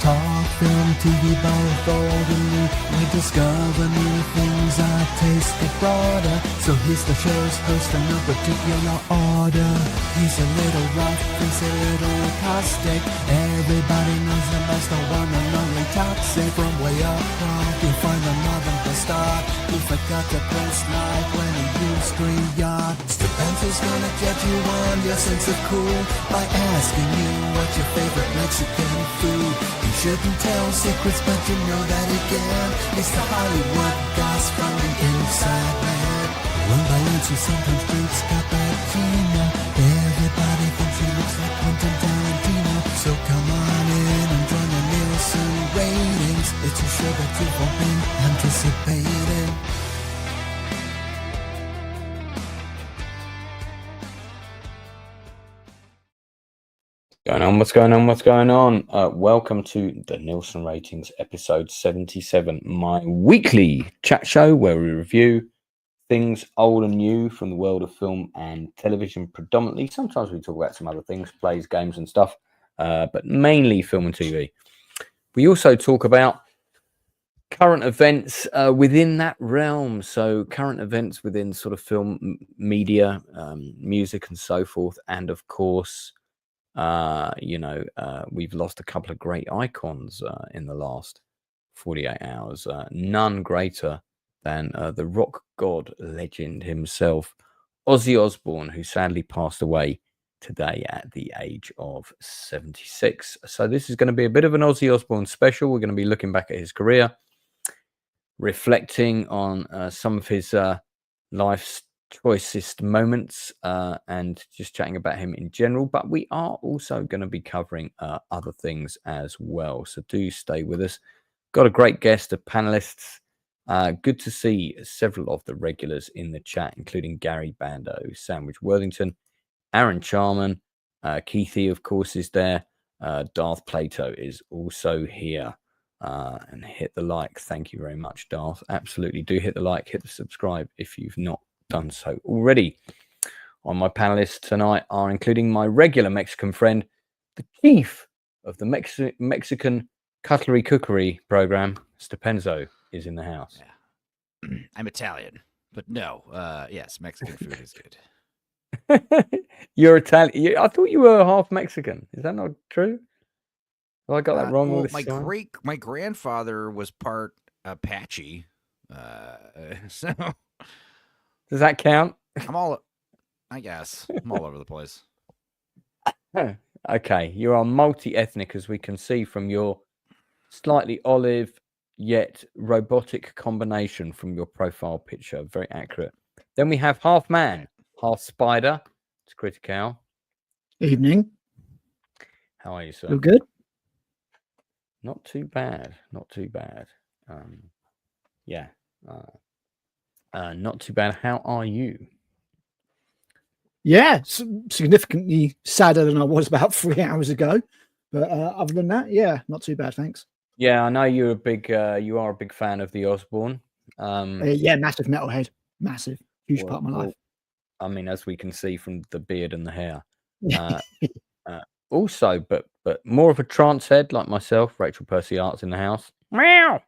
Talk, film, TV, both old and new. We discover new things, our taste get broader. So here's the show's host in no particular order. He's a little rough, he's a little caustic. Everybody knows him as the one and only toxic. From way up top, you'll find another the start. He forgot to press like when he used StreamYard. Stupenzolicious gonna judge you on your sense of cool by asking you what's your favorite Mexican food. He shouldn't tell secrets, but you know that he can. It's the Hollywood goss from the inside man. Run by Lindsey, sometimes drinks cappuccino. Everybody thinks he looks like Quentin Tarantino. So come on in and join the Nielsen ratings. It's a show that you've all been anticipating. What's going on? Welcome to the Nielsen Ratings, episode 77, my weekly chat show where we review things old and new from the world of film and television predominantly. Sometimes we talk about some other things, plays, games and stuff, but mainly film and TV. We also talk about current events within that realm. So current events within sort of film, media, music and so forth. And of course, we've lost a couple of great icons in the last 48 hours. None greater than the rock god legend himself, Ozzy Osbourne, who sadly passed away today at the age of 76. So this is going to be a bit of an Ozzy Osbourne special. We're going to be looking back at his career, reflecting on some of his life's choicest moments and just chatting about him in general, but we are also going to be covering other things as well, so do stay with us. Got a great guest of panelists. Good to see several of the regulars in the chat, including Gary Bando, Sandwich Worthington, Aaron Charman, Keithy of course is there, Darth Plato is also here, and hit the like. Thank you very much, Darth. Absolutely do hit the like, hit the subscribe if you've not done so already. On my panelists tonight are including my regular Mexican friend, the chief of the Mexican cutlery cookery program, Stupenzo, is in the house. Yeah. I'm Italian, but no, yes, Mexican food is good. You're Italian. I thought you were half Mexican. Is that not true? Have I got that wrong? Well, my grandfather was part Apache, so. Does that count? I guess. I'm all over the place. Okay, you are multi-ethnic, as we can see from your slightly olive yet robotic combination from your profile picture. Very accurate. Then we have half man, half spider. It's Critical. Evening. How are you, sir? Feel good? Not too bad. Not too bad. Not too bad. How are you? Yeah, significantly sadder than I was about 3 hours ago. But other than that, yeah, not too bad, thanks. Yeah, I know you are a big fan of the Osbourne. Yeah, massive metalhead. Massive. Huge part of my life. I mean, as we can see from the beard and the hair. Also, but more of a trance head like myself, Rachel Percy Arts in the house. Meow.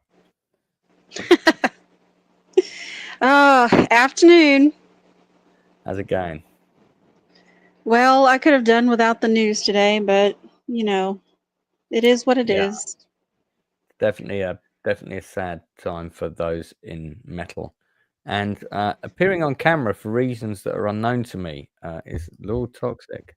Afternoon. How's it going? Well, I could have done without the news today, but it is what it is. Definitely a sad time for those in metal. And appearing on camera for reasons that are unknown to me is Lord Toxic.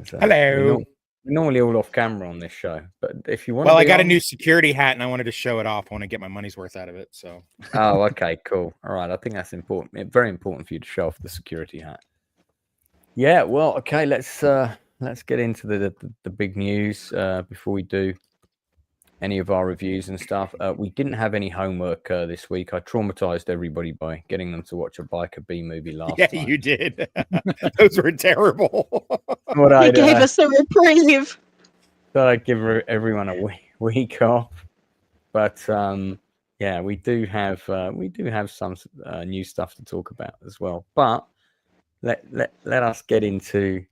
Hello. We're normally all off camera on this show, but if you want, I got a new security hat and I wanted to show it off. I want to get my money's worth out of it. So. Oh, okay, cool. All right, I think that's important. Very important for you to show off the security hat. Yeah, well, okay. Let's get into the big news before we do any of our reviews and stuff. We didn't have any homework this week. I traumatized everybody by getting them to watch a Biker B movie last time. Yeah, you did. Those were terrible. He gave us a reprieve. Thought I'd give everyone a week off, but yeah, we do have some new stuff to talk about as well. But let us get into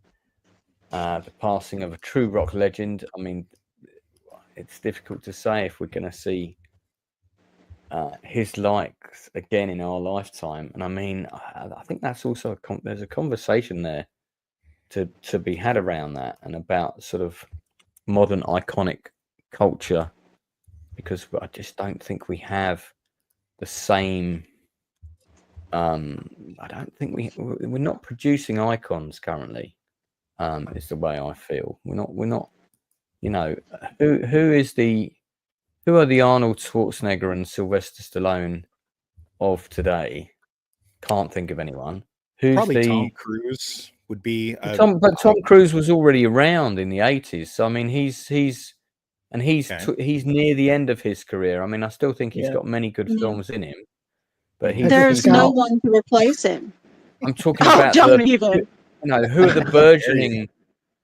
the passing of a true rock legend. I mean, it's difficult to say if we're going to see his likes again in our lifetime. And I mean, I think that's also there's a conversation there to be had around that, and about sort of modern iconic culture, because I just don't think we have the same. I don't think we're not producing icons currently. Is the way I feel. We're not. You know, who are the Arnold Schwarzenegger and Sylvester Stallone of today? Can't think of anyone. Who's Probably Tom Cruise would be. Tom Cruise was already around in the 80s. So I mean, he's near the end of his career. I mean, I still think he's got many good films in him, but there's no one to replace him. I'm talking about don't even. Who are the burgeoning?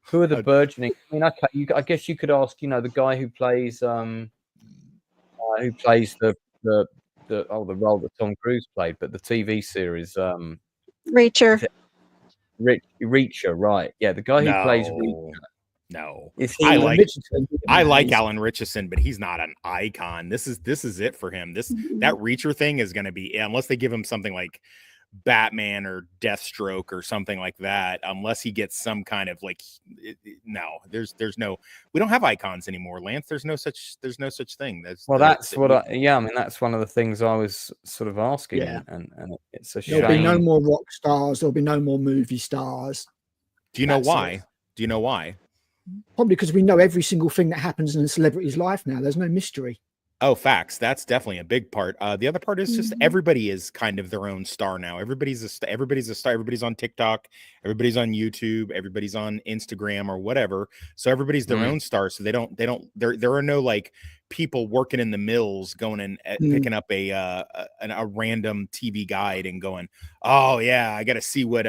Who are the burgeoning? I mean, okay, I guess you could ask, the guy who plays the role that Tom Cruise played, but the TV series Reacher. Reacher, right? Yeah, the guy who plays Reacher. No, I like Alan Richardson, but he's not an icon. This is it for him. That Reacher thing is going to be, unless they give him something like Batman or Deathstroke or something like that, unless he gets some kind of there's no, we don't have icons anymore, Lance. There's no such thing. That's one of the things I was sort of asking. And it's a shame. There'll be no more rock stars. There'll be no more movie stars. Do you know why? Do you know why? Probably because we know every single thing that happens in a celebrity's life now. There's no mystery. Oh, facts. That's definitely a big part. The other part is just everybody is kind of their own star now. Everybody's a star. Everybody's on TikTok. Everybody's on YouTube. Everybody's on Instagram or whatever. So everybody's their own star. So there are no like people working in the mills going and picking up a random TV guide and going, oh yeah, I got to see what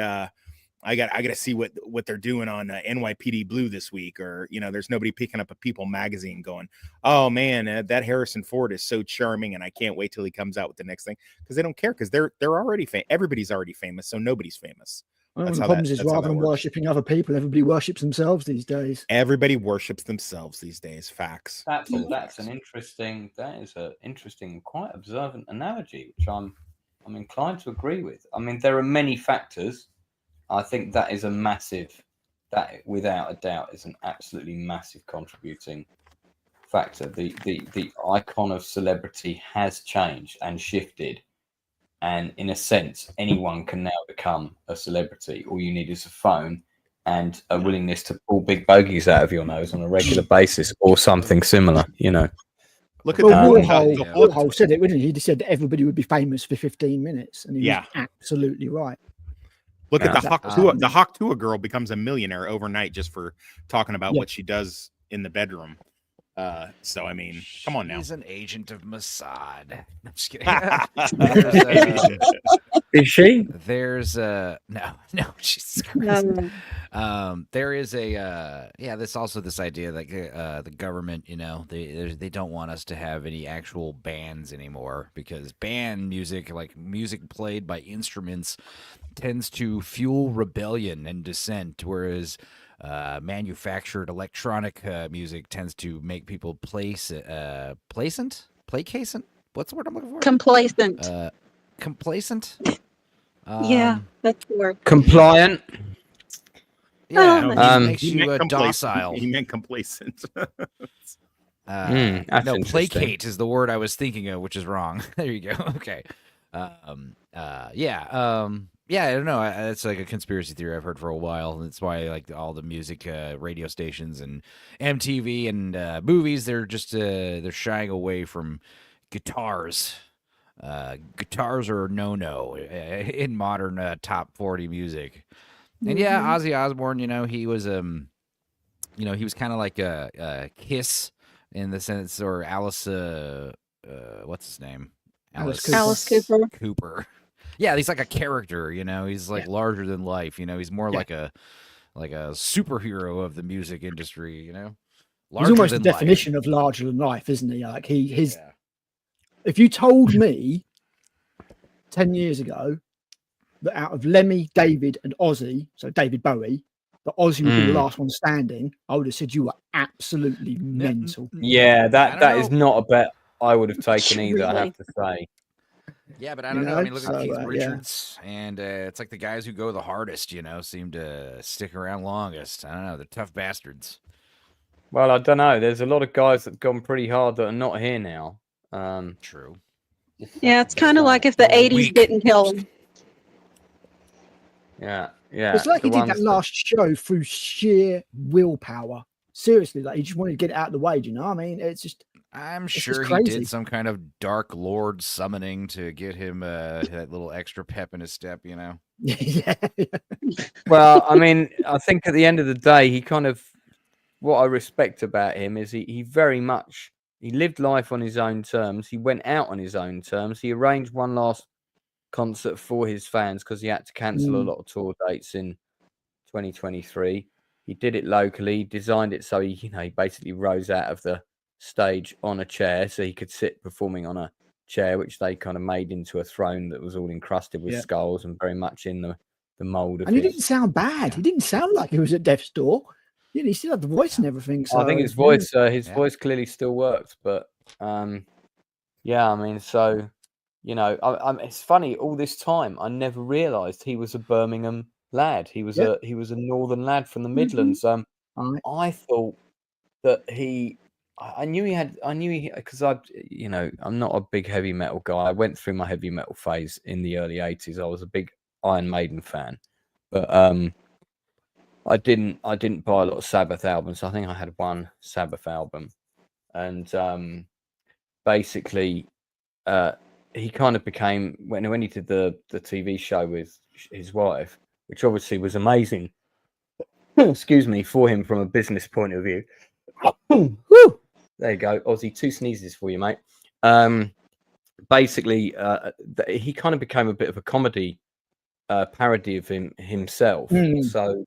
I got to see what they're doing on NYPD Blue this week, or there's nobody picking up a People magazine going, oh man, that Harrison Ford is so charming, and I can't wait till he comes out with the next thing, because they don't care, because they're already everybody's already famous, so nobody's famous. Well, the problem is, rather than worshipping other people, everybody worships themselves these days. Everybody worships themselves these days. Facts. That is an interesting, quite observant analogy, which I'm inclined to agree with. I mean, there are many factors. I think that is that without a doubt is an absolutely massive contributing factor. The icon of celebrity has changed and shifted, and in a sense, anyone can now become a celebrity. All you need is a phone and a willingness to pull big bogeys out of your nose on a regular basis, or something similar. Look at Warhol said it, wouldn't he? He said that everybody would be famous for 15 minutes, and he was absolutely right. Look at the Hawk girl becomes a millionaire overnight just for talking about what she does in the bedroom. So I mean, come on now. She's an agent of Mossad. I'm just kidding. Is she? There's no, Jesus Christ. There is there's also this idea that the government, they don't want us to have any actual bands anymore, because band music, like music played by instruments, tends to fuel rebellion and dissent, whereas manufactured electronic music tends to make people placent. What's the word I'm looking for? Complacent. Complacent. Yeah, that's the word. Compliant. Yeah, makes you docile. He meant complacent. No, placate is the word I was thinking of, which is wrong. There you go. Okay. I don't know. It's like a conspiracy theory I've heard for a while. That's why like all the music radio stations and MTV and movies, they're just they're shying away from guitars. Guitars are no in modern top 40 music. And Ozzy Osbourne, he was he was kind of like a Kiss in the sense, or Alice what's his name? Alice Cooper. Yeah, he's like a character, he's like larger than life, he's more like a superhero of the music industry, He's almost the definition of larger than life, isn't he? Like if you told me 10 years ago that out of Lemmy, David and Ozzy, so David Bowie, that Ozzy would be the last one standing, I would have said you were absolutely mental. Yeah, I that don't is know. not a bet I would have taken either. I Really? have to say. Yeah, but I You don't know. know, I mean, look at so, Keith yeah. Richards, and it's like the guys who go the hardest, seem to stick around longest. I don't know. They're tough bastards. Well, I don't know. There's a lot of guys that've gone pretty hard that are not here now. True. Yeah, it's kind of like if the We're 80s weak. didn't kill him. Yeah. It's like he did that last show through sheer willpower. Seriously, like he just wanted to get it out of the way. Do you know what I mean? It's just. I'm just sure he crazy. did some kind of dark lord summoning to get him that little extra pep in his step, Yeah. Well, I mean, I think at the end of the day, he kind of, what I respect about him is he very much, he lived life on his own terms. He went out on his own terms. He arranged one last concert for his fans because he had to cancel a lot of tour dates in 2023. He did it locally, designed it so he basically rose out of the stage on a chair so he could sit performing on a chair, which they kind of made into a throne that was all encrusted with skulls and very much in the mold of And he his. didn't sound bad. He didn't sound like he was at death's door. He still had the voice and everything. So I think his voice, voice clearly still worked. But yeah, I mean, so it's funny. All this time, I never realised he was a Birmingham lad. He was a northern lad from the Midlands. I thought that I knew he because I'm not a big heavy metal guy. I went through my heavy metal phase in the early 80s. I was a big Iron Maiden fan, but I didn't buy a lot of Sabbath albums. I think I had one Sabbath album, and basically he kind of became when he did the TV show with his wife, which obviously was amazing. Excuse me, for him from a business point of view. Woo! There you go, Ozzy. 2 sneezes for you, mate. Basically, he kind of became a bit of a comedy parody of himself. So,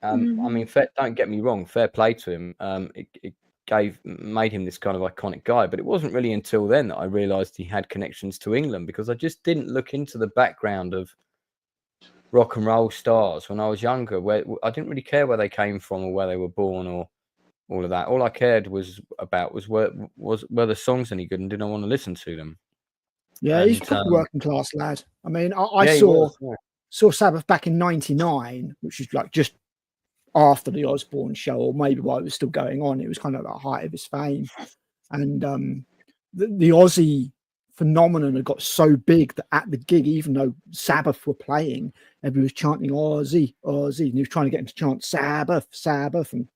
I mean, don't get me wrong, fair play to him. It made him this kind of iconic guy, but it wasn't really until then that I realised he had connections to England, because I just didn't look into the background of rock and roll stars when I was younger. Where I didn't really care where they came from or where they were born or all of that. All I cared was were the songs any good, and did I want to listen to them? Yeah, he's a proper working class lad. I mean, I saw Sabbath back in '99, which is like just after the Osbourne show, or maybe while it was still going on. It was kind of the height of his fame, and the Aussie phenomenon had got so big that at the gig, even though Sabbath were playing, everybody was chanting Aussie, Aussie, and he was trying to get him to chant Sabbath, Sabbath, and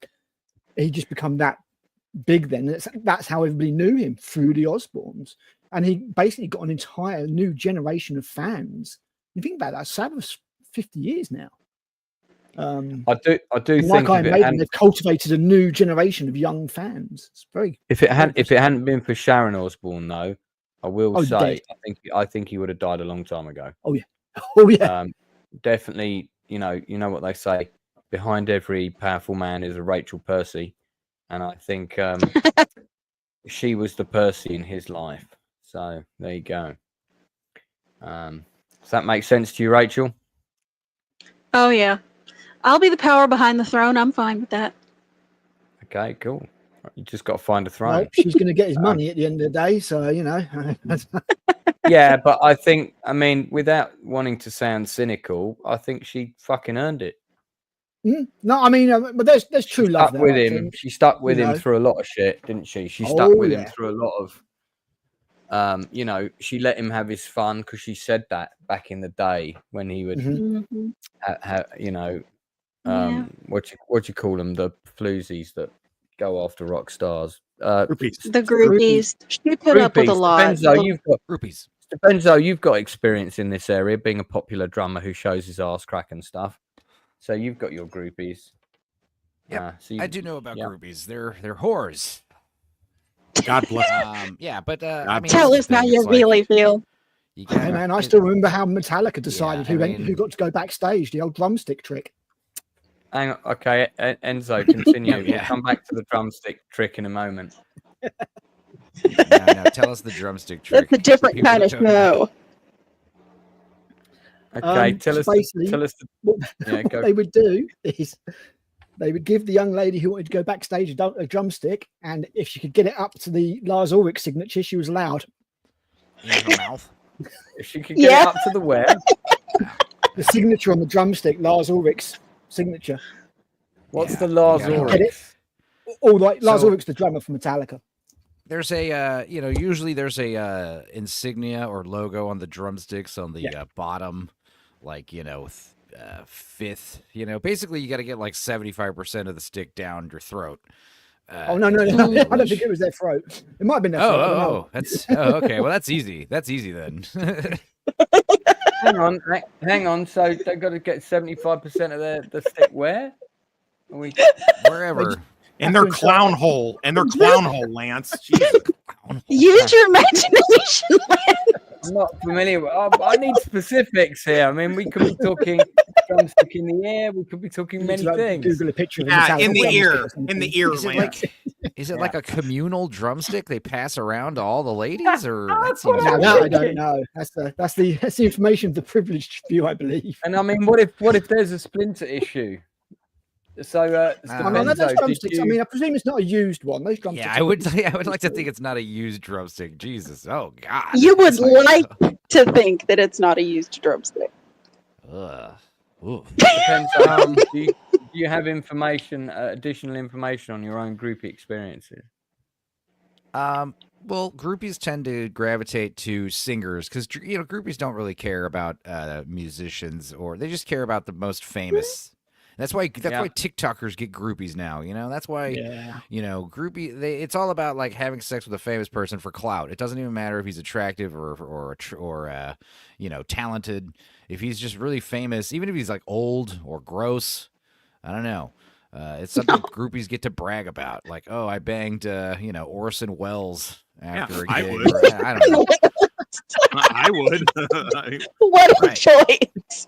he just become that big then. That's how everybody knew him, through the Osbournes. And he basically got an entire new generation of fans. You think about that, Sabbath's 50 years now. I do think like I made, they've cultivated a new generation of young fans. It's very. If it hadn't been for Sharon Osbourne, though, I will say dead. I think he would have died a long time ago. Oh yeah. Definitely. You know what they say. Behind every powerful man is a Rachel Percy, and I think she was the Percy in his life. So there you go. Does that make sense to you, Rachel? Oh yeah, I'll be the power behind the throne. I'm fine with that. Okay, cool. You just got to find a throne. Well, she's going to get his money at the end of the day, so Yeah, but I think, without wanting to sound cynical, I think she fucking earned it. No, I mean, but there's true love there. With him. She stuck with him through a lot of shit, didn't she? She stuck with him through a lot of, she let him have his fun, because she said that back in the day when he would, what you call them, the floozies that go after rock stars. Groupies. The groupies. She put up with a lot. Groupies. Benzo, you've got experience in this area, being a popular drummer who shows his ass crack and stuff. So you've got your groupies. Yeah, I do know about groupies. They're whores. God bless. But tell us how you really feel. Hey man, I still remember how Metallica decided who got to go backstage. The old drumstick trick. Hang on, okay, Enzo, continue. We'll come back to the drumstick trick in a moment. No, tell us the drumstick trick. That's a different kind of show. Okay, tell us. Basically, Tell us. what Go. they would do is they would give the young lady who wanted to go backstage a drumstick, and if she could get it up to the Lars Ulrich signature, she was allowed. In her mouth. If she could get it up to the where? The signature on the drumstick, Lars Ulrich's signature. What's the Lars Yeah. Ulrich? Or like Lars So- Ulrich's the drummer for Metallica. There's a, usually there's a insignia or logo on the drumsticks on the bottom, like, fifth. Basically you got to get like 75% of the stick down your throat. No. I don't think it was their throat. It might have been their throat. I don't know. That's okay. Well, that's easy. That's easy then. Hang on. So they've got to get 75% of the stick where? Wherever. And their clown hole, Lance. Jesus. Use your imagination, Lance. I'm not familiar with. I need specifics here. I mean, we could be talking drumstick in the air. We could be talking many things. Google a picture of a Yeah, Metallica in the drumstick ear, or something. in the ear, Is it Lance. like a communal drumstick they pass around to all the ladies, or that seems Now weird. that I don't know. That's the information of the privileged few, I believe. And I mean, what if there's a splinter issue? So, I mean, those Stupenzolicious, drumsticks. I mean, I presume it's not a used one. Those drumsticks. Yeah, I would like to think it's not a used drumstick. Jesus, oh God. You would It's like- like to think that it's not a used drumstick. Ugh. Oof. depends. Do you have information, additional information on your own groupie experiences? Well, groupies tend to gravitate to singers because groupies don't really care about musicians, or they just care about the most famous. That's why TikTokers get groupies now. That's why groupie. It's all about like having sex with a famous person for clout. It doesn't even matter if he's attractive or talented. If he's just really famous, even if he's like old or gross, I don't know. It's something groupies get to brag about. Like, oh, I banged Orson Welles after a I gig. would. Or, I don't know. I would. What a Right. choice.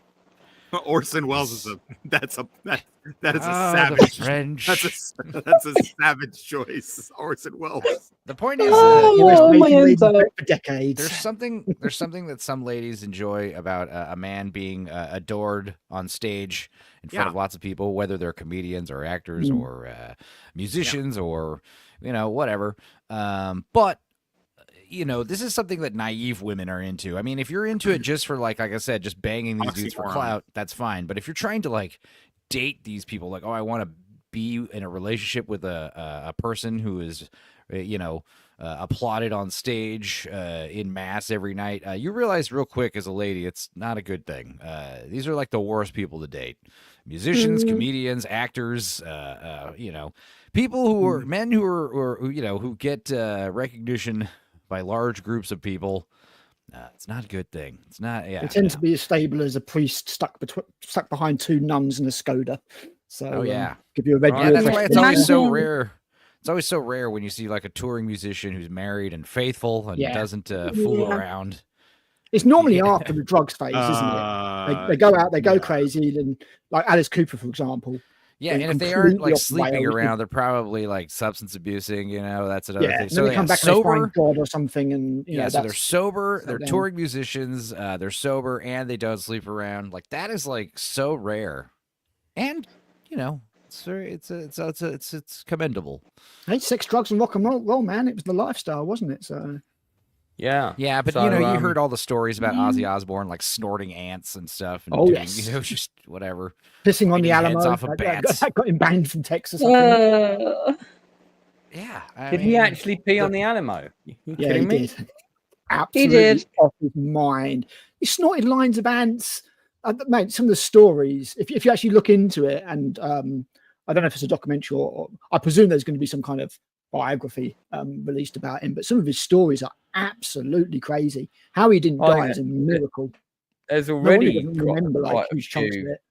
Orson Welles is that is a The savage. French. That's a savage choice. Orson Welles. The point is, He was Oh, my making ladies inside. for decades. there's something that some ladies enjoy about a man being adored on stage in front of lots of people, whether they're comedians or actors or musicians or whatever. But this is something that naive women are into. I mean, if you're into it just for like I said, just banging these dudes for Oxymoron. clout, that's fine. But if you're trying to like date these people, like, oh, I want to be in a relationship with a person who is, applauded on stage in mass every night, you realize real quick as a lady, it's not a good thing. These are like the worst people to date. Musicians, comedians, actors, people who are men who get recognition by large groups of people. It's not a good thing. It's not. Yeah, They tend to be as stable as a priest stuck behind two nuns in a Skoda. So, give you a red. Yeah, that's why it's always so Imagine- rare. It's always so rare when you see like a touring musician who's married and faithful and doesn't fool Yeah. around. It's normally after the drugs phase, isn't it? They go out, they go crazy, and like Alice Cooper, for example. Yeah, They're and if they aren't completely like off sleeping rails. around, they're probably like substance abusing. That's another Yeah, thing. and So then they they come back and they sober. find God or something, and Yeah, so they're that's sober. so They're then- touring musicians. They're sober and they don't sleep around. Like that is like so rare, and it's commendable. hey, sex, drugs, and rock and roll, man. It was the lifestyle, wasn't it? So Yeah. Yeah, but So, you heard all the stories about Ozzy Osbourne like snorting ants and stuff, and Oh, doing, yes. just whatever. pissing on the Eating heads Alamo, off of that bats. got him banned from Texas. I think. Yeah, Did he actually pee on the Alamo? You Yeah, kidding he me? did. Absolutely did. off his mind. He snorted lines of ants. Mate, some of the stories, if you actually look into it, and I don't know if it's a documentary or I presume there's going to be some kind of biography released about him, but some of his stories are absolutely crazy. How he didn't die is a miracle. There's No already one even remember like quite a huge chunks of few. it.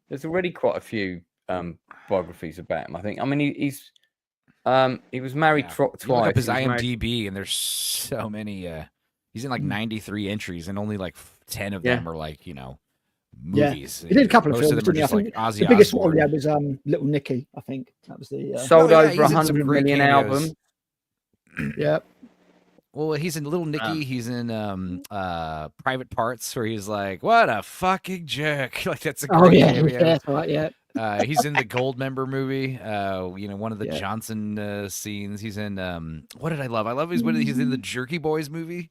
There's already quite a few biographies about him. I think. I mean, he was married You look twice. up his He was married- IMDb, and there's so many. He's in like 93 entries, and only like 10 of Yeah. them are like Yeah. movies. He did a couple of Most films, them are didn't he? I just like think Ozzy the biggest Osbourne. one he had was Little Nicky. I think that was the sold Oh, yeah, over he's in some 100 great million cameos. albums. yeah. Well, he's in Little Nicky. He's in Private Parts, where he's like, "What a fucking jerk!" Like that's a great cameo. That's right. Yeah. He's in the Goldmember movie. One of the Johnson scenes. He's in what did I love? I love he's in the Jerky Boys movie,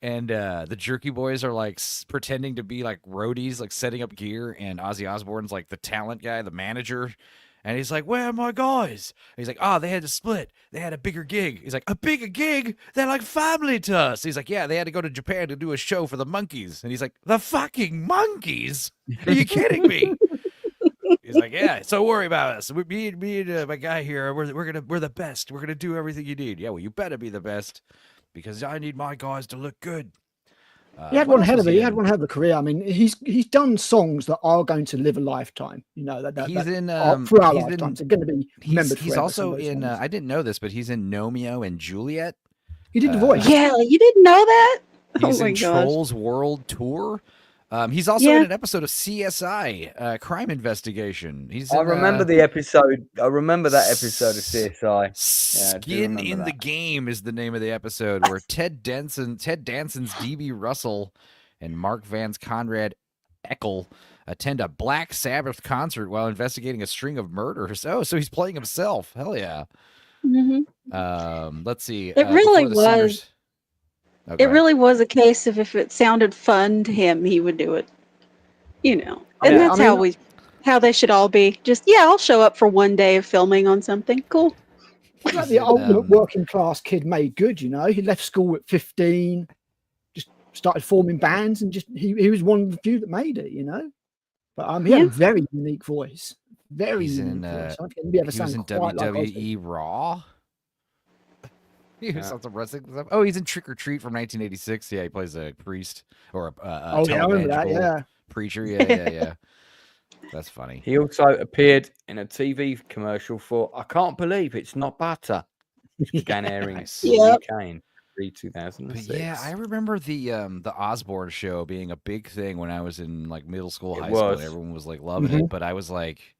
and the Jerky Boys are like pretending to be like roadies, like setting up gear, and Ozzy Osbourne's like the talent guy, the manager. And he's like, "Where are my guys?" And he's like, "Oh, they had to split. They had a bigger gig." He's like, "A bigger gig? They're like family to us." He's like, "Yeah, they had to go to Japan to do a show for the monkeys." And he's like, "The fucking monkeys? Are you kidding me?" He's like, "Yeah, so worry about us. Me and my guy here, we're the best. We're gonna do everything you need." Yeah, well, you better be the best because I need my guys to look good. He had one hell of a career. I mean, he's done songs that are going to live a lifetime. You know that he's in through our lifetimes. They're going to be remembered. He's also in. I didn't know this, but he's in Romeo and Juliet. He did the voice. Yeah, you didn't know that? He's in Trolls World Tour. He's also in an episode of CSI, Crime Investigation. I remember the episode. I remember that episode of CSI. Skin in the Game is the name of the episode, where Ted Danson's D.B. Russell and Mark Van's Conrad Eckel attend a Black Sabbath concert while investigating a string of murders. Oh, so he's playing himself. Hell yeah. Mm-hmm. Let's see. It really was. It really was a case of if it sounded fun to him, he would do it. And that's how they should all be. Just, I'll show up for one day of filming on something. Cool. He's like the ultimate working class kid made good, He left school at 15, just started forming bands, and he was one of the few that made it, But he had a very unique voice. Very unique voice. I don't think he was in WWE Raw. He was on some wrestling stuff. Oh, he's in Trick or Treat from 1986. Yeah, he plays a priest or a I remember that, preacher. Yeah. That's funny. He also appeared in a TV commercial for "I Can't Believe It's Not Butter," which began airing in the UK in 2006. But yeah, I remember the Osborne show being a big thing when I was in like middle school, high school. And everyone was like loving it, but I was like,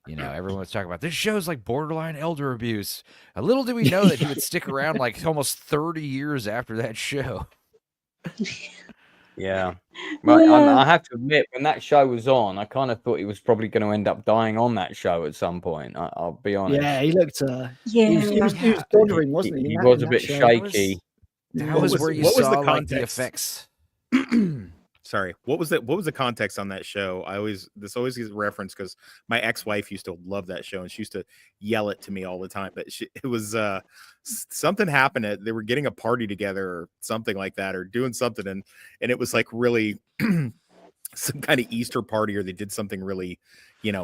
everyone was talking about this show's like borderline elder abuse. A little did we know that he would stick around like almost 30 years after that show. Yeah. Well, I have to admit, when that show was on, I kind of thought he was probably going to end up dying on that show at some point. I'll be honest. Yeah, he looked. He was bothering, wasn't he? He was a bit shaky. That was where you saw like the effects. Sorry, what was the context on that show? This always gets referenced because my ex-wife used to love that show and she used to yell it to me all the time. But it was something happened. They were getting a party together or something like that, or doing something, and it was like really some kind of Easter party, or they did something really,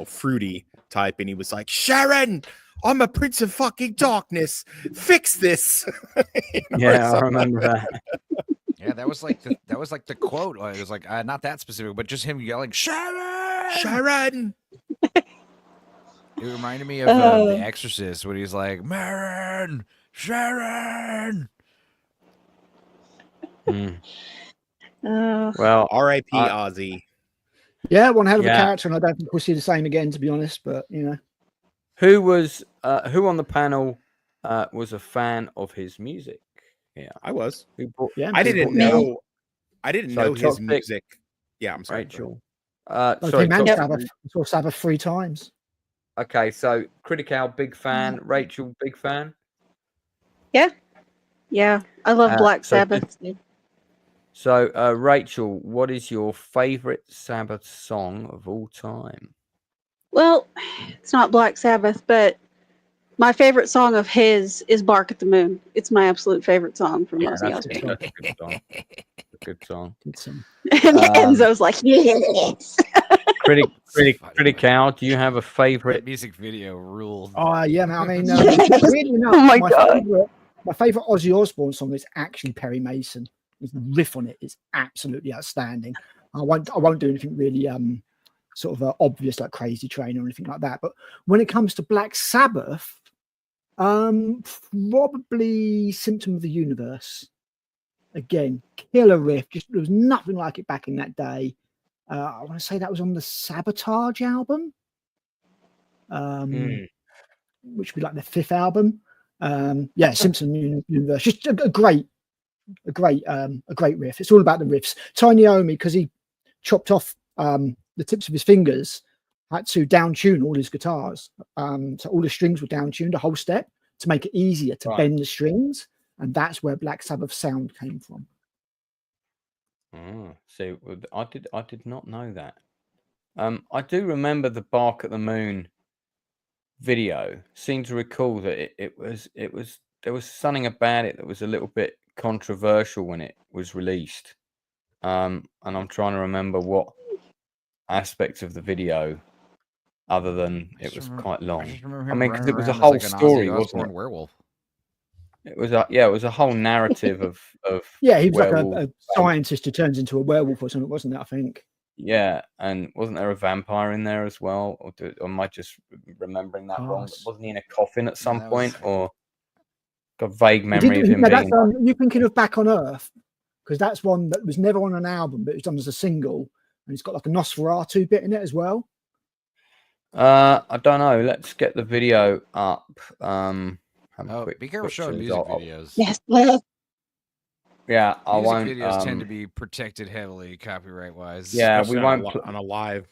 fruity type. And he was like, "Sharon, I'm a prince of fucking darkness. Fix this." Yeah, I remember that. Yeah, that was like the quote. It was like not that specific, but just him yelling, "Sharon, Sharon." It reminded me of The Exorcist when he's like, "Marin, Sharon." Well, R.I.P. Ozzy. Yeah, one hell of a character, and I don't think we'll see the same again, to be honest. But who on the panel was a fan of his music? Yeah, I was. I didn't know his music. Yeah, I'm sorry, Rachel. Sorry, saw Sabbath 3 times. Okay, so Critical, big fan. Rachel, big fan. Yeah, I love Black Sabbath. So, Rachel, what is your favorite Sabbath song of all time? Well, it's not Black Sabbath, but my favorite song of his is "Bark at the Moon." It's my absolute favorite song from Ozzy Osbourne. That's a good song. And Enzo's like, yes. Critical, do you have a favorite? That music video ruled. Oh, yeah, man. I mean, weirdly enough, my favorite Ozzy Osbourne song is actually Perry Mason. The riff on it is absolutely outstanding. I won't do anything really sort of obvious like Crazy Train or anything like that. But when it comes to Black Sabbath, probably Symptom of the Universe. Again, killer riff. Just there was nothing like it back in that day. I want to say that was on the Sabotage album, which would be like the 5th album. Symptom of the Universe. Just a great a great riff. It's all about the riffs. Tiny Iommi, because he chopped off the tips of his fingers, had to down tune all his guitars. So all the strings were down tuned a whole step to make it easier to bend the strings, and that's where Black Sabbath sound came from. So I did not know that. I do remember the Bark at the Moon video. Seem to recall that it was there was something about it that was a little bit controversial when it was released. And I'm trying to remember what aspects of the video, other than it was quite long. I mean, because it was a whole story, wasn't it? Werewolf. It was a whole narrative of yeah, he was werewolf. Like a scientist who turns into a werewolf or something, wasn't it? I think. Yeah, and wasn't there a vampire in there as well? Or am I just remembering that wrong? Wasn't he in a coffin at some point? Or got a vague memory of him being... You're thinking of Back on Earth, because that's one that was never on an album, but it was done as a single, and it's got like a Nosferatu bit in it as well. I don't know. Let's get the video up. Be careful showing music videos. Yes. Yeah, I won't. Music videos tend to be protected heavily, copyright-wise. Yeah, we won't on a live.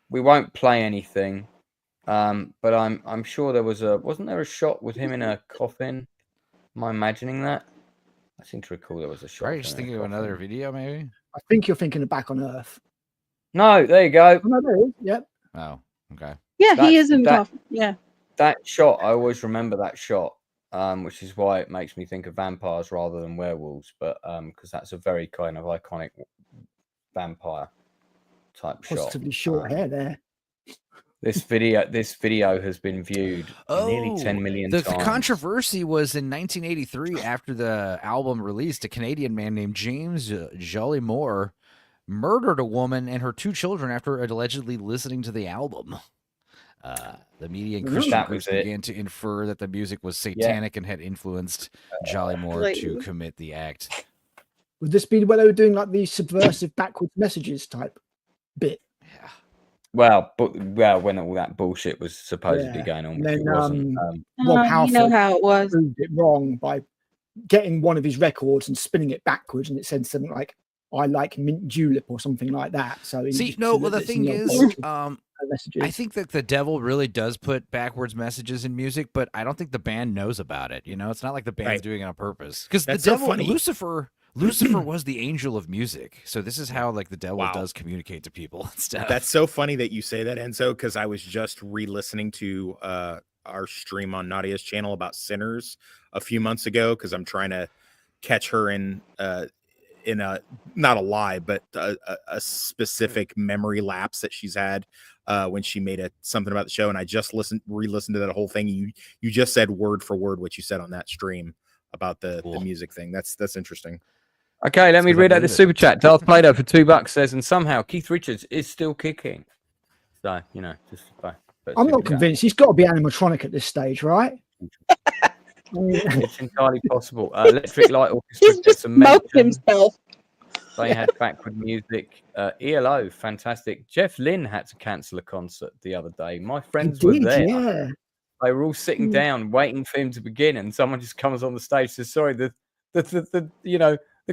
We won't play anything. But I'm sure there was wasn't there a shot with him in a coffin? Am I imagining that? I seem to recall there was a shot. Right, just thinking of another video, maybe. I think you're thinking of Back on Earth. No, there you go. Oh, no, there is. Yep. Oh, okay. Yeah, he is in coffin. Yeah. That shot, I always remember that shot. Which is why it makes me think of vampires rather than werewolves, but because that's a very kind of iconic vampire type shot. Positively short hair there. This video has been viewed nearly 10 million times. The controversy was in 1983 after the album released. A Canadian man named James Jollymore murdered a woman and her 2 children after allegedly listening to the album. The media and Christian groups began to infer that the music was satanic and had influenced Jollymore to commit the act. Would this be where they were doing like the subversive backwards messages type bit? Yeah. Well, when all that bullshit was supposedly going on, then, it wasn't. Rob Halford you know how it was. Proved it wrong by getting one of his records and spinning it backwards, and it said something like "I like mint julep" or something like that. So the thing is, I think that the devil really does put backwards messages in music, but I don't think the band knows about it. You know, it's not like the band's doing it on purpose. Because the devil, Lucifer was the angel of music. So this is how like the devil does communicate to people and stuff. That's so funny that you say that, Enzo, because I was just re-listening to our stream on Nadia's channel about Sinners a few months ago, because I'm trying to catch her in a not a lie, but a specific memory lapse that she's had when she made something about the show, and I just re-listened to that whole thing. You just said word for word what you said on that stream about the music thing. That's interesting. Okay, let me read out the super chat. Darth Plato for $2 says, and somehow Keith Richards is still kicking. So just I'm not convinced. He's got to be animatronic at this stage, right? It's entirely possible. Electric Light Orchestra. He's just smoked himself. They had backward music. ELO, fantastic. Jeff Lynne had to cancel a concert the other day. My friends were there. Yeah. They were all sitting down waiting for him to begin, and someone just comes on the stage and says, "Sorry, the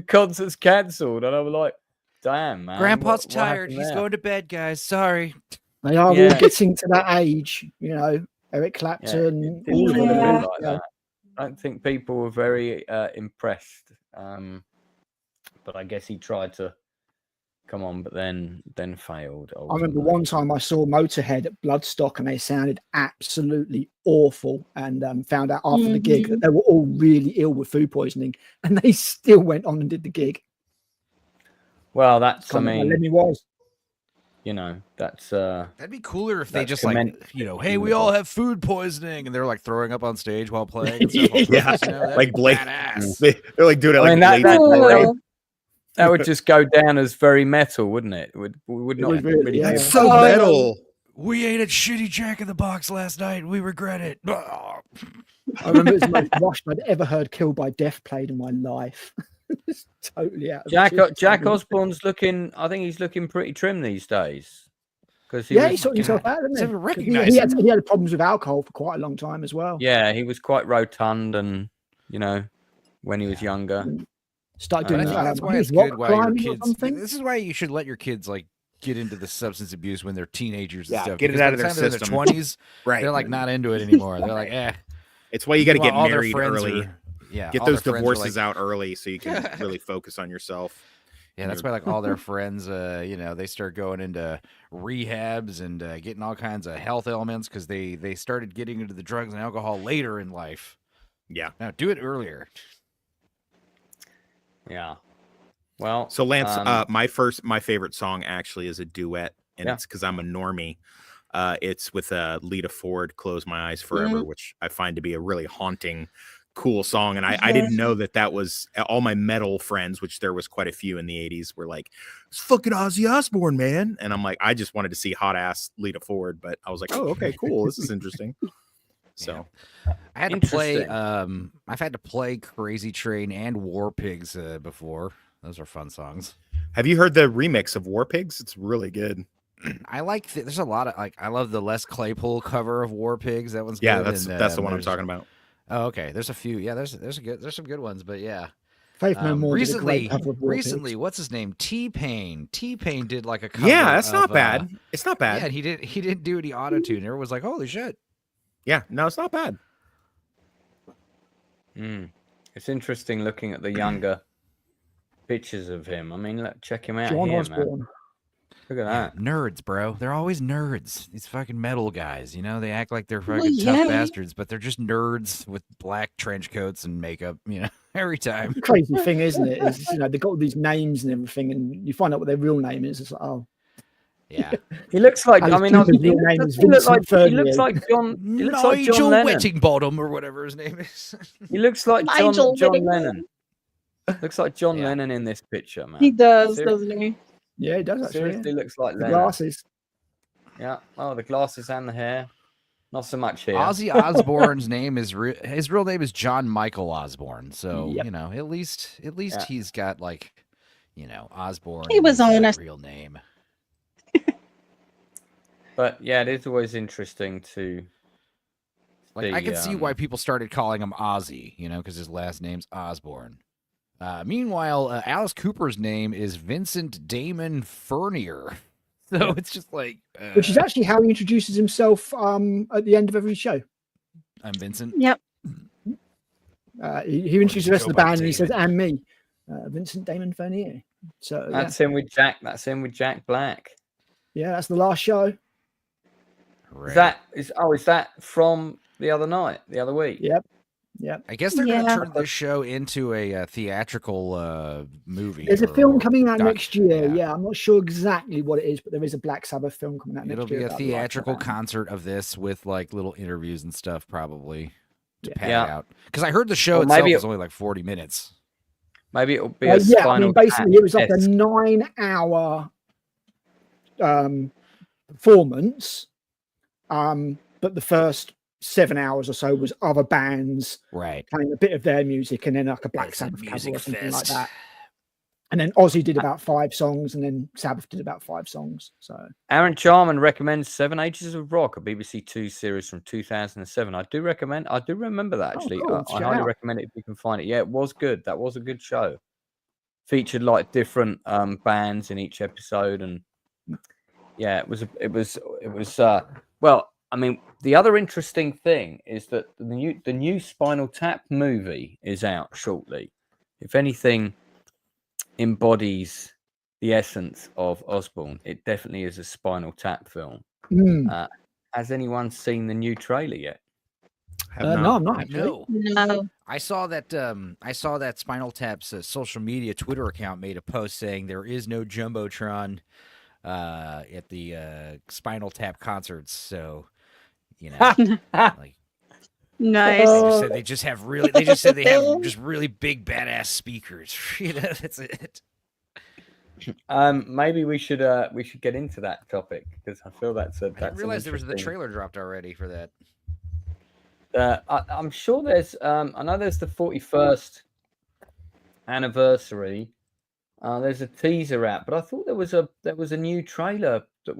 concert's cancelled." And I was like, "Damn, man, Grandpa's tired. He's going to bed, guys. Sorry." They are all getting to that age, Eric Clapton. All of them like that. I don't think people were very impressed. But I guess he tried to come on, but then failed. I remember one time I saw Motorhead at Bloodstock, and they sounded absolutely awful, and found out after the gig that they were all really ill with food poisoning, and they still went on and did the gig. Well, that's Lemmy was. That's that'd be cooler if they just hey, we all have food poisoning, and they're like throwing up on stage while playing. Like Blake. They're like doing it like that would just go down as very metal, wouldn't it? We would not really. That's so metal. We ate at Shitty Jack in the Box last night. We regret it. I remember it was the most washed I'd ever heard Killed by Death played in my life. It's totally out of Jack Osborne's looking. I think he's looking pretty trim these days. He sorted himself out, didn't he? He had problems with alcohol for quite a long time as well. Yeah, he was quite rotund, and when he was younger. Start doing that's why it's good why your kids. This is why you should let your kids like get into the substance abuse when they're teenagers and stuff. Get it out of their system. In their 20s, right? They're like not into it anymore. They're like, eh. It's why you got to get married early. Get those divorces like, out early so you can really focus on yourself. Yeah, that's why like all their friends, they start going into rehabs and getting all kinds of health ailments because they started getting into the drugs and alcohol later in life. Yeah. Now do it earlier. Yeah. Well, so Lance, my favorite song actually is a duet, and it's because I'm a normie. It's with Lita Ford, "Close My Eyes Forever," which I find to be a really haunting, cool song. And I didn't know that was all my metal friends, which there was quite a few in the 80s, were like, "It's fucking Ozzy Osbourne, man." And I'm like, I just wanted to see hot ass Lita Ford, but I was like, oh, okay, cool. This is interesting. So I had to play. I've had to play Crazy Train and War Pigs before. Those are fun songs. Have you heard the remix of War Pigs? It's really good. I like. There's a lot of like. I love the Les Claypool cover of War Pigs. That one's good. Yeah, that's the one I'm talking about. Oh, okay. There's a few. Yeah, there's some good ones, but yeah. Faith No More. Recently, what's his name? T-Pain. T-Pain did like a cover. Yeah, that's not bad. It's not bad. Yeah, he didn't do any auto-tune. Everyone was like, holy shit. Yeah, no, it's not bad. It's interesting looking at the younger pictures of him. I mean, check him out John here, Osborne. man. Look at that. Nerds, bro. They're always nerds. These fucking metal guys, they act like they're fucking tough bastards, but they're just nerds with black trench coats and makeup, every time. The crazy thing, isn't it? Is they've got all these names and everything, and you find out what their real name is. It's like, oh. Yeah. He looks like, he looks like John Nigel Lennon. Wettingbottom or whatever his name is. He looks like Nigel John Lennon. Looks like John Lennon in this picture, man. He does, doesn't he? Yeah, he does actually. Seriously looks like the Lennon. glasses. Yeah. Oh, the glasses and the hair. Not so much here. Ozzy Osbourne's name is his real name is John Michael Osborne. So at least he's got like, Osborne. He was on a real name. But yeah, it is always interesting to. Like I can see why people started calling him Ozzy, because his last name's Osborne. Meanwhile, Alice Cooper's name is Vincent Damon Furnier. So it's just like... which is actually how he introduces himself at the end of every show. I'm Vincent. Yep. He introduces the rest of the band and he says, and me, Vincent Damon Furnier. So That's him with Jack. That's him with Jack Black. Yeah, that's the last show. Right. Is that from the other week? Yep. Yeah, I guess they're going to turn this show into a theatrical movie. There's a film coming out next year. Yeah, I'm not sure exactly what it is, but there is a Black Sabbath film coming out next year. It'll be a theatrical concert of this with like little interviews and stuff, probably to pad it out. Because I heard the show itself was only like 40 minutes. Maybe it'll be a Spinal basically it was like a 9-hour performance, but the first 7 hours or so was other bands playing a bit of their music, and then like a Black Sabbath cover or something like that. And then Ozzy did about 5 songs, and then Sabbath did about 5 songs. So Aaron Charman recommends 7 Ages of Rock, a BBC 2 series from 2007. I do remember that actually. Cool. I highly recommend it if you can find it. Yeah, it was good. That was a good show. Featured like different bands in each episode, and yeah, it was well, I mean, the other interesting thing is that the new Spinal Tap movie is out shortly. If anything embodies the essence of Osbourne, it definitely is a Spinal Tap film. Has anyone seen the new trailer yet? No, I'm not. No. I saw that Spinal Tap's social media Twitter account made a post saying there is no Jumbotron at the Spinal Tap concerts. So, like, nice. They just have really big badass speakers. That's it. Maybe we should get into that topic because I feel that's I didn't realize there was the trailer dropped already for that. I'm sure there's I know there's the 41st anniversary. There's a teaser out, but I thought there was a new trailer that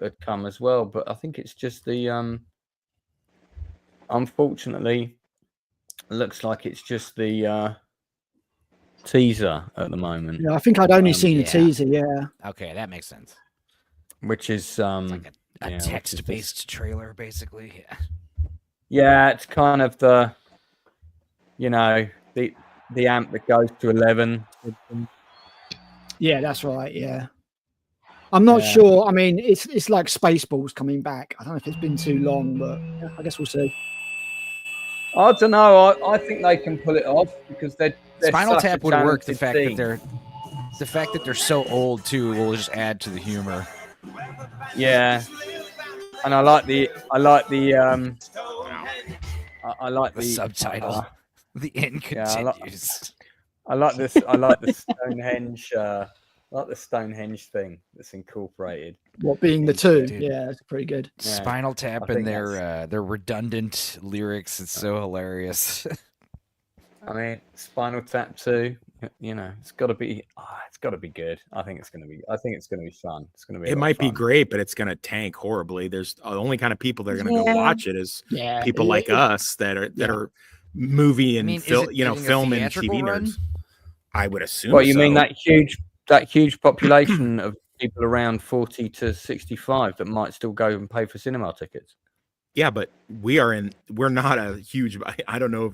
had come as well. But I think it's just the unfortunately, it looks like it's just the teaser at the moment. Yeah, I think I'd only seen a teaser. Yeah. Okay, that makes sense. Which is like a text-based trailer, basically. Yeah. Yeah, it's kind of the, the amp that goes to 11. Yeah, that's right. Yeah. I'm not sure. I mean, it's like Spaceballs coming back. I don't know if it's been too long, but I guess we'll see. I don't know. I think they can pull it off because they're Spinal such Tap a would work. The fact team. that they're so old too will just add to the humor. Yeah, and I like the subtitle. The end continues. I like this. I like the Stonehenge. Like the Stonehenge thing that's incorporated. What being the two? Dude. Yeah, it's pretty good. Yeah, Spinal Tap and their redundant lyrics. It's so hilarious. I mean, Spinal Tap 2. It's got to be. It's got to be good. I think it's going to be fun. It's going to be. It might be great, but it's going to tank horribly. There's the only kind of people that are going to go watch it is people like us that are movie and film and TV nerds. I would assume. Well, you mean that huge population of people around 40 to 65 that might still go and pay for cinema tickets? Yeah, but we're not a huge. I don't know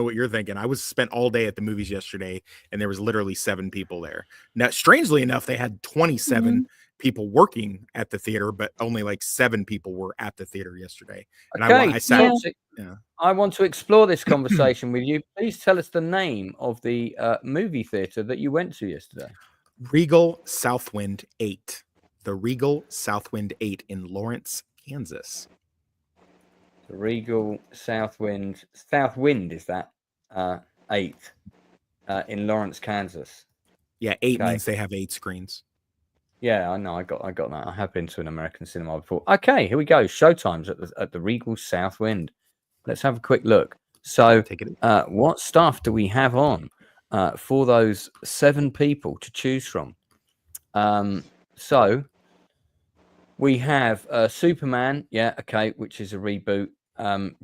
what you're thinking. I was spent all day at the movies yesterday, and there was literally 7 people there. Now, strangely enough, they had 27 people working at the theater, but only like 7 people were at the theater yesterday. And I want to explore this conversation with you. Please tell us the name of the movie theater that you went to yesterday. Regal Southwind 8. The Regal Southwind 8 in Lawrence, Kansas. The Regal Southwind is that 8 in Lawrence, Kansas. Yeah, 8 means they have 8 screens. Yeah, I know. I got that. I have been to an American cinema before. Okay, here we go. Showtimes at the Regal Southwind. Let's have a quick look. So, what stuff do we have on for those 7 people to choose from? So we have Superman, which is a reboot.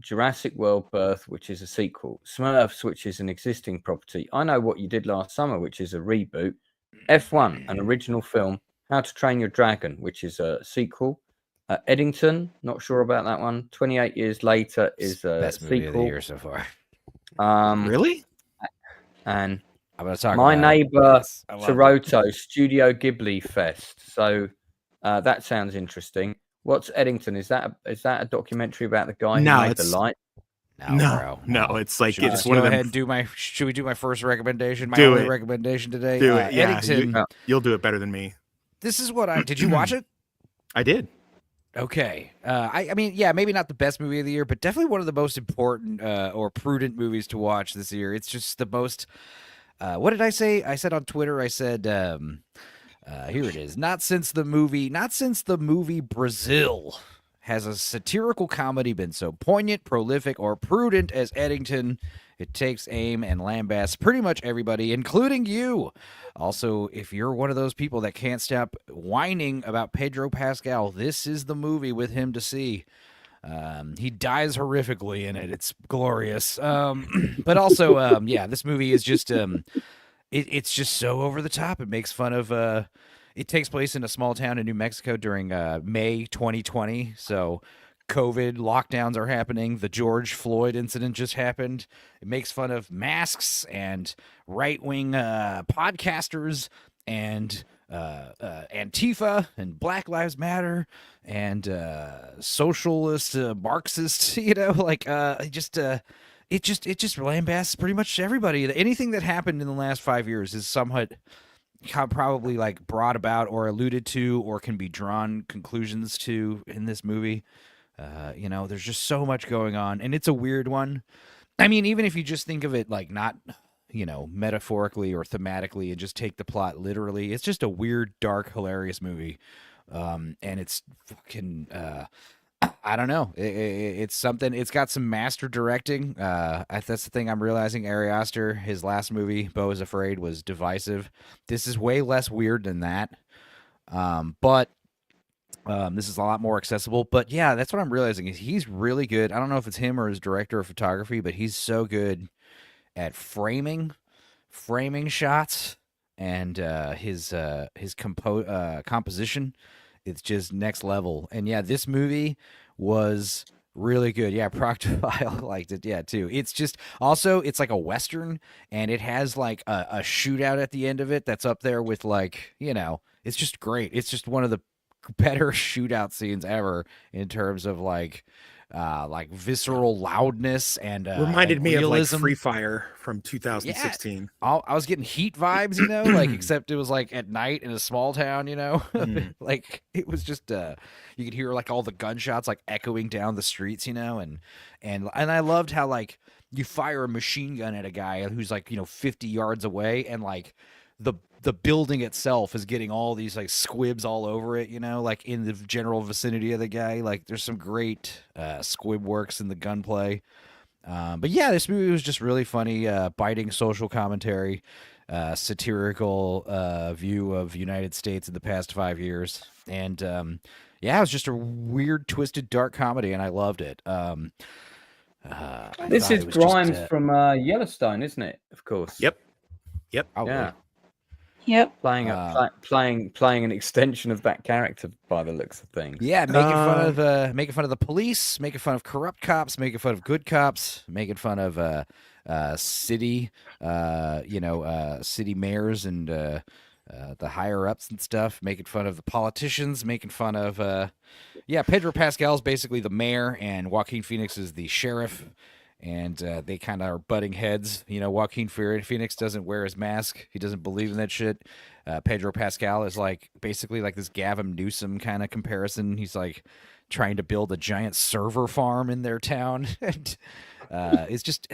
Jurassic World Birth, which is a sequel. Smurfs, which is an existing property. I Know What You Did Last Summer, which is a reboot. F1, an original film. How to Train Your Dragon, which is a sequel. Eddington, not sure about that one. 28 Years Later is a best sequel. Movie of the year so far. Really? And I'm going to talk My about Neighbor Totoro, Studio Ghibli Fest. So that sounds interesting. What's Eddington? Is that a documentary about the guy who made the light? No, it's like it's one of them. Ahead and should we do my first recommendation? My only recommendation today. Do it. Eddington. You'll do it better than me. This is what did you watch it? I did. Okay. I mean, maybe not the best movie of the year, but definitely one of the most important or prudent movies to watch this year. It's just the most. What did I say? I said on Twitter. I said, here it is. Not since the movie Brazil has a satirical comedy been so poignant, prolific, or prudent as Eddington. It takes aim and lambasts pretty much everybody, including you. Also, if you're one of those people that can't stop whining about Pedro Pascal, this is the movie with him to see. He dies horrifically in it. It's glorious. But also, this movie is just it's just so over the top. It makes fun of it takes place in a small town in New Mexico during May 2020. So COVID lockdowns are happening. The George Floyd incident just happened. It makes fun of masks and right-wing podcasters and Antifa and Black Lives Matter and socialist Marxists. It just lambasts pretty much everybody. Anything that happened in the last 5 years is somewhat probably like brought about or alluded to or can be drawn conclusions to in this movie. There's just so much going on, and it's a weird one. I mean, even if you just think of it like not, metaphorically or thematically and just take the plot literally, it's just a weird, dark, hilarious movie. And it's fucking, I don't know. It's something. It's got some master directing. That's the thing I'm realizing. Ari Aster, his last movie, Beau is Afraid, was divisive. This is way less weird than that. But this is a lot more accessible. But yeah, that's what I'm realizing is he's really good. I don't know if it's him or his director of photography, but he's so good at framing framing shots and his composition, it's just next level. And yeah, this movie was really good. Yeah, Proctophile liked it. Yeah, too. It's just also it's like a Western, and it has like a shootout at the end of it that's up there with like, you know, it's just great. It's just one of the better shootout scenes ever in terms of like visceral loudness and reminded and me of like realism. Free Fire from 2016. Yeah, I was getting Heat vibes, you know, like except it was like at night in a small town, you know. Like it was just you could hear like all the gunshots like echoing down the streets, you know, and I loved how like you fire a machine gun at a guy who's like, you know, 50 yards away, and like the building itself is getting all these like squibs all over it, you know, like in the general vicinity of the guy. Like there's some great squib works in the gunplay. But yeah, this movie was just really funny, biting social commentary, satirical view of United States in the past 5 years. And yeah, it was just a weird, twisted, dark comedy, and I loved it. This is Grimes from Yellowstone, isn't it? Of course. Yep. Oh, yeah. Yep. Playing an extension of that character by the looks of things. Yeah, making fun of the police, making fun of corrupt cops, making fun of good cops, making fun of city mayors and the higher ups and stuff, making fun of the politicians, making fun of Pedro Pascal's basically the mayor and Joaquin Phoenix is the sheriff. And they kind of are butting heads. You know, Joaquin Phoenix doesn't wear his mask. He doesn't believe in that shit. Pedro Pascal is like basically like this Gavin Newsom kind of comparison. He's like trying to build a giant server farm in their town. And there's just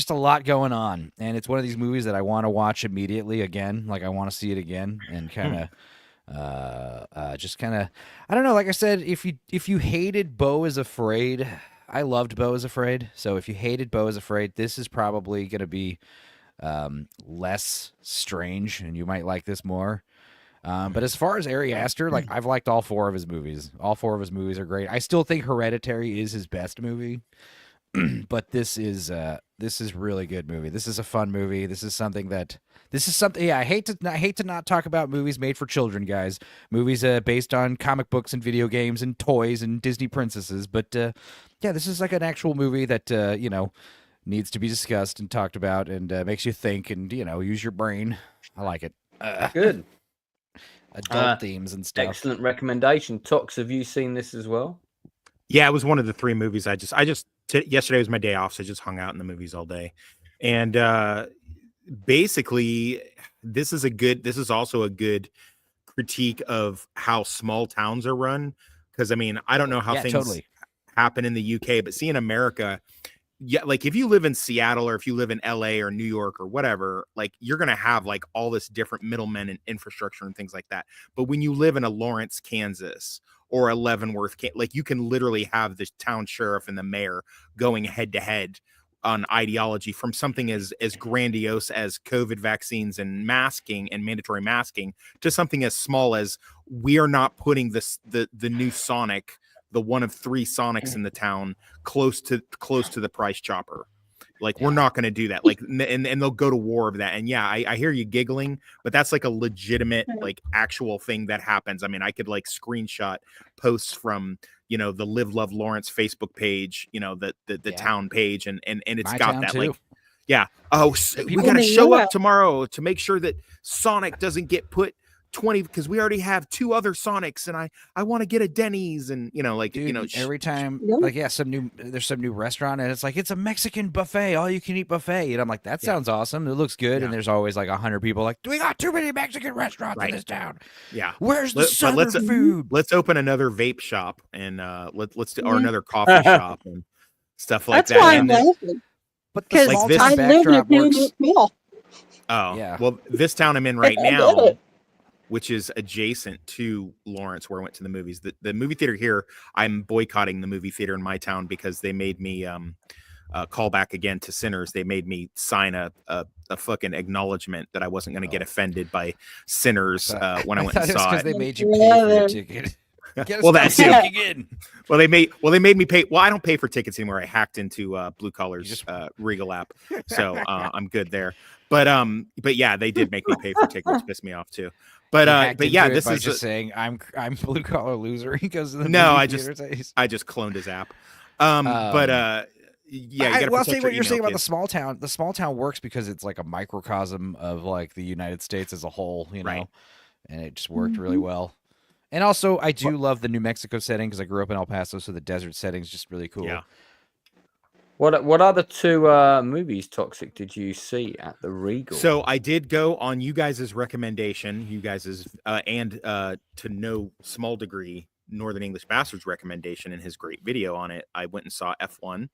a lot going on. And it's one of these movies that I want to watch immediately again. Like I want to see it again and kind of I don't know. Like I said, if you hated Beau is Afraid, I loved Beau is Afraid. So if you hated Beau is Afraid, this is probably going to be less strange, and you might like this more. But as far as Ari Aster, like I've liked all four of his movies. All four of his movies are great. I still think Hereditary is his best movie, but this is really good movie. This is a fun movie. This is something. Yeah, I hate to not talk about movies made for children, guys. Movies based on comic books and video games and toys and Disney princesses. But yeah, this is like an actual movie that you know, needs to be discussed and talked about and makes you think and, you know, use your brain. I like it. Good. Adult themes and stuff. Excellent recommendation. Tox, have you seen this as well? Yeah, it was one of the three movies yesterday was my day off, so I just hung out in the movies all day. And basically this is also a good critique of how small towns are run. Because I mean, I don't know how things happen in the UK, but see in America, yeah, like if you live in Seattle or if you live in LA or New York or whatever, like you're gonna have like all this different middlemen and infrastructure and things like that. But when you live in a Lawrence, Kansas or a Leavenworth, like you can literally have the town sheriff and the mayor going head to head on ideology, from something as grandiose as COVID vaccines and masking and mandatory masking to something as small as we are not putting the new Sonic, the one of three Sonics in the town, close to the price chopper. Like we're not going to do that. Like, and they'll go to war over that. And yeah, I hear you giggling, but that's like a legitimate, like actual thing that happens. I mean, I could like screenshot posts from, you know, the Live Love Lawrence Facebook page, you know, the town page, and it's got that too. Like, yeah. Oh, we got to show up tomorrow to make sure that Sonic doesn't get put 20 because we already have two other Sonics, and I want to get a Denny's, and you know, like, dude, you know, every time like there's some new restaurant and it's like it's a Mexican buffet, all you can eat buffet, and I'm like, that sounds awesome, it looks good, and there's always like 100 people like, we got too many Mexican restaurants in this town. Yeah, where's the southern food? Let's open another vape shop and let's do or another coffee shop and stuff like that. That's why I'm laughing. But because like this I live in a works. Oh yeah. Well, this town I'm in right now, which is adjacent to Lawrence, where I went to the movies. The movie theater here, I'm boycotting the movie theater in my town because they made me call back again to Sinners. They made me sign a fucking acknowledgement that I wasn't going to get offended by Sinners when I went and saw it. They made you pay for the ticket. Well, that's it. In. Well, they made me pay. Well, I don't pay for tickets anymore. I hacked into Blue Collar's Regal app, so I'm good there. But yeah, they did make me pay for tickets, which pissed me off too. But yeah, this is just saying I'm Blue Collar Loser. He goes to the I just cloned his app. Yeah, I'll say what you're saying about the small town. The small town works because it's like a microcosm of like the United States as a whole, you know, right. And it just worked really well. And also, I do love the New Mexico setting because I grew up in El Paso, so the desert setting is just really cool. Yeah. What other two movies, Toxic, did you see at the Regal? So I did go on you guys' recommendation, and to no small degree, Northern English Bastard's recommendation and his great video on it. I went and saw F1.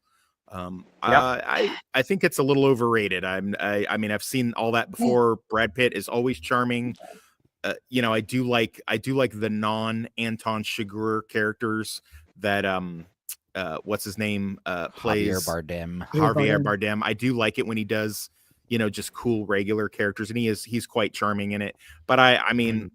I think it's a little overrated. I mean, I've seen all that before. Brad Pitt is always charming. You know, I do like the non-Anton Chigurh characters that what's his name plays Javier Bardem. I do like it when he does, you know, just cool regular characters, and he's quite charming in it. But I mean,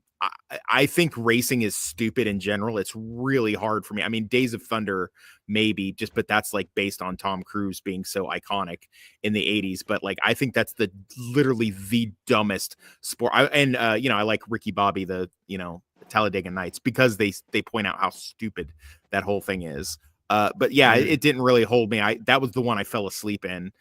I think racing is stupid in general. It's really hard for me. I mean, Days of Thunder, maybe, but that's like based on Tom Cruise being so iconic in the 80s. But like, I think that's literally the dumbest sport. You know, I like Ricky Bobby, the, you know, Talladega Nights, because they point out how stupid that whole thing is. But yeah, it didn't really hold me. That was the one I fell asleep in.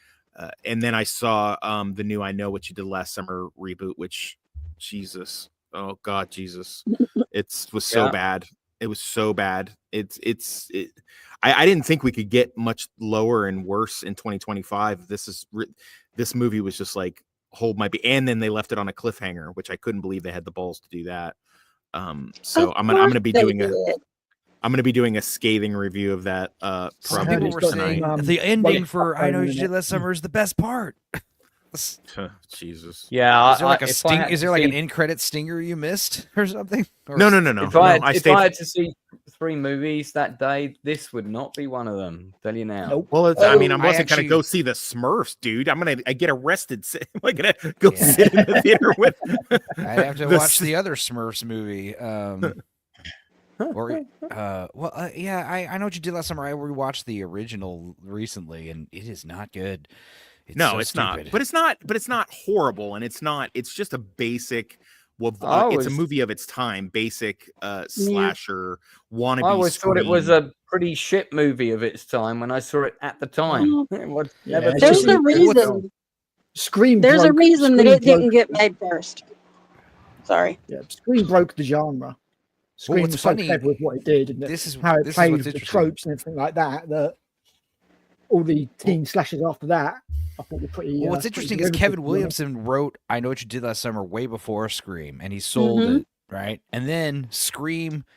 And then I saw the new I Know What You Did Last Summer reboot, which, Jesus. Oh God, Jesus! It was so bad. It was so bad. I didn't think we could get much lower and worse in 2025. This movie was just like hold my beer, and then they left it on a cliffhanger, which I couldn't believe they had the balls to do that. So I'm gonna be doing a scathing review of that. Some people were saying the ending for I Know What You Did Last Summer is the best part. Jesus. Yeah. Is there like a sting? Is there like an end credit stinger you missed or something? Or no. If I had to see 3 movies that day, this would not be one of them. Tell you now. Nope. Well, I mean, I wasn't gonna go see the Smurfs, dude. I get arrested. I'm gonna go sit in the theater with. I'd have to watch the other Smurfs movie. I Know What You Did Last Summer. I rewatched the original recently, and it is not good. It's not. But it's not horrible, and it's just a basic. Well, it's a movie of its time, basic slasher wannabe. I always thought it was a pretty shit movie of its time when I saw it at the time. There's a reason. There's a reason that it didn't get made first. Sorry. Yeah, Scream broke the genre. Scream was so clever with what it did, and how it played with the tropes and everything like that. That all the teen slashers after that, I thought were pretty. Well, what's interesting is Kevin Williamson wrote "I Know What You Did Last Summer" way before Scream, and he sold it, right? And then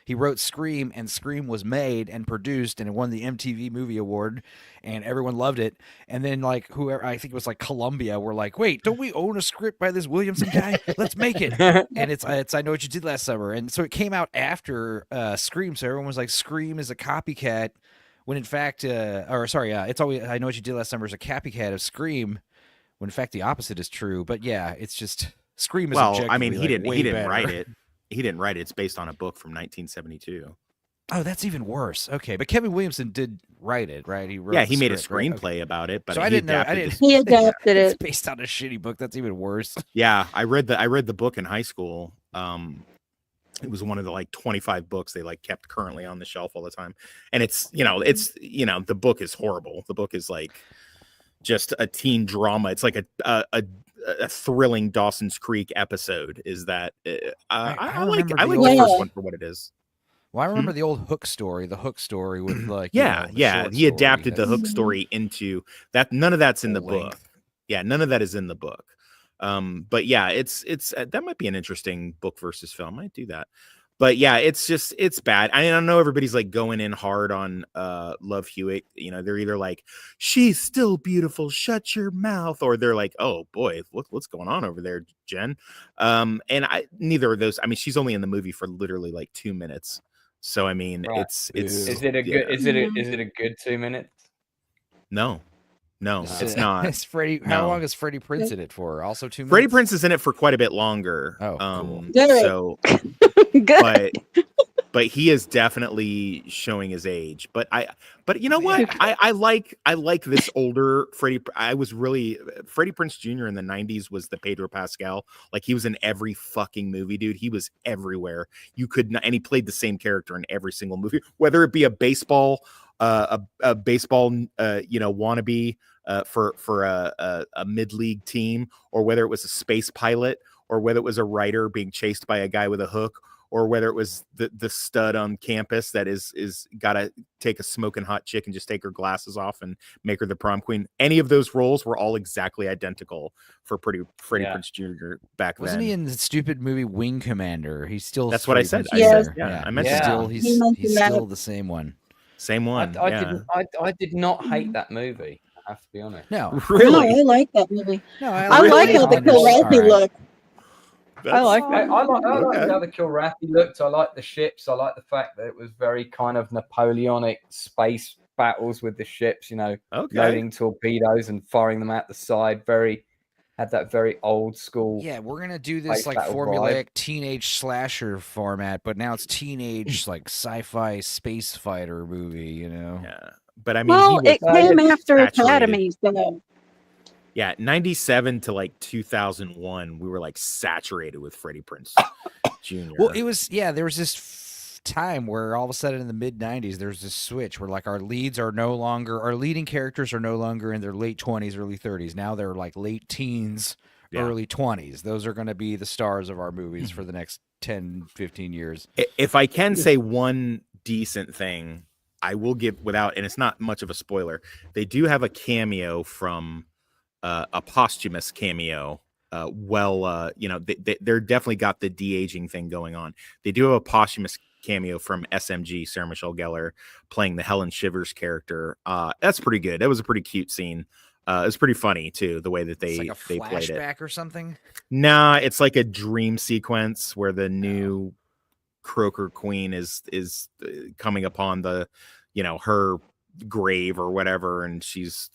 he wrote Scream, and Scream was made and produced, and it won the MTV Movie Award, and everyone loved it. And then, like, whoever, I think it was like Columbia, were like, "Wait, don't we own a script by this Williamson guy? Let's make it." And it's "I Know What You Did Last Summer," and so it came out after Scream, so everyone was like, "Scream is a copycat." When in fact, it's always "I Know What You Did Last Summer" is a copycat of Scream. When in fact the opposite is true. But yeah, it's just Scream is. Well, I mean, he didn't write it. He didn't write it. It's based on a book from 1972. Oh, that's even worse. Okay, but Kevin Williamson did write it, right? He wrote. Yeah, he made a screenplay about it, but so he adapted it. He adapted it. It's based on a shitty book. That's even worse. Yeah, I read the book in high school. It was one of the like 25 books they like kept currently on the shelf all the time. And it's the book is horrible. The book is like just a teen drama. It's like a thrilling Dawson's Creek episode. Is that I like the first one for what it is. Well, I remember the old Hook story. The Hook story with like he adapted the Hook story into that. None of that's in the book. Yeah, none of that is in the book. But yeah, it's that might be an interesting book versus film. I might do that. But yeah, it's bad. I mean, I know everybody's like going in hard on Love Hewitt. You know, they're either like, "She's still beautiful, shut your mouth," or they're like, "Oh boy, what's going on over there, Jen?" And neither of those. I mean, she's only in the movie for literally like 2 minutes. So I mean, right. it's is it a good 2 minutes? No, it's not. It's Freddie. No. How long is Freddie Prinze in it for? Also 2 minutes. Freddie Prinze is in it for quite a bit longer. Oh, cool. So, good. but he is definitely showing his age. But you know what? I like this older Freddie. Freddie Prinze Jr. in the 90s was the Pedro Pascal. Like, he was in every fucking movie, dude. He was everywhere. You could not, and he played the same character in every single movie, whether it be a baseball wannabe for a mid-league team, or whether it was a space pilot, or whether it was a writer being chased by a guy with a hook, or whether it was the stud on campus that is gotta take a smoking hot chick and just take her glasses off and make her the prom queen. Any of those roles were all exactly identical for Freddie Prinze Jr. back then. Wasn't he in the stupid movie Wing Commander? He's still. That's what I said. Yes. I meant still. He's still the same one. Same one. I did not hate that movie. I have to be honest. No, really. No, I like that movie. No, I like how the Kilrathi look. I like how the Kilrathi looked. I like the ships. I like the fact that it was very kind of Napoleonic space battles with the ships, loading torpedoes and firing them out the side. Had that very old school. Yeah, we're gonna do this like formulaic teenage slasher format, but now it's teenage like sci-fi space fighter movie, Yeah, but I mean, it came after saturated. Academy, so. Yeah, 97 to like 2001, we were like saturated with Freddie Prinze Jr. Well, there was this time where all of a sudden in the mid 90s, there's this switch where like our leading characters are no longer in their late 20s, early 30s. Now they're like late teens, early 20s. Those are going to be the stars of our movies for the next 10, 15 years. If I can say one decent thing, I will give and it's not much of a spoiler. They do have a cameo from a posthumous cameo. They're definitely got the de-aging thing going on. They do have a posthumous cameo from SMG, Sarah Michelle Gellar, playing the Helen Shivers character. That's pretty good. That was a pretty cute scene. It's pretty funny too, the way that they like a they played it. Flashback or something? Nah, it's like a dream sequence where the new Croaker Queen is coming upon the her grave or whatever, and she's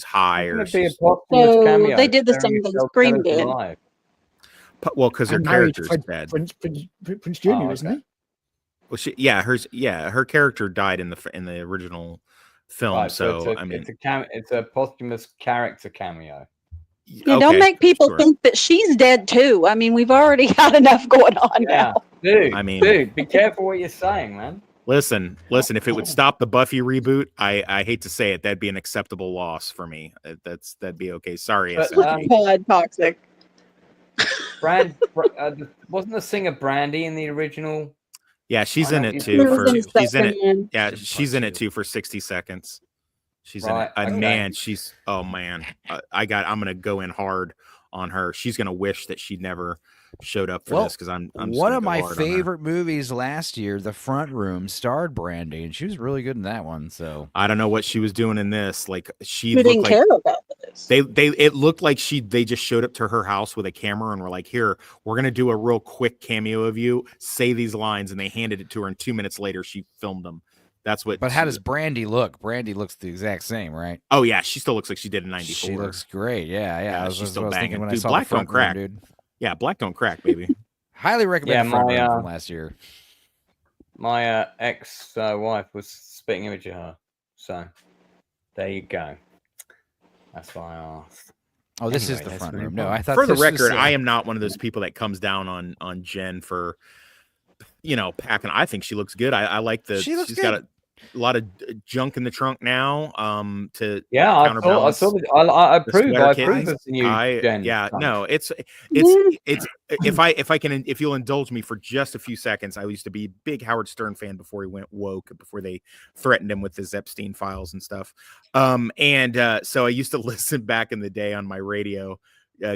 high or she's... So they did the same thing Scream did. Well, because her character's dead. Prince Jr., isn't he? Well, her character died in the original film. Right, so it's a posthumous character cameo. Yeah, don't make people think that she's dead too. I mean, we've already got enough going on now. Dude, be careful what you're saying, man. Listen, if it would stop the Buffy reboot, I hate to say it, that'd be an acceptable loss for me. That'd be okay. Sorry. God, toxic. Wasn't the singer Brandy in the original? Yeah, she's in it too. She's in it too for 60 seconds. She's in it. Man, I'm gonna go in hard on her. She's gonna wish that she'd never showed up for this, because I'm one of my favorite movies last year, The Front Room, starred Brandy, and she was really good in that one. So I don't know what she was doing in this. Like, she didn't care about this. It looked like they just showed up to her house with a camera and were like, "Here, we're gonna do a real quick cameo of you. Say these lines," and they handed it to her. And 2 minutes later, she filmed them. That's what. But how does Brandy look? Brandy looks the exact same, right? Oh yeah, she still looks like she did in '94. She looks great. Yeah. She's still banging. When dude, I saw Black The Front don't crack, Room, dude. Yeah, Black don't crack, baby. Highly recommend The Front Room from last year. My ex-wife was spitting image of her, so there you go. That's why I asked. Oh, this is The Front Room. No, I thought. For the record, I am not one of those people that comes down on Jen for packing. I think she looks good. I like she's got a lot of junk in the trunk now. I approve of the new Jen. No, it's if you'll indulge me for just a few seconds. I used to be a big Howard Stern fan before he went woke, before they threatened him with his Epstein files and stuff. So I used to listen back in the day on my radio,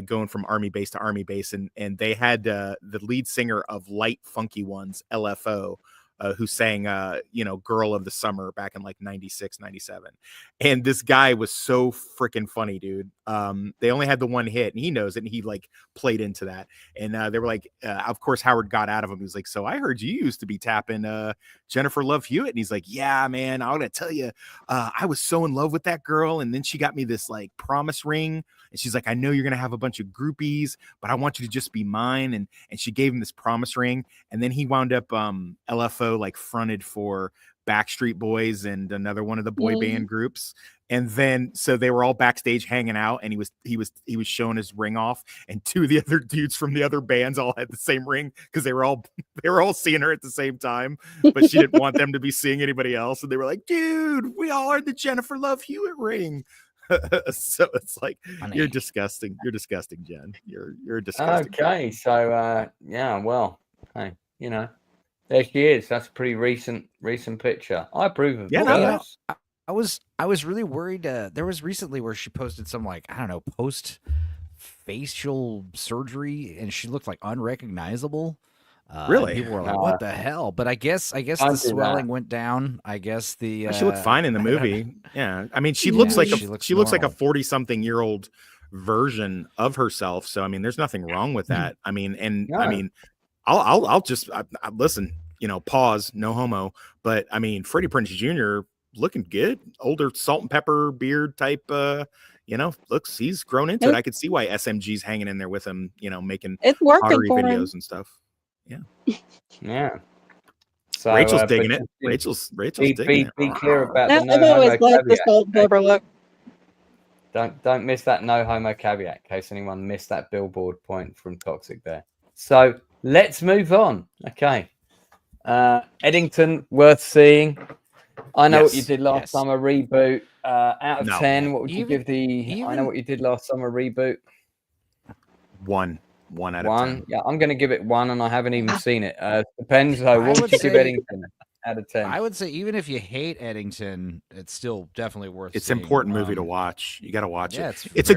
going from army base to army base, and they had the lead singer of Light Funky Ones, LFO, who sang Girl of the Summer back in like 96, 97. And this guy was so freaking funny, dude. They only had the one hit, and he knows it, and he like played into that. And they were like, of course, Howard got out of him. He was like, so I heard you used to be tapping Jennifer Love Hewitt. And he's like, yeah, man, I gotta tell you, I was so in love with that girl, and then she got me this like promise ring, and she's like, I know you're gonna have a bunch of groupies, but I want you to just be mine. And she gave him this promise ring, and then he wound up LFO like fronted for Backstreet Boys and another one of the boy band groups. And then so they were all backstage hanging out, and he was showing his ring off, and two of the other dudes from the other bands all had the same ring because they were all seeing her at the same time, but she didn't want them to be seeing anybody else. And they were like, dude, we all are the Jennifer Love Hewitt ring. So it's like, funny. You're disgusting, Jen. You're disgusting. Okay, so yeah, well, hey, there she is. That's a pretty recent picture. I approve of those. I was really worried. There was recently where she posted some like, I don't know, post facial surgery, and she looked like unrecognizable. Really? People were like, what the hell? But I guess the swelling went down. I guess she looked fine in the movie. Yeah. I mean, she looks like she looks like a 40-something-year-old version of herself. So I mean, there's nothing wrong with that. I mean, and I mean, I'll just listen, pause, no homo. But I mean, Freddie Prinze Jr. looking good, older salt and pepper beard type, looks, he's grown into it. I could see why SMG's hanging in there with him, making it's working pottery for videos him. and stuff. Yeah. Yeah. So Rachel's digging it. Rachel's digging it. Be clear about I've always liked the salt and pepper look. Don't miss that no homo caveat in case anyone missed that billboard point from Toxic there. So let's move on. Okay. Eddington, worth seeing. I know what you did last summer, reboot. Out of 10, what would you give I know what you did last summer, reboot. 1 out of 10. Yeah, I'm going to give it 1, and I haven't even seen it. Depends, though. What would you give Eddington out of 10? I would say even if you hate Eddington, it's still definitely worth It's seeing. An important movie to watch. You got to watch it. It's a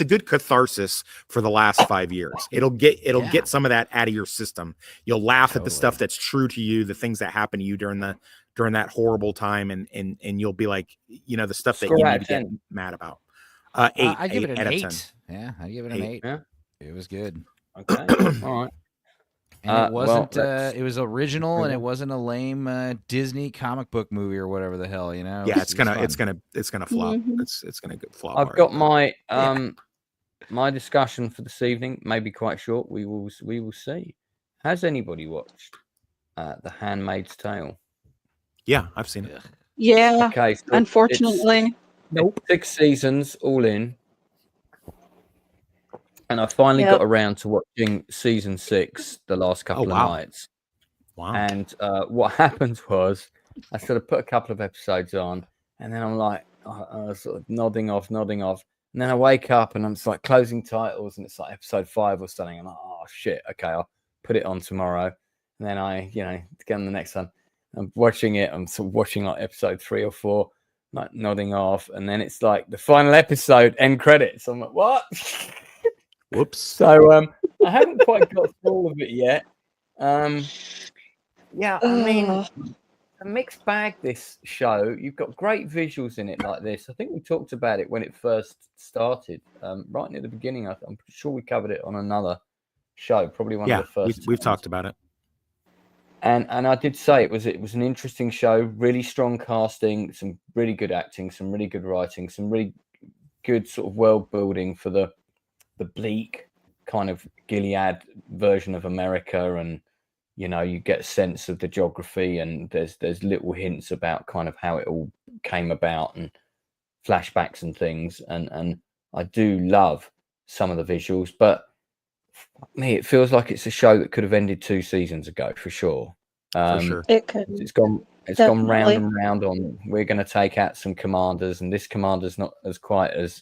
good catharsis for the last 5 years. It'll get some of that out of your system. You'll laugh at the stuff that's true to you, the things that happen to you during that horrible time, and you'll be like, the stuff that you need to get mad about. 8. I give it an 8. Yeah, I give it an 8. Yeah. It was good. Okay. All right. And it wasn't. It was original, and it wasn't a lame Disney comic book movie or whatever the hell, Yeah, it's gonna flop. Mm-hmm. It's gonna flop. I've got my my discussion for this evening. Maybe quite short. We will see. Has anybody watched The Handmaid's Tale? Yeah, I've seen it. Yeah. Okay. So unfortunately, nope. 6 seasons all in. And I finally got around to watching season 6 the last couple of nights. Wow. And what happened was I sort of put a couple of episodes on, and then I'm like, I was sort of nodding off. And then I wake up and I'm just like closing titles, and it's like episode 5 or something. I'm like, oh shit, okay, I'll put it on tomorrow. And then I, get on the next one. I'm watching it. I'm sort of watching like episode 3 or 4, like nodding off. And then it's like the final episode, end credits. I'm like, what? Whoops. So I haven't quite got through all of it yet. Yeah, I mean, a mixed bag, this show. You've got great visuals in it like this. I think we talked about it when it first started, right near the beginning. I'm sure we covered it on another show, probably one of the first. We've talked about it. And I did say it was an interesting show, really strong casting, some really good acting, some really good writing, some really good sort of world building for the bleak kind of Gilead version of America, and you get a sense of the geography, and there's little hints about kind of how it all came about and flashbacks and things, and I do love some of the visuals, but for me it feels like it's a show that could have ended 2 seasons ago for sure. For sure. It could. It's gone round and round on, we're going to take out some commanders, and this commander's not as quite as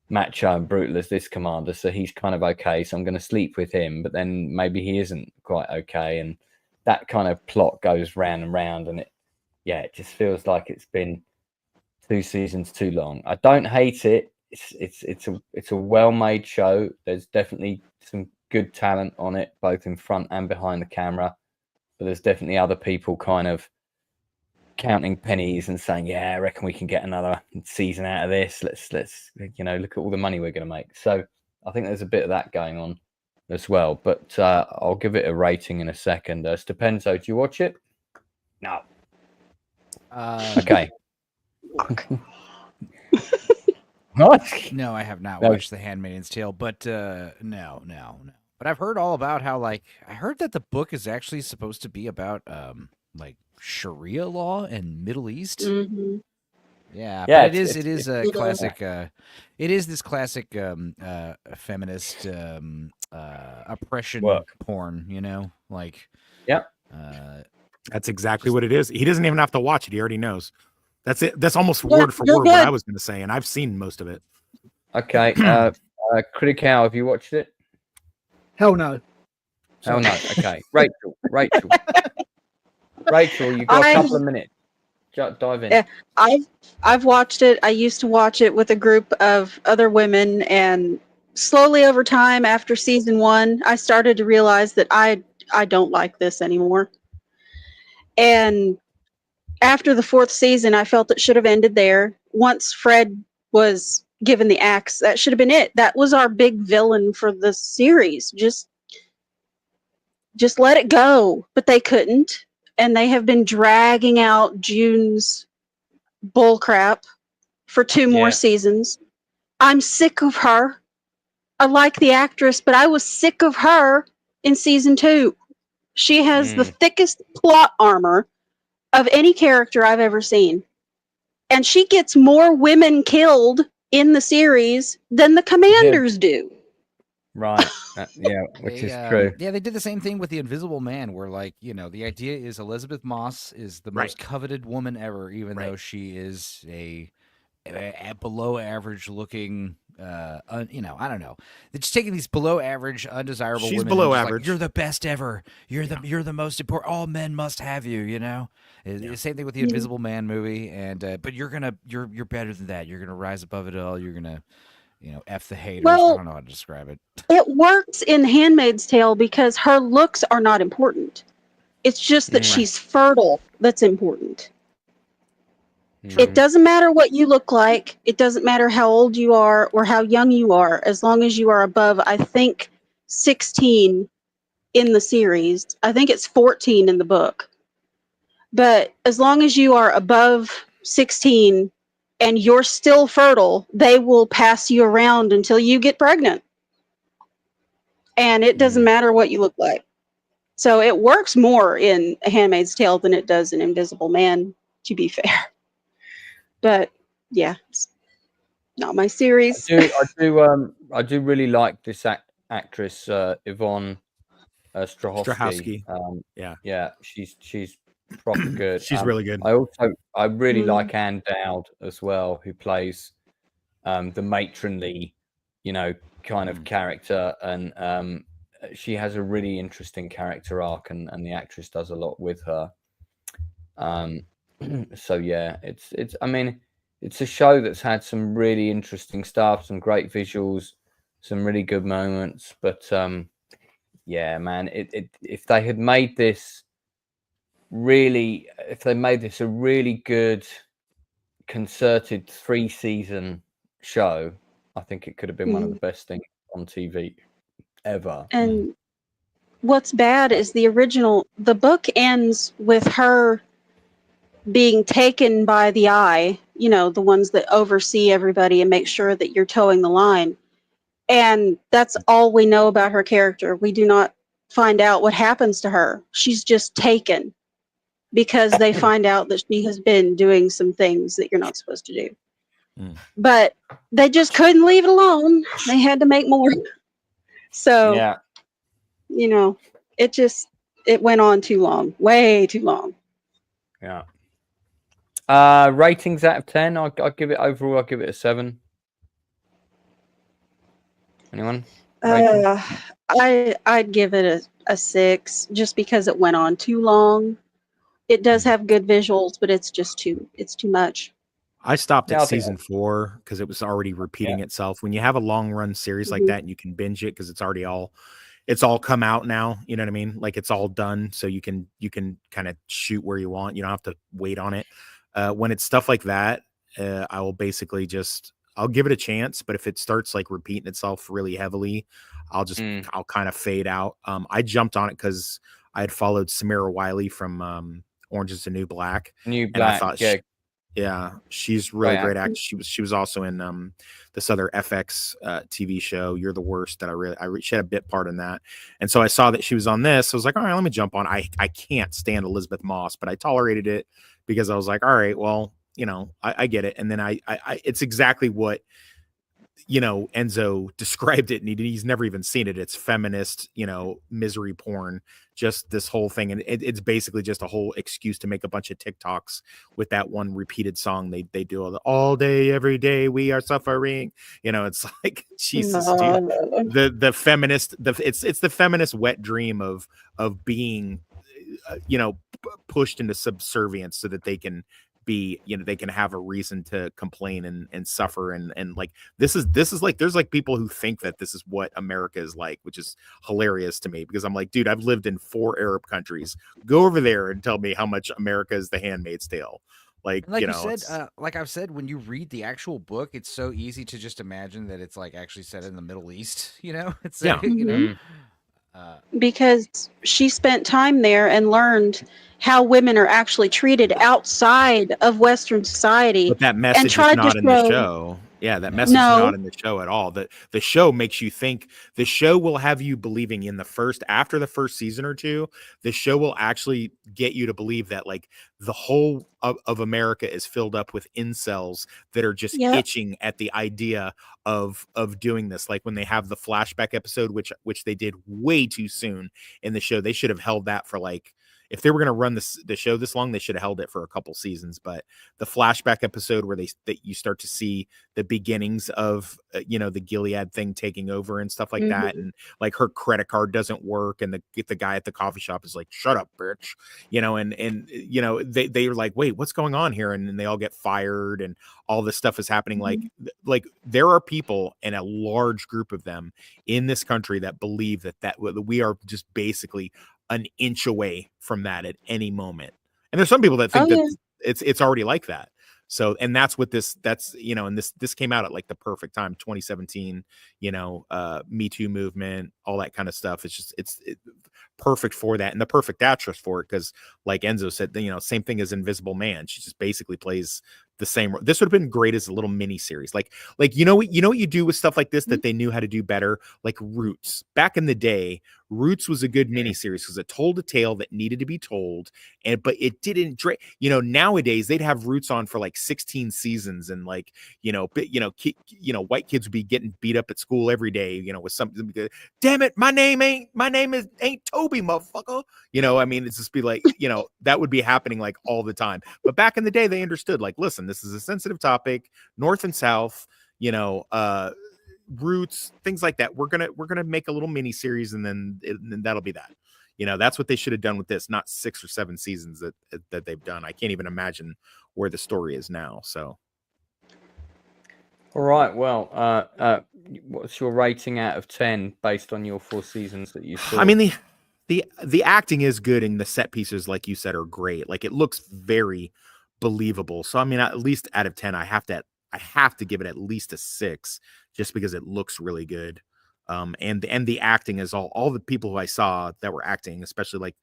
macho and brutal as this commander, so he's kind of okay, so I'm going to sleep with him, but then maybe he isn't quite okay, and that kind of plot goes round and round, and it just feels like it's been 2 seasons too long. I don't hate it. It's a well-made show. There's definitely some good talent on it, both in front and behind the camera. but there's definitely other people kind of counting pennies and saying, yeah, I reckon we can get another season out of this. Let's look at all the money we're going to make. So I think there's a bit of that going on as well. But I'll give it a rating in a second. Stupenzo, do you watch it? No. Okay. What? No, I have not watched The Handmaid's Tale, but no. But I've heard all about how, I heard that the book is actually supposed to be about Sharia law and Middle East. Mm-hmm. Yeah, but it is a classic. It is this classic feminist oppression porn. Yep. That's exactly what it is. He doesn't even have to watch it. He already knows. That's it. That's almost word for word what I was going to say, and I've seen most of it. Okay. Critical, have you watched it? Hell no. Hell no. Okay. Rachel, you've got a couple of minutes. Dive in. I've watched it. I used to watch it with a group of other women, and slowly over time, after season 1, I started to realize that I don't like this anymore. And after the 4th season, I felt it should have ended there. Once Fred was given the axe, that should have been it. That was our big villain for the series. Just let it go. But they couldn't. And they have been dragging out June's bullcrap for 2 more seasons. I'm sick of her. I like the actress, but I was sick of her in season 2. She has the thickest plot armor of any character I've ever seen. And she gets more women killed in the series than the commanders do. Right. Which is true. Yeah, they did the same thing with The Invisible Man, where the idea is Elizabeth Moss is the most coveted woman ever, even though she is a below average looking I don't know. They're just taking these below average, undesirable women. She's below average. You're the best ever. You're the most important. All men must have you. The same thing with the Invisible Man movie, and but you're better than that. You're gonna rise above it all. You're gonna F the haters. I don't know how to describe it. It works in Handmaid's Tale because her looks are not important. It's just that she's fertile that's important. It doesn't matter what you look like. It doesn't matter how old you are or how young you are, as long as you are above, I think, 16 in the series. I think it's 14 in the book. But as long as you are above 16 and you're still fertile, they will pass you around until you get pregnant. And it doesn't matter what you look like. So it works more in A Handmaid's Tale than it does in Invisible Man, to be fair. But yeah, it's not my series. I do really like this actress, Yvonne Strahovski. Yeah, she's proper good. She's really good. I really like Anne Dowd as well, who plays the matronly, kind of character, and she has a really interesting character arc, and the actress does a lot with her. So yeah, it's I mean, it's a show that's had some really interesting stuff, some great visuals, some really good moments, but yeah, man, if they had made this a really good concerted 3-season show, I think it could have been one of the best things on TV ever. And what's bad is the book ends with her being taken by the eye, the ones that oversee everybody and make sure that you're towing the line. And that's all we know about her character. We do not find out what happens to her. She's just taken because they find out that she has been doing some things that you're not supposed to do. But they just couldn't leave it alone. They had to make more. So, it went on too long, way too long. Yeah. Ratings out of 10. I'll give it overall. I'll give it a 7. Anyone? I'd give it a 6, just because it went on too long. It does have good visuals, but it's too much. I stopped at season 4 because it was already repeating itself. When you have a long run series like that, and you can binge it because it's already all it's all come out now. You know what I mean? Like it's all done. So you can kind of shoot where you want. You don't have to wait on it. When it's stuff like that, I will basically I'll give it a chance. But if it starts like repeating itself really heavily, I'll kind of fade out. I jumped on it because I had followed Samira Wiley from Orange is the New Black. And I thought she's really great actress. She was also in this other FX TV show, You're the Worst, that she had a bit part in that. And so I saw that she was on this. I was like, all right, let me jump on. I can't stand Elizabeth Moss, but I tolerated it because I was like, all right, well, you know, I get it. And then I it's exactly what, you know, Enzo described it, and he's never even seen it. It's feminist, you know, misery porn, just this whole thing. And it's basically just a whole excuse to make a bunch of TikToks with that one repeated song they do all day, every day, we are suffering. You know, it's like, Jesus, dude. The feminist, it's the feminist wet dream of being, you know, pushed into subservience so that they can be, you know, they can have a reason to complain and suffer and like this is like, there's like people who think that this is what America is like, which is hilarious to me, because I'm like, dude, I've lived in 4 Arab countries. Go over there and tell me how much America is The Handmaid's Tale. Like you know, said, like I've said, when you read the actual book, it's so easy to just imagine that it's like actually set in the Middle East. You know, it's like, you know. Because she spent time there and learned how women are actually treated outside of Western society. But that message is not in the show. Yeah, that message is not in the show at all. The show makes you think. The show will have you believing after the first season or two, the show will actually get you to believe that like the whole of America is filled up with incels that are just itching at the idea of doing this. Like when they have the flashback episode, which they did way too soon in the show. They should have held that for like, if they were going to run the show this long, they should have held it for a couple seasons. But the flashback episode where that you start to see the beginnings of, you know, the Gilead thing taking over and stuff like that. And like her credit card doesn't work. And the guy at the coffee shop is like, shut up, bitch. You know, and you know, they are like, wait, what's going on here? And then they all get fired and all this stuff is happening. Like there are people, and a large group of them in this country, that believe that we are just basically an inch away from that at any moment. And there's some people that think it's already like that. So, and that's what that's, you know, and this came out at like the perfect time, 2017, you know, Me Too movement, all that kind of stuff. It's just, it's perfect for that, and the perfect actress for it. Cause like Enzo said, you know, same thing as Invisible Man. She just basically plays the same. This would have been great as a little mini series. Like, you know what you do with stuff like this that they knew how to do better? Like Roots. Back in the day, Roots was a good mini series because it told a tale that needed to be told, but it didn't. You know, nowadays they'd have Roots on for like 16 seasons, and like, you know, white kids would be getting beat up at school every day. You know, with something. Damn it, my name ain't Toby, motherfucker. You know, I mean, it's just be like, you know, that would be happening like all the time. But back in the day, they understood. Like, listen, this is a sensitive topic, North and South. You know, Roots, things like that. We're gonna make a little mini series, and then that'll be that. You know, that's what they should have done with this, not 6 or 7 seasons that they've done. I can't even imagine where the story is now. So, all right. Well, what's your rating out of 10 based on your 4 seasons that you saw? I mean, the acting is good, and the set pieces, like you said, are great. Like, it looks very believable. So, I mean, at least out of 10, I have to give it at least a 6, just because it looks really good. And the acting is all the people who I saw that were acting, especially like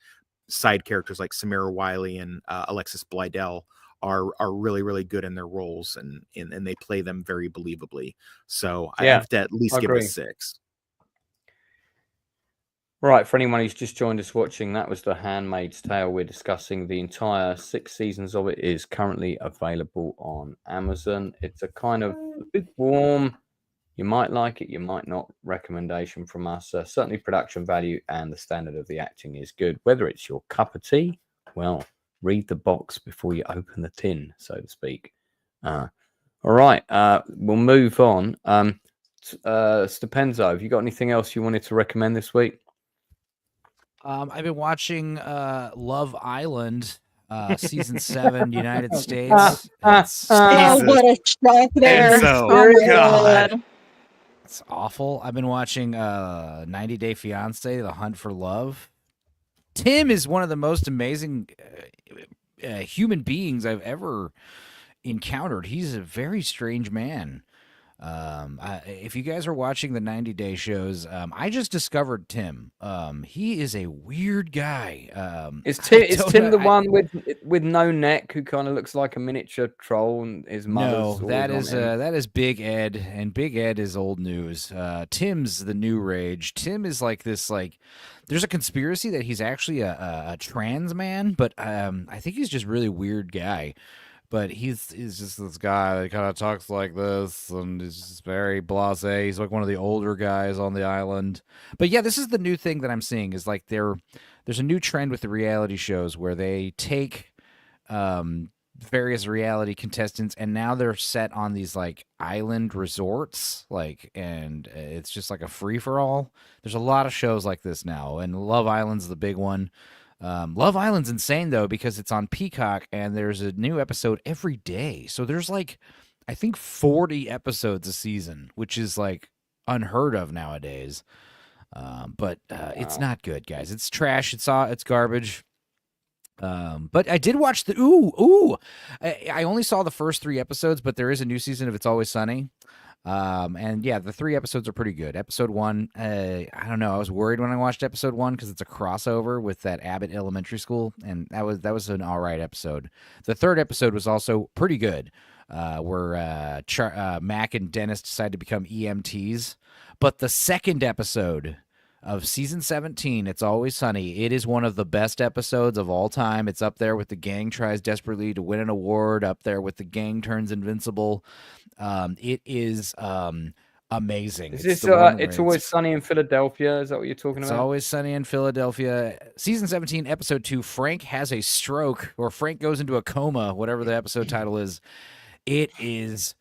side characters like Samira Wiley and Alexis Bledel, are really, really good in their roles, and they play them very believably. So I have to at least give it a 6. Right, for anyone who's just joined us watching, that was The Handmaid's Tale. We're discussing the entire 6 seasons of it. It is currently available on Amazon. It's a kind of lukewarm, you might like it, you might not, recommendation from us. Certainly production value and the standard of the acting is good. Whether it's your cup of tea, well, read the box before you open the tin, so to speak. All right, we'll move on. Stupenzo, have you got anything else you wanted to recommend this week? I've been watching Love Island, season 7, United States. Oh, what a shock there! So, oh my God. It's awful. I've been watching 90 Day Fiancé, The Hunt for Love. Tim is one of the most amazing human beings I've ever encountered. He's a very strange man. If you guys are watching the 90 Day shows, I just discovered Tim. He is a weird guy. Is Tim the one with no neck who kind of looks like a miniature troll and his mother's? No, that is Big Ed, and Big Ed is old news. Tim's the new rage. Tim is like this, there's a conspiracy that he's actually a trans man, but I think he's just a really weird guy. But he's just this guy that kind of talks like this, and is just very blasé. He's like one of the older guys on the island. But yeah, this is the new thing that I'm seeing is like there's a new trend with the reality shows where they take various reality contestants and now they're set on these like island resorts, and it's just like a free for all. There's a lot of shows like this now, and Love Island's the big one. Love Island's insane though because it's on Peacock and there's a new episode every day. So there's like I think 40 episodes a season, which is like unheard of nowadays. But it's not good, guys. It's trash. It's garbage. But I did watch I only saw the first 3 episodes, but there is a new season of It's Always Sunny. And yeah, the 3 episodes are pretty good. Episode 1, I don't know. I was worried when I watched episode 1 because it's a crossover with that Abbott Elementary School, and that was an all right episode. The 3rd episode was also pretty good, where Mac and Dennis decide to become EMTs. But the 2nd episode of season 17, It's Always Sunny, it is one of the best episodes of all time. It's up there with The Gang Tries Desperately to Win an Award, up there with The Gang Turns Invincible. It is amazing. Is this It's Always Sunny in Philadelphia? Is that what you're talking about? It's Always Sunny in Philadelphia. Season 17, episode 2, Frank has a stroke, or Frank goes into a coma, whatever the episode title is. It is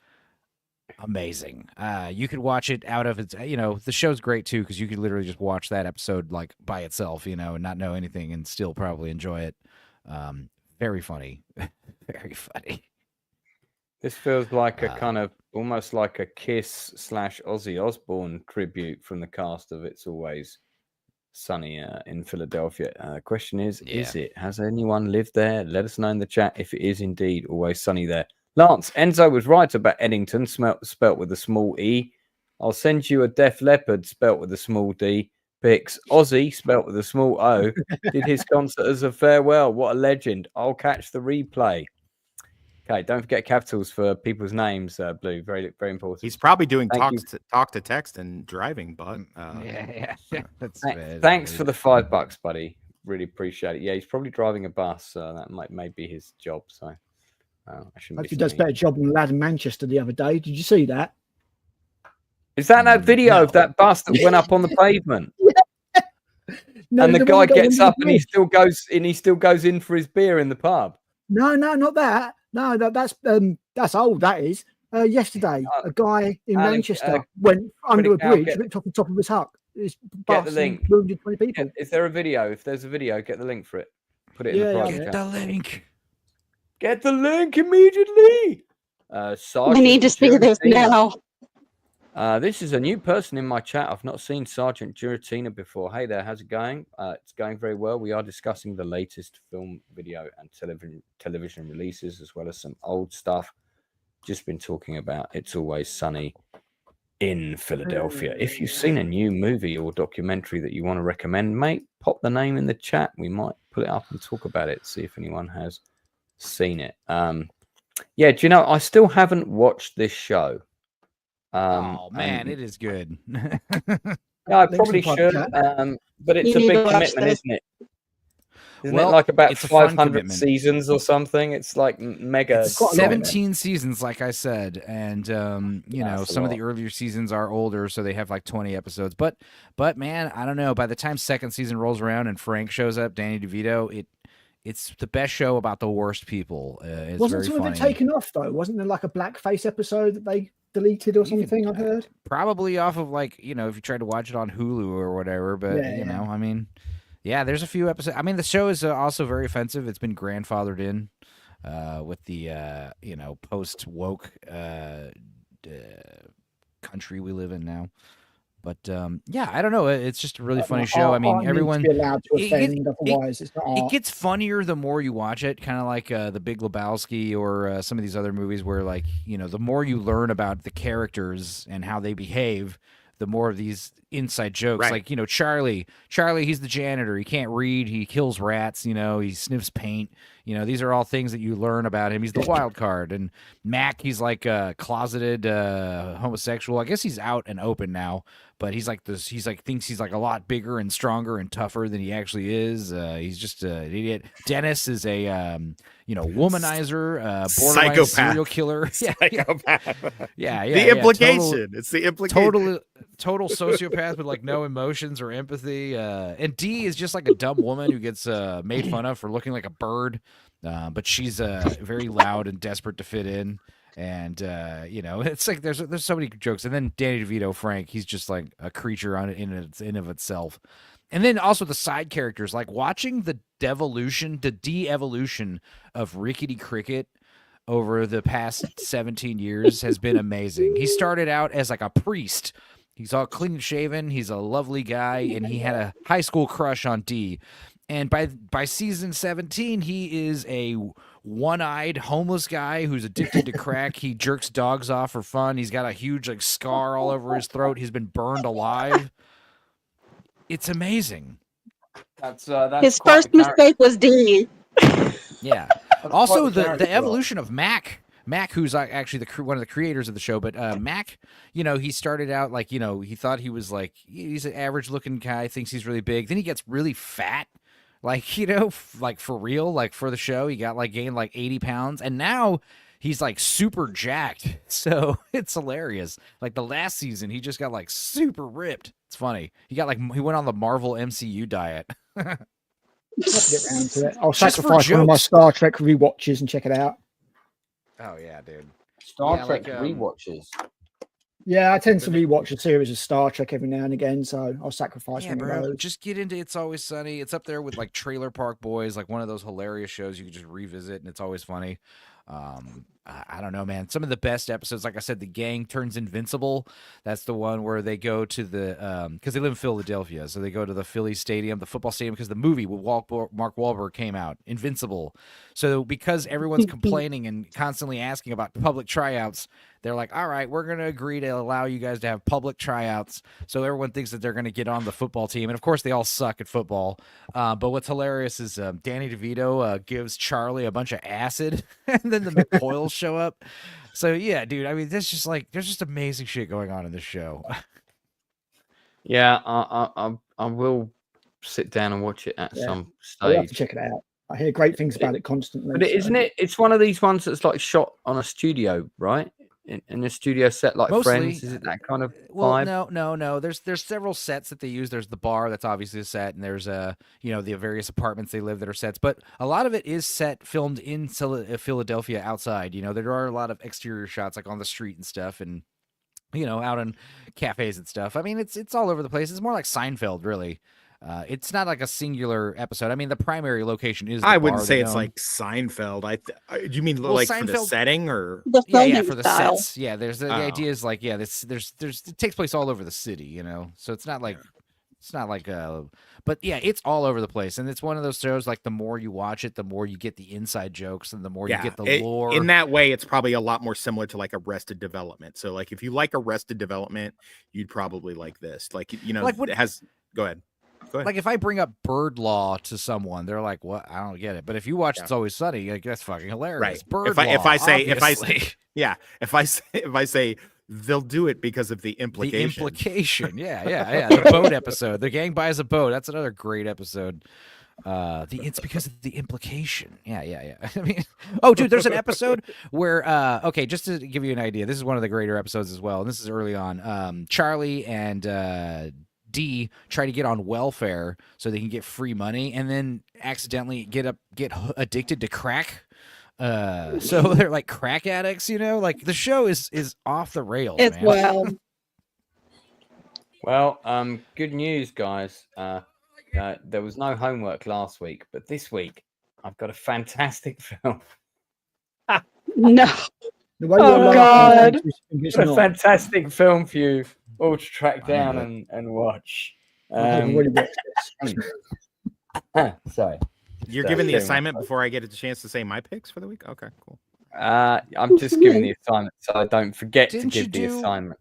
amazing. You could watch it out of its, the show's great too, because you could literally just watch that episode like by itself, and not know anything and still probably enjoy it. Very funny. Very funny. This feels like a kind of almost like a Kiss / Ozzy Osbourne tribute from the cast of It's Always Sunny in Philadelphia. Question is it? Has anyone lived there? Let us know in the chat if it is indeed always sunny there. Lance, Enzo was right about Eddington, spelt with a small E. I'll send you a Def Leppard, spelt with a small D. Pics. Ozzy, spelt with a small O, did his concert as a farewell. What a legend. I'll catch the replay. Okay, don't forget capitals for people's names, Blue. Very, very important. He's probably doing talk to text and driving, but yeah. Thanks for the $5, buddy. Really appreciate it. Yeah, he's probably driving a bus, so that may be his job. So I shouldn't. Hope he does a better job than the lad in Manchester the other day. Did you see that? Is that video of that bus that went up on the pavement? No, and the guy gets up and he still goes in for his beer in the pub. No, not that. No, that's old. That is. Yesterday, a guy in Manchester went under a bridge, ripped off the top of his hut. Get the link. Wounded 20 people. Is there a video? If there's a video, get the link for it. Put it in the private chat. Get the link. Get the link immediately. We need to see this now. This is a new person in my chat. I've not seen Sergeant Giratina before. Hey there, how's it going? It's going very well. We are discussing the latest film, video, and television releases, as well as some old stuff. Just been talking about It's Always Sunny in Philadelphia. If you've seen a new movie or documentary that you want to recommend, mate, pop the name in the chat. We might put it up and talk about it, see if anyone has seen it. Yeah, do you know, I still haven't watched this show. It is good. I probably should, but it's a big commitment, isn't it? Isn't it like about 500 seasons or something? It's like mega. It's 17 seasons, like I said, and some of the earlier seasons are older, so they have like 20 episodes. But man, I don't know. By the time 2nd season rolls around and Frank shows up, Danny DeVito, it's the best show about the worst people. Wasn't some of it taken off though? Wasn't there like a blackface episode that they deleted or something? I've heard probably off of like if you tried to watch it on Hulu or whatever. But I mean, yeah, there's a few episodes. I mean, the show is also very offensive. It's been grandfathered in with the post woke country we live in now. But yeah, I don't know. It's just a really funny show. I mean, everyone to be allowed to offend, otherwise it's not art. It gets funnier the more you watch it, kind of like The Big Lebowski or some of these other movies where, like, you know, the more you learn about the characters and how they behave, the more of these inside jokes. Right. Like, you know, Charlie, he's the janitor. He can't read. He kills rats. You know, he sniffs paint. You know, these are all things that you learn about him. He's the wild card. And Mac, he's like a closeted homosexual. I guess he's out and open now, but he's like this. He's like thinks he's like a lot bigger and stronger and tougher than he actually is. He's just an idiot. Dennis is a you know, womanizer, borderline psychopath, serial killer. Psychopath. Yeah. The implication. It's the implication. Total sociopath with like no emotions or empathy. And Dee is just like a dumb woman who gets made fun of for looking like a bird. But she's very loud and desperate to fit in. And you know, it's like there's so many jokes. And then Danny DeVito, Frank, he's just like a creature in of itself. And then also the side characters, like watching the de-evolution of Rickety Cricket over the past 17 years has been amazing. He started out as like a priest. He's all clean shaven. He's a lovely guy, and he had a high school crush on Dee. And by season 17, he is a one-eyed homeless guy who's addicted to crack. He jerks dogs off for fun. He's got a huge like scar all over his throat. He's been burned alive. It's amazing. That's his first mistake was Dee. Yeah. Also, the evolution of Mac, who's actually one of the creators of the show, but Mac, you know, he started out like, you know, he thought he was like, he's an average-looking guy, thinks he's really big. Then he gets really fat, like, you know, like for real, like for the show, he got like gained like 80 pounds, and now he's like super jacked. So it's hilarious. Like the last season, he just got like super ripped. It's funny. He went on the Marvel MCU diet. I'll have to get around to it. I'll sacrifice one of my Star Trek rewatches and check it out. Oh yeah, dude. Star Trek rewatches. Yeah, I tend to rewatch a series of Star Trek every now and again, so I'll sacrifice one of those. Just get into It's Always Sunny. It's up there with like Trailer Park Boys, like one of those hilarious shows you can just revisit, and it's always funny. I don't know, man. Some of the best episodes, like I said, the gang turns invincible. That's the one where they go to the because they live in Philadelphia, so they go to the Philly stadium, the football stadium, because the movie with Mark Wahlberg came out, Invincible. So because everyone's complaining and constantly asking about public tryouts, they're like, all right, we're going to agree to allow you guys to have public tryouts. So everyone thinks that they're going to get on the football team. And of course, they all suck at football. But what's hilarious is Danny DeVito gives Charlie a bunch of acid, and then the McCoyles show up. So yeah, dude, I mean, there's just amazing shit going on in this show. Yeah, I will sit down and watch it at some I'll have to stage. check it out. I hear great things about it constantly. But isn't it? It's one of these ones that's like shot on a studio, right? In a studio set like Mostly, Friends. Is it that kind of vibe? Well, no. There's several sets that they use. There's the bar that's obviously a set, and there's you know, the various apartments they live that are sets. But a lot of it is filmed in Philadelphia outside. You know, there are a lot of exterior shots like on the street and stuff, and you know, out in cafes and stuff. I mean, it's all over the place. It's more like Seinfeld, really. It's not like a singular episode. I mean, the primary location is. I wouldn't say it's like Seinfeld. Do you mean like Seinfeld, for the setting or for the sets? Yeah, there's the idea is like there's it takes place all over the city, you know. So it's not like but yeah, it's all over the place, and it's one of those shows like the more you watch it, the more you get the inside jokes, and the more you get the lore. In that way, it's probably a lot more similar to like Arrested Development. So like if you like Arrested Development, you'd probably like this. Like, you know, like it has. Go ahead. Like if I bring up Bird Law to someone, they're like, "What? I don't get it." But if you watch It's Always Sunny, like that's fucking hilarious. Right. Bird Law. If I say they'll do it because of the implication. The implication. Yeah. The boat episode. The gang buys a boat. That's another great episode. It's because of the implication. Yeah. I mean, oh, dude, there's an episode where okay, just to give you an idea, this is one of the greater episodes as well, and this is early on. Charlie and Dee try to get on welfare so they can get free money, and then accidentally get addicted to crack. So they're like crack addicts, you know. Like the show is off the rails. It's man. wild. Well, good news, guys. There was no homework last week, but this week I've got a fantastic film. No. The way you're laughing, God. it's What a not. fantastic film for you all to track down and watch. I've already watched this. Sorry. You're giving the assignment before I get a chance to say my picks for the week? Okay, cool. I'm just giving the assignment so I don't forget to give the assignment.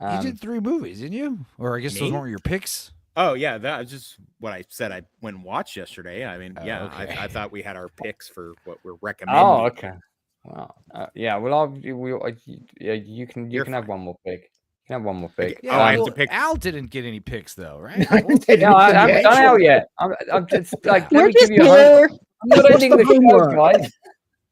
You did 3 movies, didn't you? Or I guess those weren't your picks. Oh yeah, that was just what I said. I went and watched yesterday. I mean, okay. I thought we had our picks for what we're recommending. Oh, okay. Well, you can have one more pick. You can have one more pick. Yeah, I have to pick. Al didn't get any picks though, right? I haven't done Al yet. I'm just like, let We're me give just you here. I'm not ending the show, guys.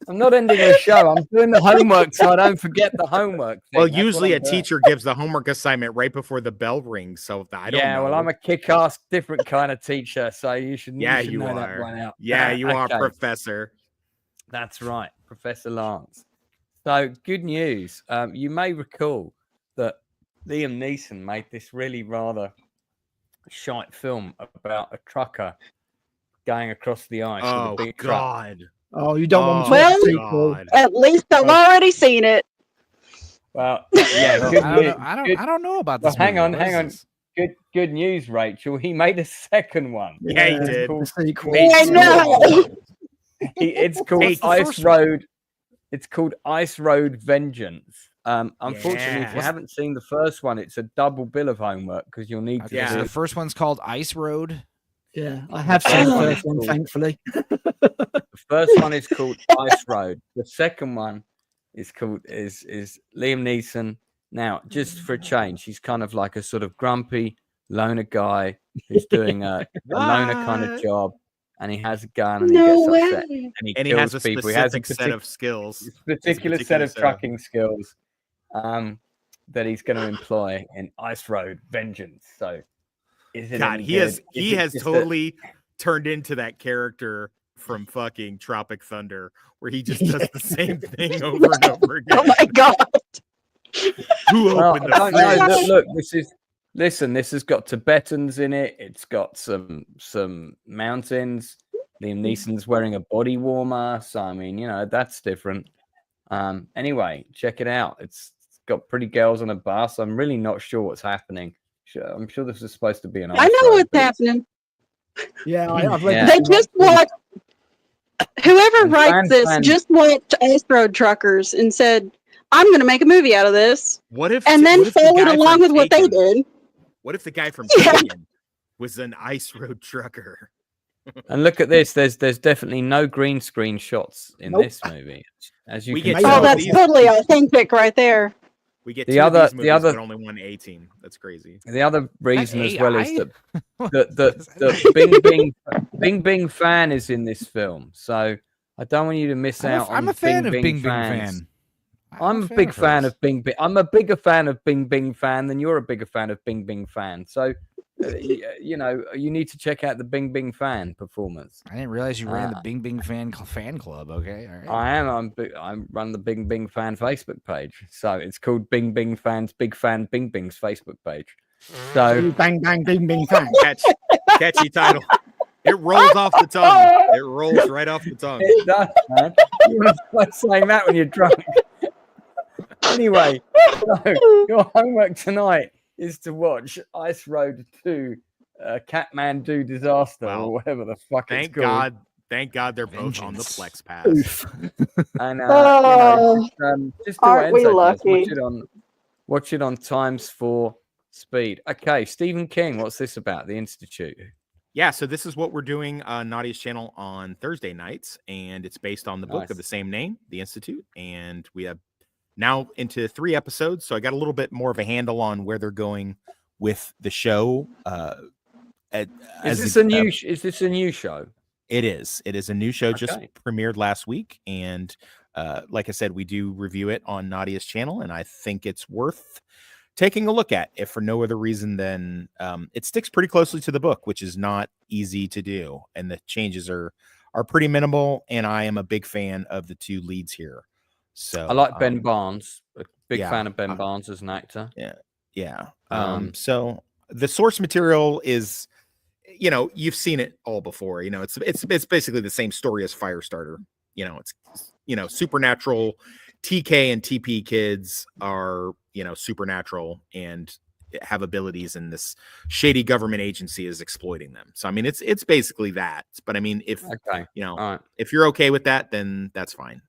I'm not ending the show. I'm doing the homework so I don't forget the homework. Well, usually a teacher gives the homework assignment right before the bell rings, so I don't know. Well, I'm a kick-ass, different kind of teacher, so you should. Yeah, you should know are. That one out. Yeah, you are, Okay. Professor. That's right, Professor Lance. So, good news. You may recall that Liam Neeson made this really rather shite film about a trucker going across the ice. Oh with a big God! Truck. Oh, you don't want me to Well, watch the sequel. At least I've already seen it. Well, yeah, good news. I don't know about this. Well, hang movie. on. Good news, Rachel. He made a second one. Yeah, he did. The sequel. I know. It's called Ice Road. It's called Ice Road Vengeance. Unfortunately, if you haven't seen the first one, it's a double bill of homework because you'll need to. So the first one's called Ice Road. Yeah, I have seen the first one, thankfully. The first one is called Ice Road. The second one is called is Liam Neeson. Now, just for a change, he's kind of like a sort of grumpy loner guy who's doing a loner kind of job, and he has a gun and he gets upset and he kills has a people. specific set of skills. Particular set of trucking skills that he's going to employ in Ice Road Vengeance. So, God, he has totally turned into that character from fucking Tropic Thunder, where he just does the same thing over and over again. Oh my God! Who opened the fridge? Look, this has got Tibetans in it. It's got some mountains. Liam Neeson's wearing a body warmer, so I mean, that's different. Anyway, check it out. It's got pretty girls on a bus. I'm really not sure what's happening. I'm sure this is supposed to be an. I know what's happening. Yeah, I've read. Yeah. They just watched. Whoever writes this just watched Ice Road Truckers and said, "I'm going to make a movie out of this." And then followed along with what they did. What if the guy from Taken was an Ice Road trucker? And look at this. There's definitely no green screen shots in this movie, as you can tell. Oh, that's totally authentic right there. We get the other but only one A team. That's crazy. The other reason as well is that the Bing Bing fan is in this film, so I don't want you to miss out. I'm a fan of Bing Bing fan. I'm a big fan of Bing Bing. I'm a bigger fan of Bing Bing fan than you're a bigger fan of Bing Bing fan. So, you need to check out the Bing Bing fan performance. I didn't realize you ran the Bing Bing fan club. Okay, all right. I am. I run the Bing Bing fan Facebook page, so it's called Bing Bing fans Big Fan Bing Bing's Facebook page. So bang bang Bing Bing fan. Catchy title. It rolls off the tongue. It rolls right off the tongue. It does, man. You want to start saying that when you're drunk. Anyway, so your homework tonight is to watch Ice Road 2, Kathmandu Disaster, or whatever the fuck it's called. Thank God they're both on the Plex Pass. And just aren't we lucky? Watch it on times 4 speed. Okay, Stephen King, what's this about? The Institute. Yeah, so this is what we're doing on Nadia's channel on Thursday nights, and it's based on the book of the same name, The Institute, and we have now into 3 episodes, so I got a little bit more of a handle on where they're going with the show. Is this a new show? It is. It is a new show, just premiered last week, and like I said, we do review it on Nadia's channel, and I think it's worth taking a look at, if for no other reason than it sticks pretty closely to the book, which is not easy to do, and the changes are pretty minimal, and I am a big fan of the 2 leads here. So I like Ben Barnes. A big fan of Ben Barnes as an actor. Yeah. So the source material is, you've seen it all before. It's basically the same story as Firestarter. It's supernatural TK and TP kids are, supernatural and have abilities, and this shady government agency is exploiting them. So I mean, it's basically that. But I mean, if if you're okay with that, then that's fine.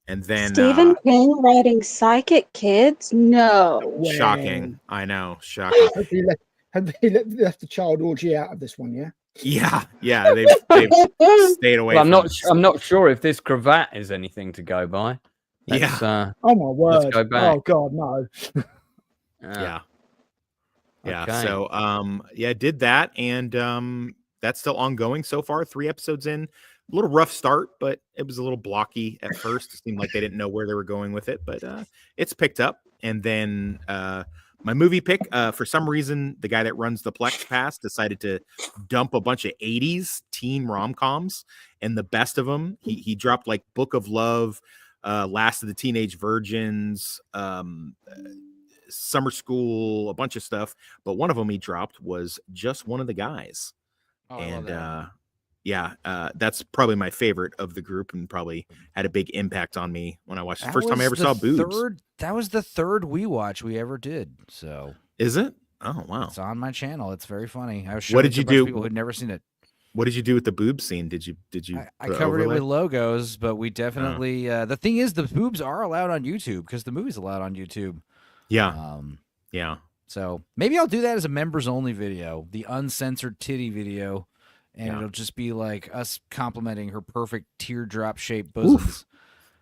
And then Stephen King writing psychic kids? No. Shocking. I know. Shocking. Have they left the child orgy out of this one, yeah? Yeah. They've stayed away. Well, I'm not sure if this cravat is anything to go by. Oh my word. Let's go back. Oh God, no. Yeah. Okay. So did that, and that's still ongoing so far. 3 episodes in. A little rough start, but it was a little blocky at first. It seemed like they didn't know where they were going with it, but it's picked up. And then my movie pick, for some reason, the guy that runs the Plex Pass decided to dump a bunch of 80s teen rom-coms, and the best of them. He dropped like Book of Love, Last of the Teenage Virgins, Summer School, a bunch of stuff. But one of them he dropped was Just One of the Guys. That's probably my favorite of the group, and probably had a big impact on me when I watched it. The first time I ever saw boobs. That was the third we ever did. So is it? Oh wow! It's on my channel. It's very funny. I was showing what did you do? People who'd never seen it. What did you do with the boob scene? Did you? I covered it with logos, but we definitely. The thing is, the boobs are allowed on YouTube because the movie's allowed on YouTube. Yeah. Yeah. So maybe I'll do that as a members only video, the uncensored titty video. And it'll just be like us complimenting her perfect teardrop shaped bosoms. Oof.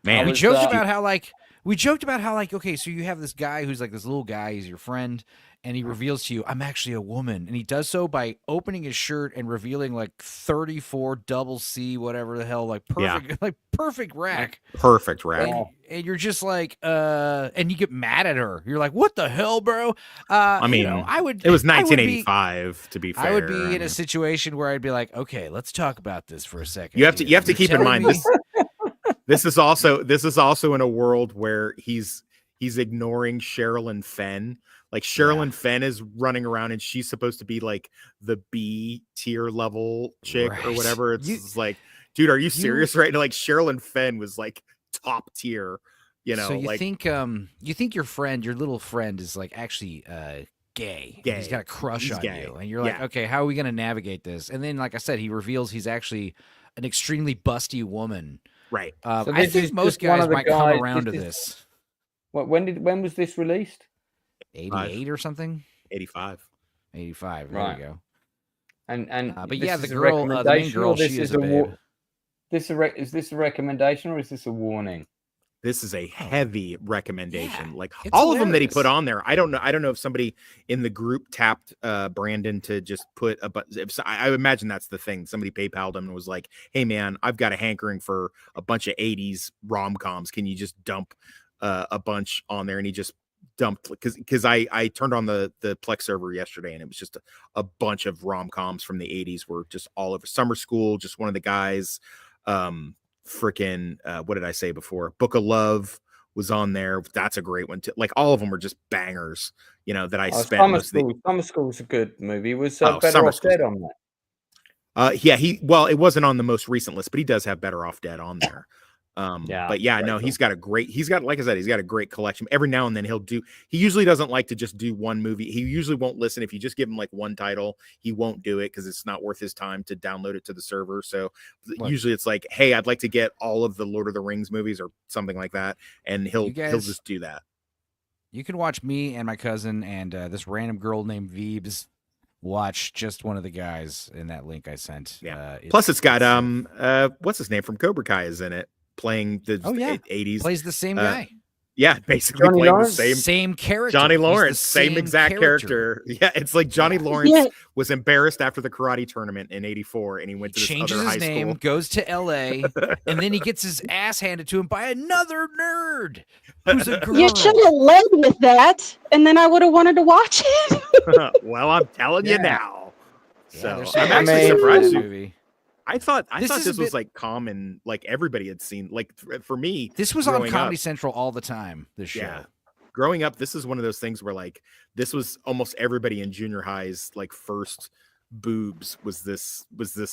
Man, we joked about how okay, so you have this guy who's like this little guy, he's your friend, and he reveals to you, I'm actually a woman. And he does so by opening his shirt and revealing like 34 double C, whatever the hell, like perfect rack. Perfect rack. And you're just like, and you get mad at her. You're like, what the hell, bro? I mean, it was 1985, to be fair. I would be in a situation where I'd be like, okay, let's talk about this for a second. You have to keep in mind this is also in a world where he's ignoring Sherilyn Fenn. Like Sherilyn Fenn is running around, and she's supposed to be like the B tier level chick or whatever. It's like, dude, are you serious right now? Like Sherilyn Fenn was like top tier, So you think your friend, your little friend, is like actually gay. He's got a crush on you, and you're like, okay, how are we gonna navigate this? And then, like I said, he reveals he's actually an extremely busty woman. Right. So I think most guys might come around to this. When was this released? 88 or something. 85. 85. Right. There you go. And but yeah, the main girl, she is a babe. Is this a recommendation or is this a warning? This is a heavy recommendation. Yeah, like all hilarious. of them that he put on there. I don't know if somebody in the group tapped Brandon to just put a button. I imagine that's the thing. Somebody PayPal'd him and was like, "Hey man, I've got a hankering for a bunch of 80s rom-coms. Can you just dump a bunch on there?" And he just dumped, because I turned on the Plex server yesterday, and it was just a bunch of rom-coms from the 80s were just all over. Summer School, Just One of the Guys, freaking what did I say before? Book of Love was on there. That's a great one too. Like all of them were just bangers, that I spent. Summer School's a good movie. Was Better Off Dead on that? It wasn't on the most recent list, but he does have Better Off Dead on there. He's got a great collection. Every now and then he usually doesn't like to just do one movie. He usually won't listen. If you just give him like one title, he won't do it because it's not worth his time to download it to the server. So usually it's like, hey, I'd like to get all of the Lord of the Rings movies or something like that. And he'll just do that. You can watch me and my cousin and this random girl named Veebs watch Just One of the Guys in that link I sent. Yeah. Plus it's got what's his name from Cobra Kai is in it, playing the 80s. Plays the same guy. Yeah, basically playing the same character. Johnny Lawrence, same exact character. Yeah, it's like Johnny Lawrence was embarrassed after the karate tournament in '84, and he went to this changes other high his name, school. Goes to LA, and then he gets his ass handed to him by another nerd who's a girl. You should have led with that, and then I would have wanted to watch it. Well, I'm telling you now. Yeah, so I'm actually surprised movie. I thought this was like common, like everybody had seen. Like for me, this was on Comedy Central all the time. This show. Yeah. Growing up, this is one of those things where like this was almost everybody in junior high's like first boobs was this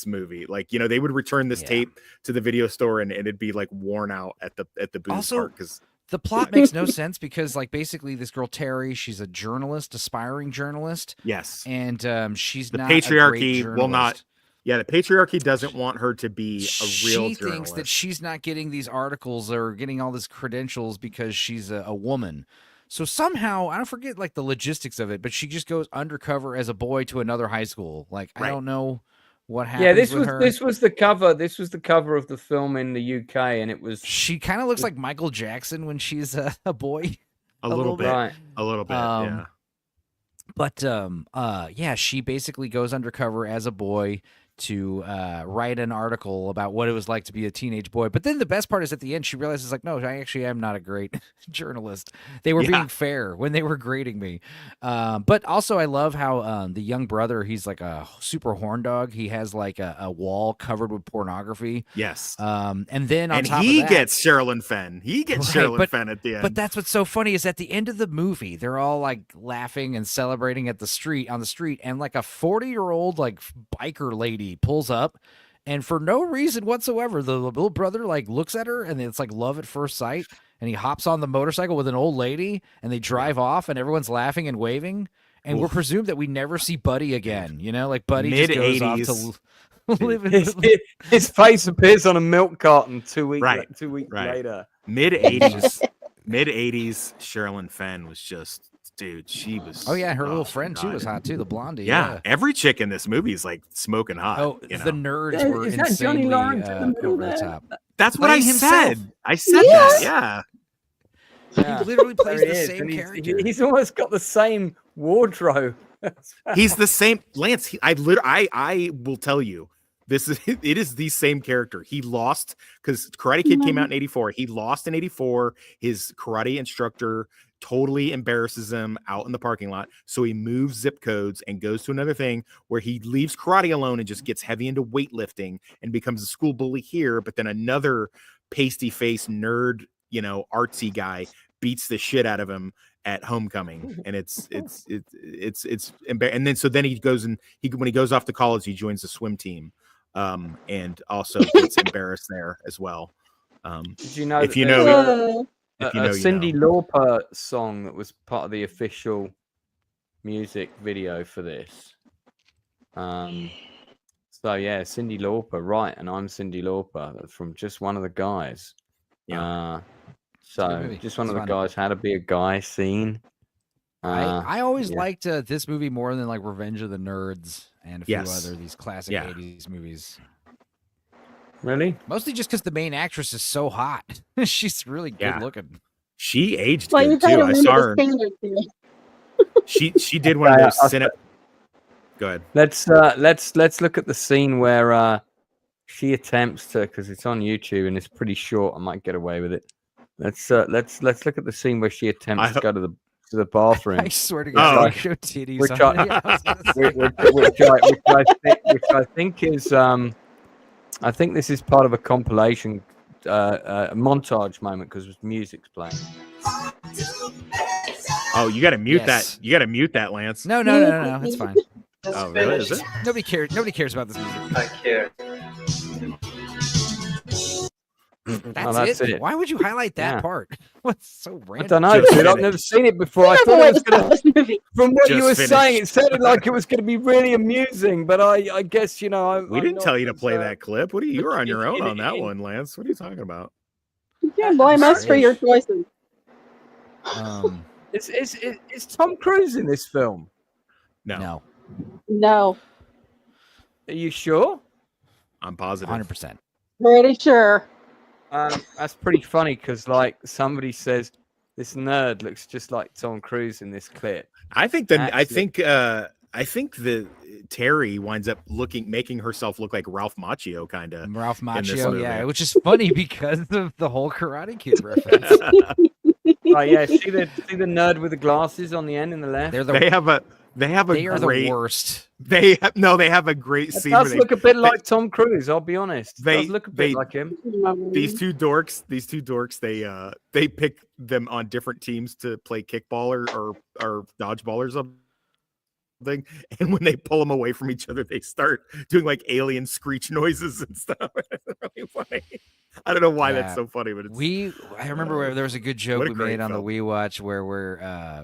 movie. Like, they would return this tape to the video store and it'd be like worn out at the boob part because The plot makes no sense because, like, basically this girl Terry, she's a journalist, aspiring journalist. Yes, and she's the not patriarchy a great will not. journalist. Yeah, the patriarchy doesn't want her to be a real She journalist. thinks that she's not getting these articles or getting all these credentials because she's a woman. So somehow, I don't forget like the logistics of it, but she just goes undercover as a boy to another high school. Like, I don't know what happens. Yeah, this was the cover. This was the cover of the film in the UK, and it was. She kind of looks like Michael Jackson when she's a boy. A little bit, right? A little bit, yeah. But yeah, she basically goes undercover as a boy to write an article about what it was like to be a teenage boy. But then the best part is at the end, she realizes, like, no, I actually am not a great journalist. They were being fair when they were grading me. But also I love how the young brother, he's like a super horn dog. He has like a wall covered with pornography. Yes. And then on top he of that, gets Sherilyn Fenn. He gets Sherilyn Fenn at the end. But that's what's so funny is at the end of the movie, they're all like laughing and celebrating at the street, and like a 40-year-old like biker lady pulls up, and for no reason whatsoever, the little brother like looks at her, and it's like love at first sight, and he hops on the motorcycle with an old lady, and they drive off, and everyone's laughing and waving, and we're presumed that we never see Buddy again. You know, like Buddy just goes off to live in his face appears on a milk carton 2 weeks later. Mid-80s, Sherilyn Fenn was just. Dude, she was. Oh yeah, her little friend too was hot too. The blondie. Yeah, every chick in this movie is like smoking hot. Oh, the nerds were insanely over the top. That's what I said. I said that. Yeah. He literally plays the same character. He's almost got the same wardrobe. He's the same. Lance. I will tell you. It is the same character. He lost because Karate Kid came out in 84. He lost in 84. His karate instructor totally embarrasses him out in the parking lot. So he moves zip codes and goes to another thing where he leaves karate alone and just gets heavy into weightlifting and becomes a school bully here. But then another pasty faced nerd, artsy guy beats the shit out of him at homecoming. And it's and then he goes and when he goes off to college, he joins the swim team. And also gets embarrassed there as well. Did you know? If you know, a Cyndi Lauper song that was part of the official music video for this. So yeah, Cyndi Lauper, right? And I'm Cyndi Lauper from Just One of the Guys. Yeah. So Just One of the Guys, How to Be a Guy scene. I always liked this movie more than like Revenge of the Nerds and a few other these classic 80s movies. Really? Mostly just because the main actress is so hot. She's really good looking. She aged good too. I saw her. She did one of those Go ahead. Let's look at the scene where she attempts to, because it's on YouTube and it's pretty short. I might get away with it. Let's look at the scene where she attempts to go to the bathroom. I swear to God, I show titties. Which I think is I think this is part of a compilation montage moment because music's playing. Oh, you got to mute that. You got to mute that, Lance. No, it's fine. Oh, really? Is it? Nobody cares about this music. I care. That's it. Why would you highlight that part? What's so random? I don't know, dude. I've never seen it before. I thought it was gonna, from what you were saying, it sounded like it was going to be really amusing. But I guess we didn't tell you to play that clip. What are you were on your own on that one, Lance? What are you talking about? You can't blame us for your choices. Is Tom Cruise in this film? No. Are you sure? I'm positive. 100%. Pretty sure. That's pretty funny because like somebody says this nerd looks just like Tom Cruise in this clip. I think that Terry winds up making herself look like Ralph Macchio kind of. Ralph Macchio, yeah, which is funny because of the whole Karate Kid reference. Oh yeah, see the nerd with the glasses on the end in the left. They are the worst. They have a great scene. It does look a bit like Tom Cruise. I'll be honest. It does look a bit like him. These two dorks. They pick them on different teams to play kickball or dodgeball or something. And when they pull them away from each other, they start doing like alien screech noises and stuff. It's really funny. I don't know why that's so funny, but I remember there was a good joke we made on film. the We Watch where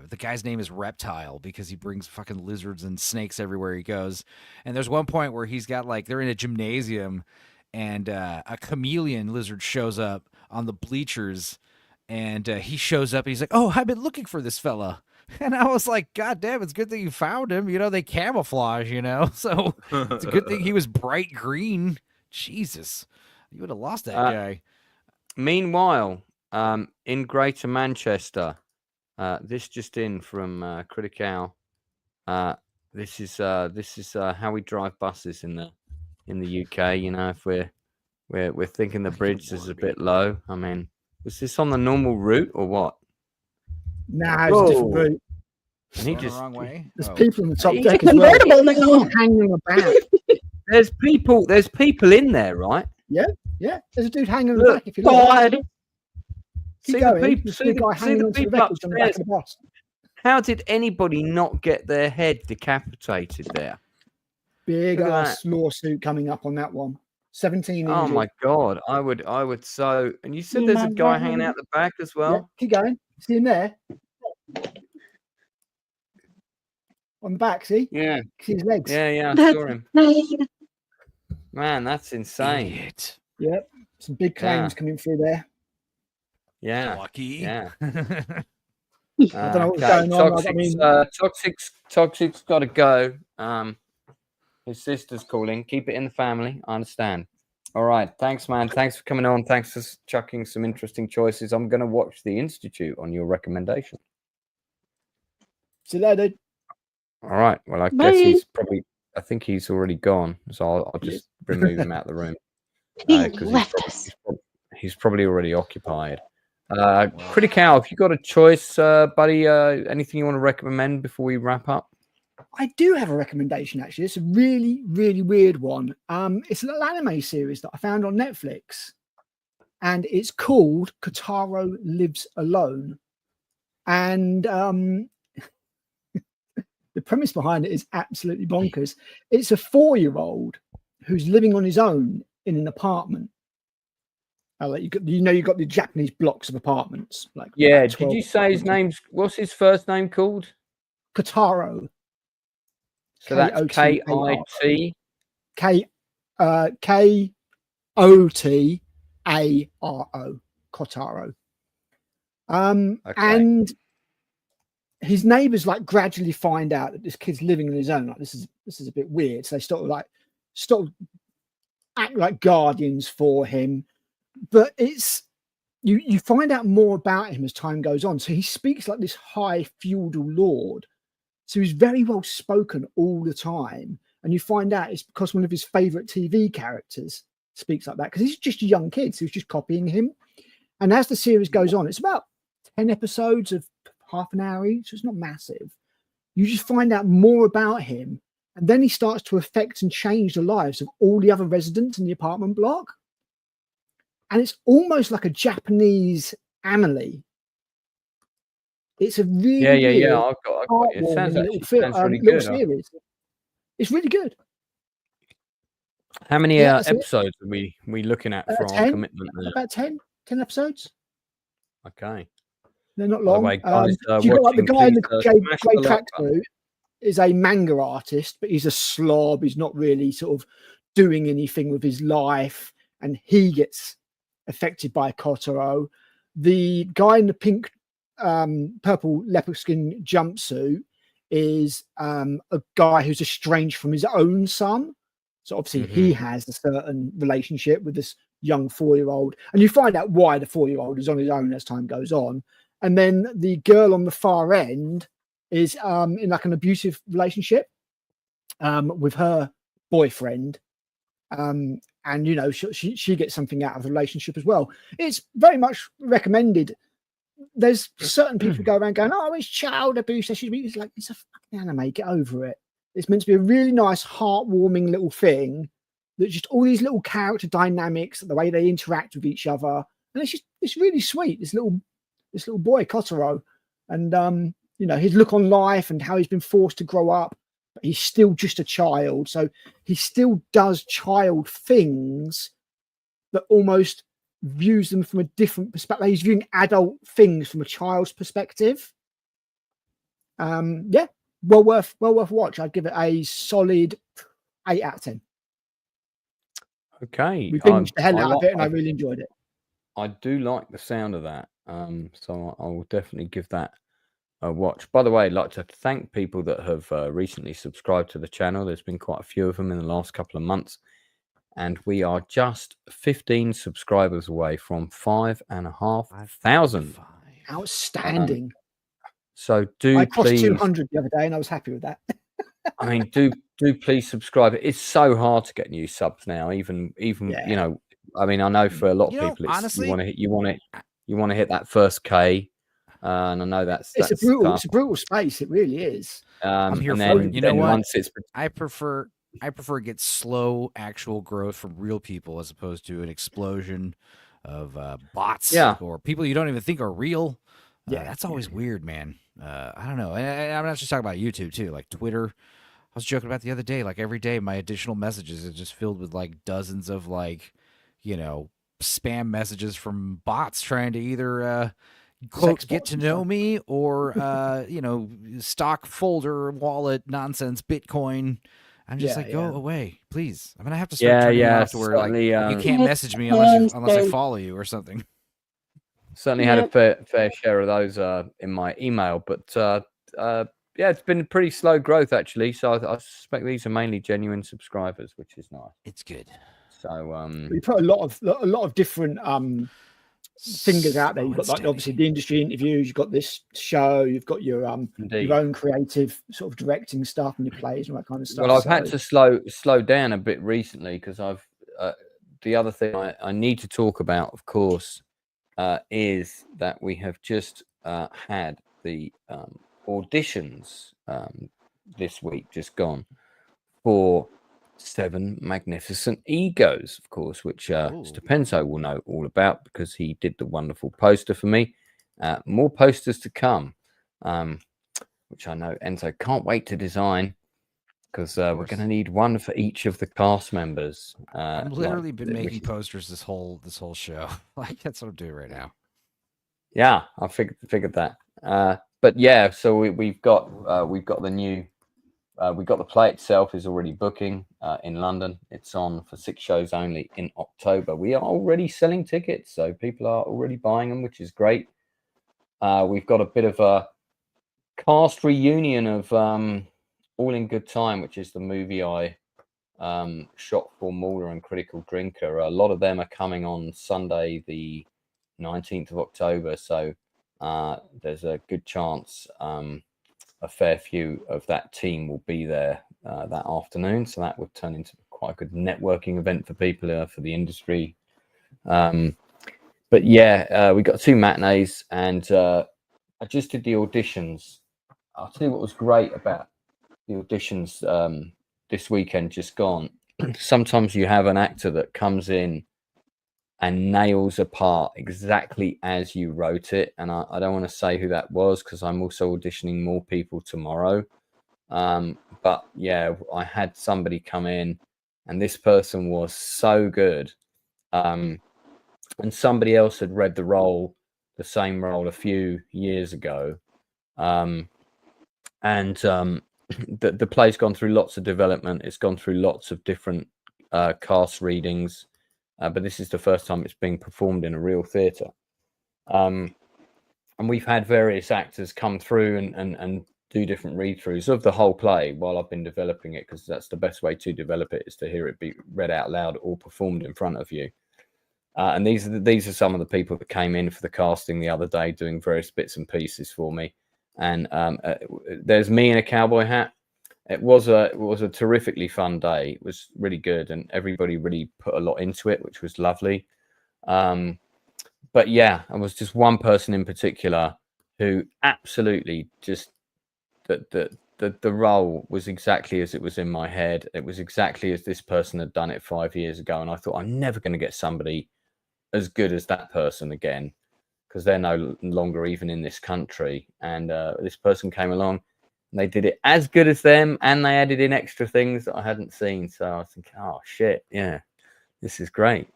the guy's name is Reptile because he brings fucking lizards and snakes everywhere he goes. And there's one point where he's got they're in a gymnasium and a chameleon lizard shows up on the bleachers and he shows up and he's like, "Oh, I've been looking for this fella." And I was like, God damn, it's good that you found him. They camouflage, so it's a good thing he was bright green. Jesus. You would have lost that guy. Meanwhile, in Greater Manchester, this just in from Critical. This is how we drive buses in the UK. If we're thinking the bridge is a bit low. I mean, was this on the normal route or what? Nah, it's a different route. And he the wrong way. There's people in the top deck as well. Hanging about. There's people in there, right? Yeah, there's a dude hanging on the back. If you look, see the people upstairs. How did anybody not get their head decapitated there? Big ass lawsuit coming up on that one. 17 Oh my god, I would so. And you said there's a guy hanging out the back as well. Yeah, keep going. See him there on the back. See? Yeah. See his legs? Yeah. I saw him. Man, that's insane. Yep. Some big claims coming through there. Yeah. Lucky. Yeah. I don't know what's going on. Toxic's got to go. His sister's calling. Keep it in the family. I understand. All right. Thanks, man. Thanks for coming on. Thanks for chucking some interesting choices. I'm going to watch The Institute on your recommendation. See you later, dude. All right. Well, I guess I think he's already gone. So I'll just remove him out of the room. He's probably already occupied. Critical, if you got a choice, buddy, anything you want to recommend before we wrap up? I do have a recommendation, actually. It's a really, really weird one. It's a little anime series that I found on Netflix, and it's called Kotaro Lives Alone. And the premise behind it is absolutely bonkers. It's a 4-year-old who's living on his own in an apartment. You've got the Japanese blocks of apartments. Did you say his name's? What's his first name called? Kotaro. So that's K-I-T. K-O-T-A-R-O. Kotaro. And his neighbors gradually find out that this kid's living on his own. This is a bit weird. So they start act like guardians for him. But it's you find out more about him as time goes on. So he speaks like this high feudal lord. So he's very well spoken all the time. And you find out it's because one of his favorite TV characters speaks like that, because he's just a young kid, so he's just copying him. And as the series goes on, it's about 10 episodes of half an hour each, so it's not massive. You just find out more about him, and then he starts to affect and change the lives of all the other residents in the apartment block. And it's almost like a Japanese Amelie. It's a really I've got it. Sounds really good. Series. It's really good. How many episodes are we looking at for 10, our commitment? About 10 episodes. Okay. They're not long. Way, guys, you got the guy in the grey tracksuit is a manga artist, but he's a slob. He's not really sort of doing anything with his life, and he gets affected by Kotaro. The guy in the pink, purple leopard skin jumpsuit is a guy who's estranged from his own son. So obviously he has a certain relationship with this young 4-year-old, and you find out why the 4-year-old is on his own as time goes on. And then the girl on the far end is in like an abusive relationship with her boyfriend. And, you know, she gets something out of the relationship as well. It's very much recommended. There's certain people who go around going, oh, it's child abuse. It's like, it's a fucking anime. Get over it. It's meant to be a really nice, heartwarming little thing that just all these little character dynamics, the way they interact with each other. And it's really sweet. This little boy, Kotaro, and, you know, his look on life and how he's been forced to grow up. But he's still just a child. So he still does child things that almost views them from a different perspective. He's viewing adult things from a child's perspective. Yeah, well worth watch. I'd give it a solid 8 out of 10. Okay, we binged the hell out of it, and I really enjoyed it. I do like the sound of that, so I will definitely give that a watch. By the way, I'd like to thank people that have recently subscribed to the channel. There's been quite a few of them in the last couple of months, and we are just 15 subscribers away from 5,500. Outstanding. So I crossed 200 the other day, and I was happy with that. I mean, do please subscribe. It's so hard to get new subs now. Even you know, I mean, I know for a lot of people, it's, honestly, you want to hit that first K, and I know that's it's a brutal space. It really is. I'm here for it. You know what? I prefer get slow actual growth from real people as opposed to an explosion of bots or people you don't even think are real. That's always weird, man. I don't know. And I'm not just talking about YouTube too, like Twitter. I was joking about the other day, like every day my additional messages are just filled with like dozens of like, you know, spam messages from bots trying to either quote get to know me or you know, stock folder wallet nonsense Bitcoin. I'm just like, go away, please. I'm gonna have to start turning off to where like you can't message me unless I follow you or something. Certainly had a fair share of those in my email, but yeah, it's been pretty slow growth actually. So I suspect these are mainly genuine subscribers, which is nice. It's good. So we put a lot of different fingers out there. You've got like obviously the industry interviews. You've got this show. You've got your own creative sort of directing stuff and your plays and that kind of stuff. Well, I've had to slow down a bit recently because I've the other thing I need to talk about, of course, is that we have just had the auditions this week just gone for 7 Magnificent Egos, of course, which Stupenzo will know all about because he did the wonderful poster for me. More posters to come, which I know Enzo can't wait to design because we're going to need one for each of the cast members. I've literally been making posters this whole show. Like that's what I'm doing right now. Yeah, I figured that. But yeah, so we've got the new. We've got the play itself is already booking in London. It's on for 6 shows only in October. We are already selling tickets, so people are already buying them, which is great. We've got a bit of a cast reunion of All in Good Time, which is the movie I shot for Mulder and Critical Drinker. A lot of them are coming on Sunday, the 19th of October. So there's a good chance a fair few of that team will be there that afternoon. So that would turn into quite a good networking event for people for the industry. But yeah, we got 2 matinees, and I just did the auditions. I'll tell you what was great about the auditions this weekend just gone. Sometimes you have an actor that comes in and nails a part exactly as you wrote it. And I don't want to say who that was because I'm also auditioning more people tomorrow. But yeah, I had somebody come in and this person was so good. And somebody else had read the same role a few years ago. The play's gone through lots of development. It's gone through lots of different cast readings. But this is the first time it's being performed in a real theatre. And we've had various actors come through and do different read-throughs of the whole play while I've been developing it, because that's the best way to develop it, is to hear it be read out loud or performed in front of you. And these are some of the people that came in for the casting the other day doing various bits and pieces for me. And there's me in a cowboy hat. It was a terrifically fun day. It was really good, and everybody really put a lot into it, which was lovely. But yeah, there was just one person in particular who absolutely just the role was exactly as it was in my head. It was exactly as this person had done it 5 years ago, and I thought, I'm never going to get somebody as good as that person again, because they're no longer even in this country. And this person came along. They did it as good as them, and they added in extra things that I hadn't seen. So I was thinking, oh shit, yeah, this is great.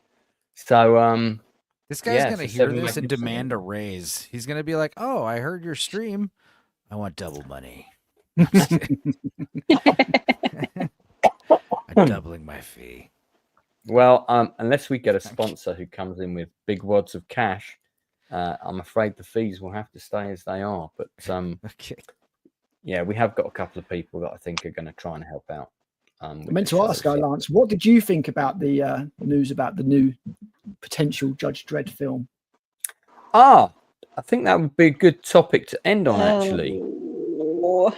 So This guy's going to hear this and demand a raise. He's going to be like, oh, I heard your stream. I want double money. I'm doubling my fee. Well, unless we get a sponsor who comes in with big wads of cash, I'm afraid the fees will have to stay as they are. But okay. Yeah, we have got a couple of people that I think are going to try and help out. I meant to ask, Lance, what did you think about the news about the new potential Judge Dredd film? I think that would be a good topic to end on, actually. You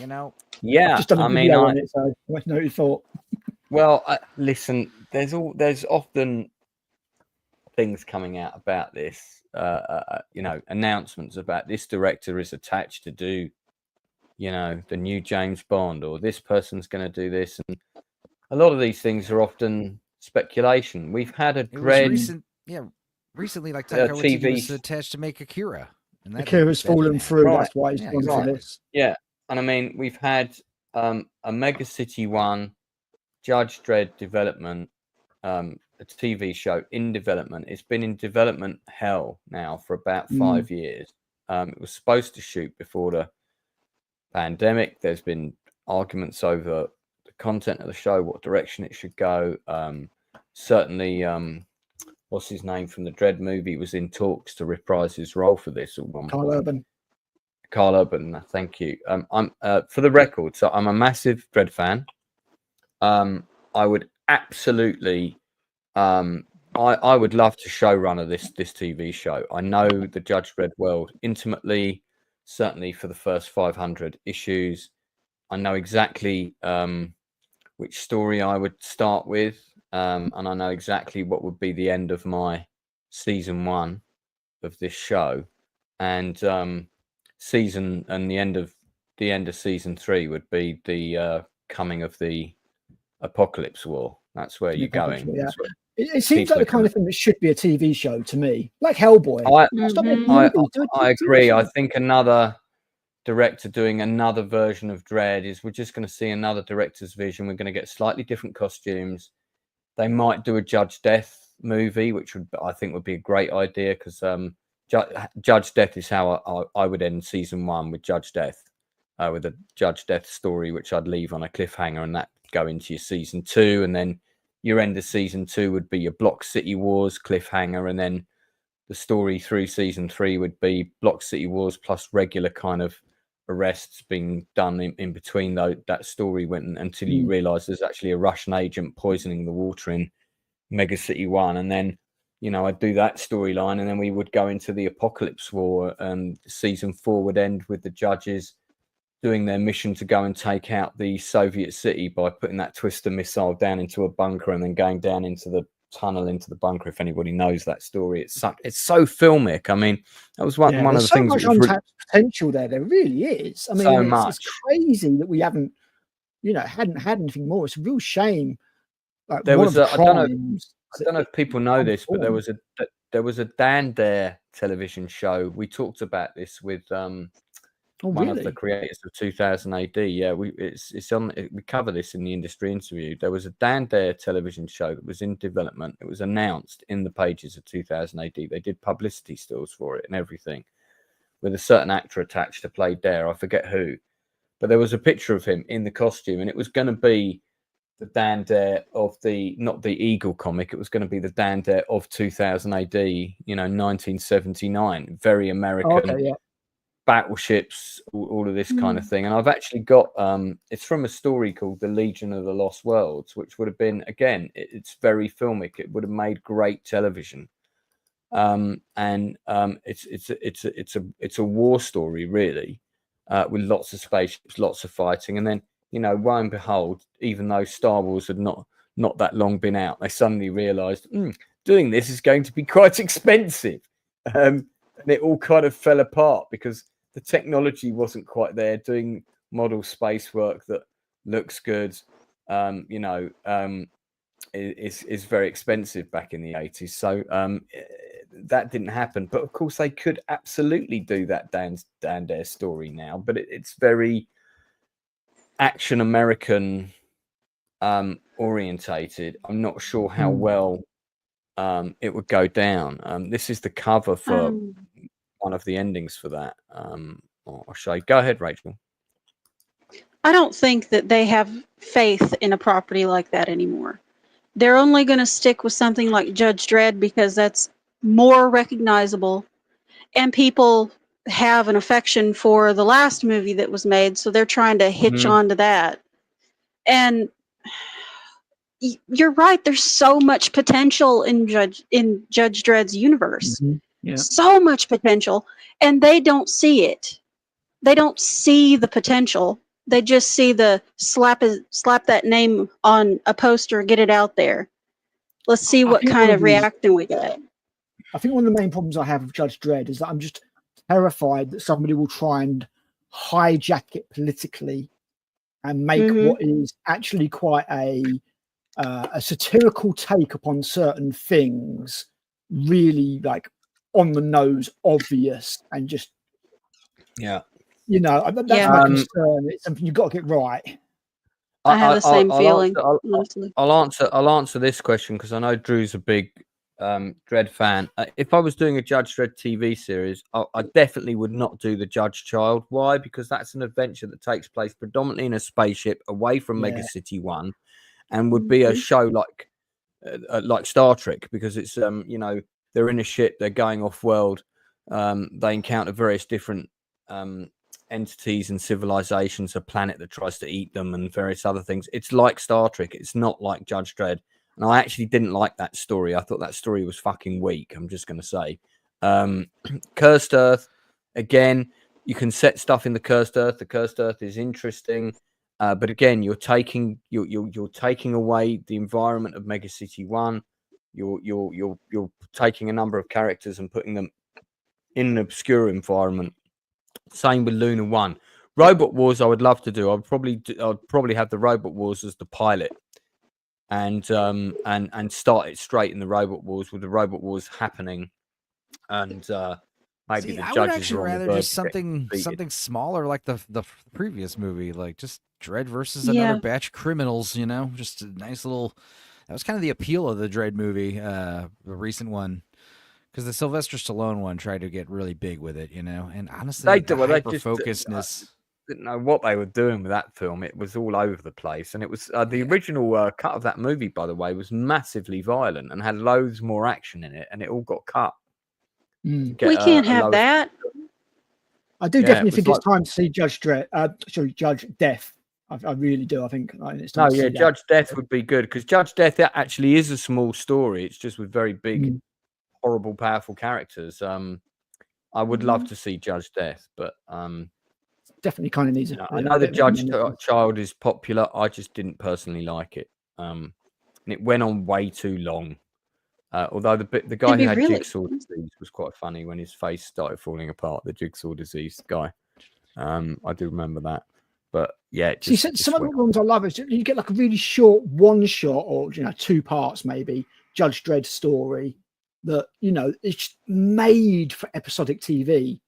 know, yeah, I've just done a video on it, so I know your thought. Well, listen, there's often things coming out about this, announcements about this director is attached to do, the new James Bond, or this person's going to do this, and a lot of these things are often speculation. We've had a recently, like Taika Waititi was attached to make Akira. And Akira's fallen through. Right. That's why he's gone for this. Yeah, and I mean, we've had a Mega City 1 Judge Dredd development, a TV show in development. It's been in development hell now for about 5 years. It was supposed to shoot before the pandemic. There's been arguments over the content of the show, what direction it should go. Certainly, what's his name from the Dredd movie was in talks to reprise his role for this at one point. Carl Urban, thank you. I'm for the record, so I'm a massive Dredd fan. I would absolutely, I would love to showrunner this TV show. I know the Judge Dredd world intimately, certainly for the first 500 issues. I know exactly which story I would start with, and I know exactly what would be the end of my season 1 of this show, and the end of season 3 would be the coming of the Apocalypse War. That's where you're going. Yeah. It seems like the kind of thing that should be a TV show to me, like Hellboy. I agree. I think another director doing another version of Dredd we're just going to see another director's vision. We're going to get slightly different costumes. They might do a Judge Death movie, which I think would be a great idea, because Judge Death is how I would end season 1, with Judge Death, with a Judge Death story, which I'd leave on a cliffhanger, and that go into your season 2, and then your end of season 2 would be your Block City Wars cliffhanger, and then the story through season 3 would be Block City Wars plus regular kind of arrests being done in between that story until you realize there's actually a Russian agent poisoning the water in Mega City 1, and then I'd do that storyline, and then we would go into the Apocalypse War, and season 4 would end with the judges doing their mission to go and take out the Soviet city by putting that Twister missile down into a bunker and then going down into the tunnel into the bunker. If anybody knows that story, it's so filmic. I mean, that was one of the things. There's so much untapped potential there. There really is. I mean, it's crazy that we hadn't had anything more. It's a real shame. Like, there was I don't know if people know this, but there was a Dan Dare television show. We talked about this with one of the creators of 2000 AD. Yeah, we cover this in the industry interview. There was a Dan Dare television show that was in development. It was announced in the pages of 2000 AD. They did publicity stills for it and everything, with a certain actor attached to play Dare. I forget who, but there was a picture of him in the costume, and it was going to be the Dan Dare of not the Eagle comic. It was going to be the Dan Dare of 2000 AD, 1979, very American. Battleships, all of this kind of thing. And I've actually got it's from a story called The Legion of the Lost Worlds, which would have been, again, it's very filmic. It would have made great television. It's a war story, really, with lots of spaceships, lots of fighting. And then, lo and behold, even though Star Wars had not that long been out, they suddenly realized doing this is going to be quite expensive. And it all kind of fell apart because the technology wasn't quite there. Doing model space work that looks good, is very expensive back in the 80s. So that didn't happen. But of course, they could absolutely do that Dan Dare story now. But it's very action American orientated. I'm not sure how well it would go down. This is the cover for one of the endings for that. I'll show you. Go ahead, Rachel. I don't think that they have faith in a property like that anymore. They're only going to stick with something like Judge Dredd because that's more recognizable, and people have an affection for the last movie that was made, so they're trying to hitch on to that. And you're right, there's so much potential in Judge Dredd's universe. Yeah. So much potential, and they don't see it. They don't see the potential. They just see the slap that name on a poster, get it out there. Let's see what kind of reaction we get. I think one of the main problems I have with Judge Dredd is that I'm just terrified that somebody will try and hijack it politically and make what is actually quite a satirical take upon certain things really like on the nose, obvious, and just that's my concern. It's something you've got to get right. I have the same feeling. I'll answer this question because I know Drew's a big Dredd fan. If I was doing a Judge Dredd TV series, I definitely would not do the Judge Child. Why? Because that's an adventure that takes place predominantly in a spaceship away from Mega City 1, and would be a show like Star Trek, because it's they're in a ship, they're going off world, they encounter various different entities and civilizations, a planet that tries to eat them, and various other things. It's like Star Trek. It's not like Judge Dredd. And I actually didn't like that story. I thought that story was fucking weak. I'm just going to say. Cursed Earth, again, you can set stuff in the Cursed Earth. The Cursed Earth is interesting, but again, you're taking away the environment of Mega City 1. You're taking a number of characters and putting them in an obscure environment. Same with Luna 1. Robot Wars, I would love to do. I'd probably have the Robot Wars as the pilot. And start it straight in the Robot Wars, with the Robot Wars happening, and maybe the judges. I would actually rather just something smaller like the previous movie, like just Dredd versus another batch of criminals. Just a nice little. That was kind of the appeal of the Dredd movie, the recent one, because the Sylvester Stallone one tried to get really big with it, And honestly, the hyper-focusedness. Didn't know what they were doing with that film. It was all over the place, and it was the original cut of that movie, by the way, was massively violent and had loads more action in it, and it all got cut. We can't have that. I do definitely think it's time to see Judge Death. I really do. I think it's time to see Judge Death would be good, because Judge Death actually is a small story. It's just with very big, horrible, powerful characters. I would love to see Judge Death, but definitely kind of needs it. I know the Judge Child is popular. I just didn't personally like it, and it went on way too long. Although the guy who had Jigsaw disease was quite funny when his face started falling apart. The Jigsaw disease guy, I do remember that. But yeah, some of the ones I love is you get like a really short one shot, or 2 parts maybe, Judge Dredd story that it's made for episodic TV.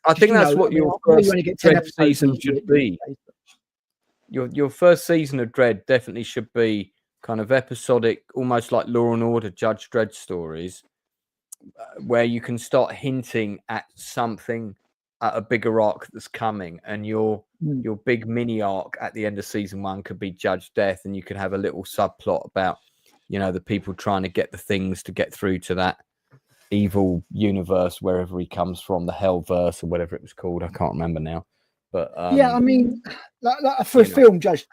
I think that's what your first Dredd season should be. Your first season of Dredd definitely should be kind of episodic, almost like Law and Order Judge Dredd stories, where you can start hinting at something, at a bigger arc that's coming, and your big mini arc at the end of season 1 could be Judge Death, and you could have a little subplot about the people trying to get the things to get through to that evil universe wherever he comes from, the Hellverse or whatever it was called. I can't remember now. But I mean, like for a film, Judge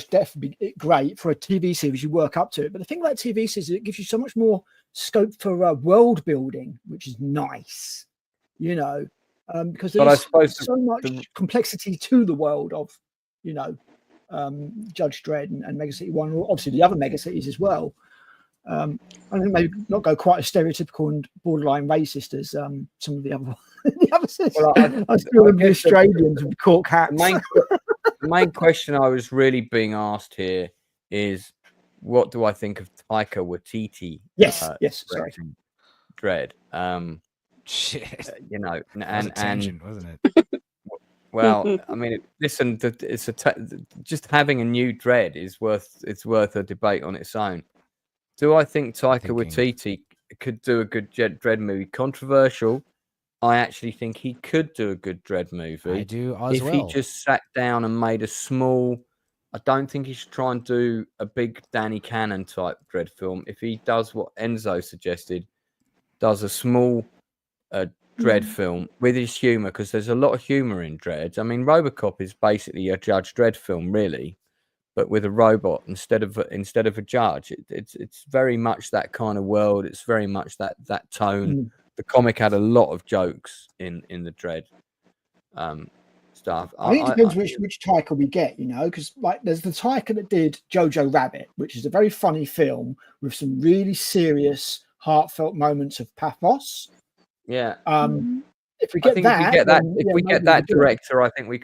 Death would be great. For a TV series, you work up to it. But the thing about TV series is it gives you so much more scope for world building, which is nice, because there's so much complexity to the world of, Judge Dredd and Mega City 1, or obviously the other Mega Cities as well. I think maybe not go quite as stereotypical and borderline racist as some of the other cities. Well, I still remember the Australians with cork hats. The main question I was really being asked here is, what do I think of Taika Waititi? Yes, sorry. Dredd. Shit. And tangent, wasn't it? Well, I mean, listen, it's just having a new Dredd is worth a debate on its own. Do I think Taika Waititi could do a good Dredd movie. Controversial. I actually think he could do a good Dredd movie. I do as if well. he just sat down and made a small. I don't think he should try and do a big Danny Cannon type Dredd film. If he does what Enzo suggested, does a small Dredd film with his humor, because there's a lot of humor in Dredd. I mean, RoboCop is basically a Judge Dredd film, really, but with a robot instead of a judge. It's very much that kind of world. It's very much that tone. The comic had a lot of jokes in the Dredd stuff. I think it depends which Taika we get, because like there's the Taika that did Jojo Rabbit, which is a very funny film with some really serious, heartfelt moments of pathos. Yeah. If we get that director, I think we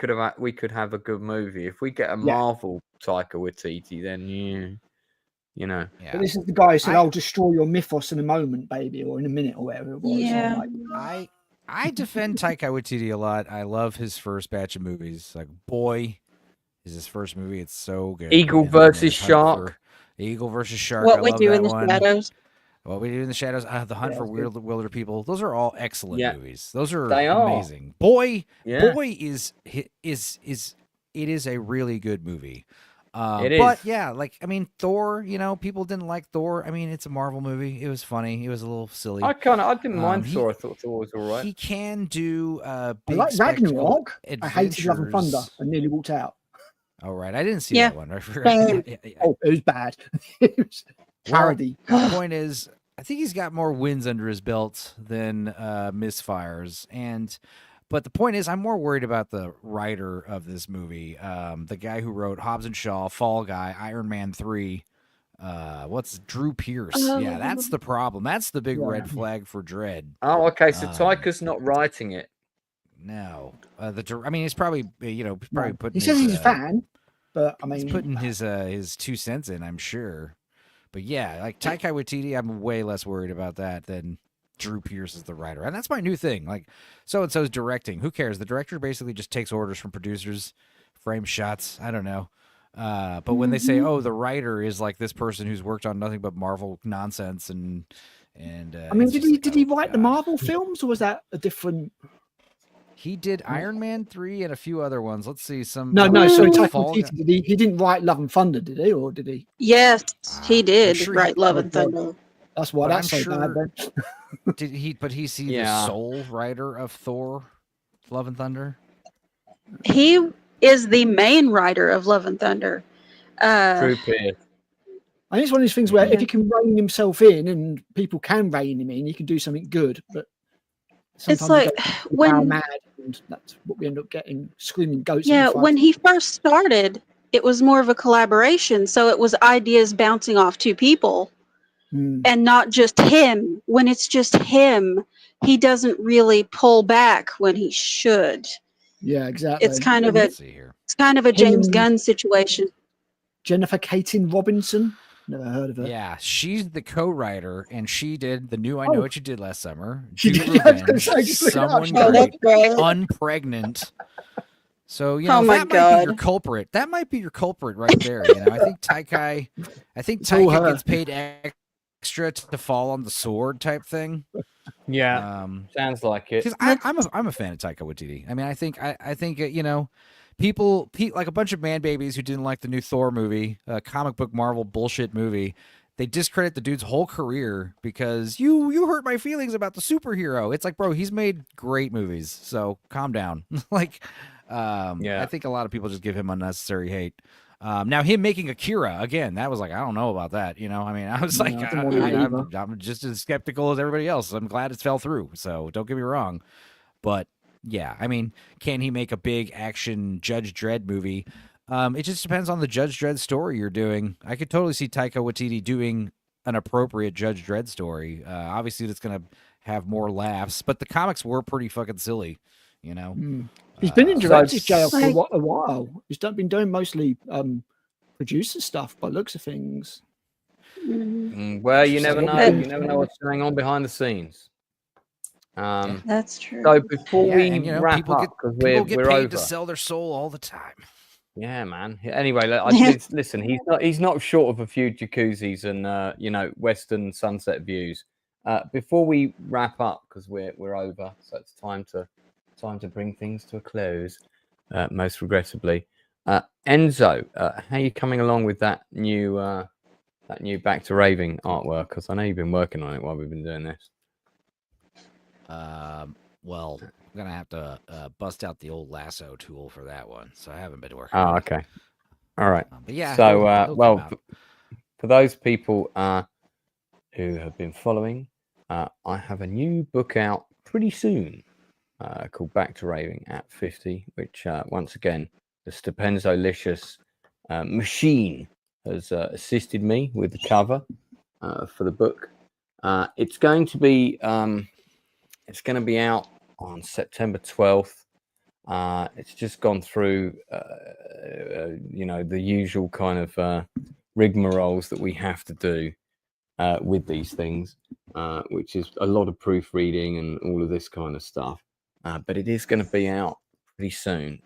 could have a good movie. If we get a Marvel Taika Waititi, then Yeah. But this is the guy who said, "I'll destroy your mythos in a moment, baby," or in a minute, or whatever it was. Yeah. I defend Taika Waititi a lot. I love his first batch of movies. Like Boy is his first movie. It's so good. Eagle versus Shark. Eagle versus Shark. What We Do in the Shadows. What We Do in the Shadows. The Hunt for Wilder People. Those are all excellent movies. Those are amazing. Boy is a really good movie. But yeah, like I mean, Thor. People didn't like Thor. I mean, it's a Marvel movie. It was funny. It was a little silly. I didn't mind Thor. I thought Thor was all right. He can do I big like Ragnarok. adventures. I hated Love and Thunder. I nearly walked out. Oh right, I didn't see that one. I forgot. Oh, it was bad. It was parody. The point is, I think he's got more wins under his belt than misfires. But the point is, I'm more worried about the writer of this movie, the guy who wrote Hobbs and Shaw, Fall Guy, Iron Man 3. What's Drew Pearce? Yeah, that's the problem. That's the big red flag for Dredd. Oh, okay. So Taika's not writing it. No, he's probably putting. He says he's a fan, but I mean, he's putting his 2 cents in, I'm sure. But yeah, like Taika Waititi, I'm way less worried about that than Drew Pearce is the writer. And that's my new thing. Like, so-and-so's directing. Who cares? The director basically just takes orders from producers, frames shots. I don't know. But when they say, oh, the writer is like this person who's worked on nothing but Marvel nonsense and I mean, did he write the Marvel films, or was that a different? He did Iron Man 3 and a few other ones. Let's see some. No. Sorry, Taika Waititi, he didn't write Love and Thunder, did he? Or did he? Yes, he did write Love and Thunder. That's why that's so bad then. Did he? But he's the sole writer of Thor, Love and Thunder. He is the main writer of Love and Thunder. True Pearce. I think it's one of these things where if he can rein himself in, and people can rein him in, you can do something good. But sometimes it's like when mad, and that's what we end up getting: screaming goats. Yeah, when he first started, it was more of a collaboration, so it was ideas bouncing off two people. And not just him. When it's just him, he doesn't really pull back when he should. Yeah, exactly. It's kind of a James Gunn situation. Jennifer Caton Robinson. Never heard of her. Yeah, she's the co-writer, and she did the new I Know What You Did Last Summer. She did. Someone Great, Unpregnant. So that might be your culprit. That might be your culprit right there. I think Taika gets paid extra to fall on the sword type thing. Yeah, sounds like it. I'm a fan of Taika Waititi. I mean, I think people like a bunch of man babies who didn't like the new Thor movie, comic book Marvel bullshit movie. They discredit the dude's whole career because you hurt my feelings about the superhero. It's like, bro, he's made great movies, so calm down. I think a lot of people just give him unnecessary hate. Now him making Akira again, that was like, I don't know about that. I mean, I was like, I'm just as skeptical as everybody else. I'm glad it fell through. So don't get me wrong, but yeah, I mean, can he make a big action Judge Dredd movie? It just depends on the Judge Dredd story you're doing. I could totally see Taika Waititi doing an appropriate Judge Dredd story. Obviously, that's going to have more laughs, but the comics were pretty fucking silly. He's been in director's jail for a while. He's been doing mostly producer stuff by looks of things. Well, you never know. You never know what's going on behind the scenes. That's true. So before we wrap up, because we're paid over to sell their soul all the time. Yeah, man. Anyway, listen. He's not short of a few jacuzzis and Western sunset views. Before we wrap up, because we're over, so it's time to bring things to a close. Most regrettably, Enzo, how are you coming along with that new Back to Raving artwork? Because I know you've been working on it while we've been doing this. Well, I'm gonna have to bust out the old lasso tool for that one, so I haven't been working. Oh, okay. All right. But yeah. So, he'll for those people who have been following, I have a new book out pretty soon called Back to Raving at 50, which once again, the Stupenzolicious machine has assisted me with the cover for the book. It's going to be out on September 12th. It's just gone through, the usual kind of rigmaroles that we have to do with these things, which is a lot of proofreading and all of this kind of stuff. But it is going to be out pretty soon.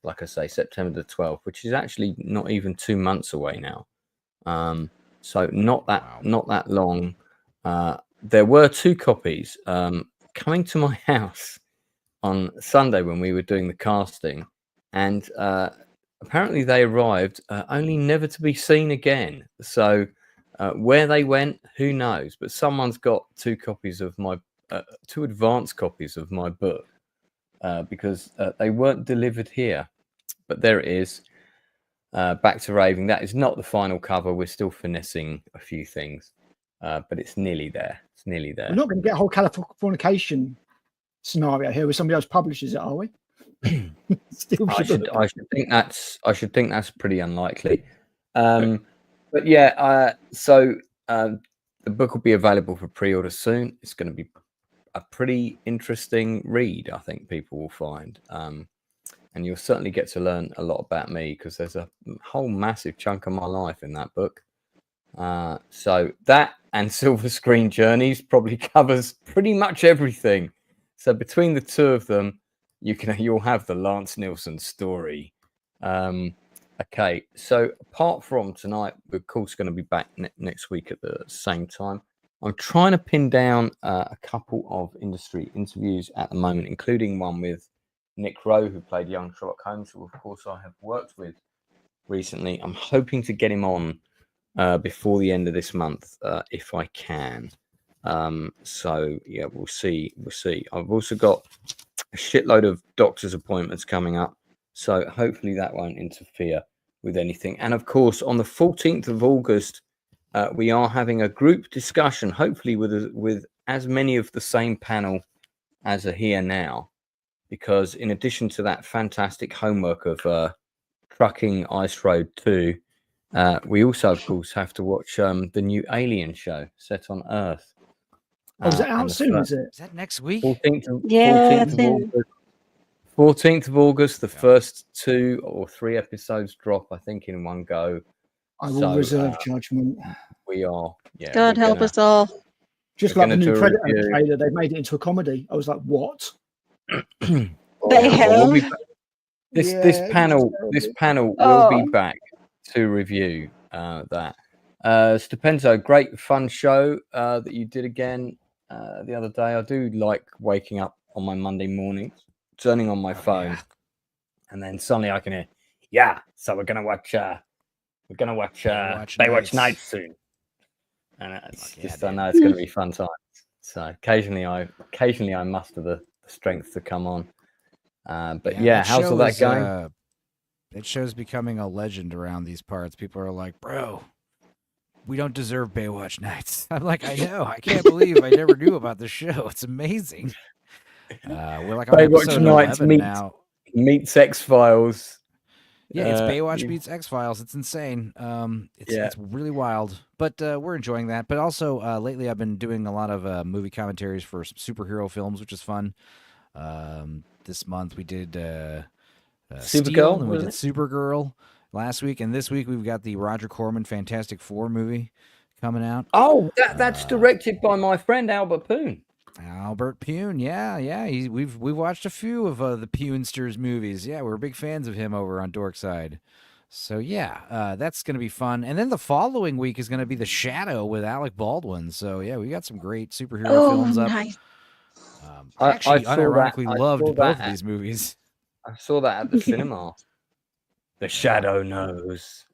Like I say, September the 12th, which is actually not even 2 months away now. So not that long. There were 2 copies coming to my house on Sunday when we were doing the casting, and apparently they arrived only never to be seen again. So where they went, who knows? But someone's got 2 copies of my 2 advanced copies of my book because they weren't delivered here. But there it is. Back to Raving. That is not the final cover. We're still finessing a few things, but it's nearly there. It's nearly there. We're not going to get a whole Californication scenario here where somebody else publishes it, are we? I should think that's pretty unlikely. But yeah, so the book will be available for pre-order soon. It's going to be a pretty interesting read, I think people will find. And you'll certainly get to learn a lot about me because there's a whole massive chunk of my life in that book. So that and Silver Screen Journeys probably covers pretty much everything. So between the 2 of them, you'll have the Lance Nielsen story. Okay, so apart from tonight, we're of course going to be back next week at the same time. I'm trying to pin down a couple of industry interviews at the moment, including one with Nick Rowe, who played young Sherlock Holmes, who of course I have worked with recently. I'm hoping to get him on before the end of this month if I can. So yeah, we'll see. I've also got a shitload of doctor's appointments coming up, so hopefully that won't interfere with anything. And of course, on the 14th of August, we are having a group discussion, hopefully with as many of the same panel as are here now, because in addition to that fantastic homework of Trucking Ice Road 2, we also, of course, have to watch the new Alien show set on Earth. Is it out soon? Is that next week? 14th of August, the first 2 or 3 episodes drop, I think, in one go. I will reserve judgment. We are. Yeah. God help us all. Just like the new Predator trailer, they made it into a comedy. I was like, what? They have. This panel will be back to review that. Stupenzo, great fun show that you did again the other day. I do like waking up on my Monday mornings, turning on my phone, and then suddenly I can hear, so we're gonna watch Baywatch Nights soon, and it's I know it's gonna be fun times. So occasionally I muster the strength to come on. But how's all that going? That show's becoming a legend around these parts. People are like, bro, we don't deserve Baywatch Nights. I'm like, I know. I can't believe I never knew about the show. It's amazing. We're like on Baywatch Nights now. Meets X-Files. Yeah, it's Baywatch meets X-Files. It's insane. It's really wild, but we're enjoying that. But also, lately I've been doing a lot of movie commentaries for some superhero films, which is fun. This month we did Supergirl, and we did Supergirl last week, and this week we've got the Roger Corman Fantastic Four movie coming out. Oh, that's directed by my friend Albert Poon. Albert Pune, yeah. We've watched a few of the Punesters movies. Yeah, we're big fans of him over on Dorkside. So yeah, that's going to be fun. And then the following week is going to be The Shadow with Alec Baldwin. So yeah, we got some great superhero films up. Nice. I actually unironically loved both of at, these movies. I saw that at the cinema. The Shadow Knows.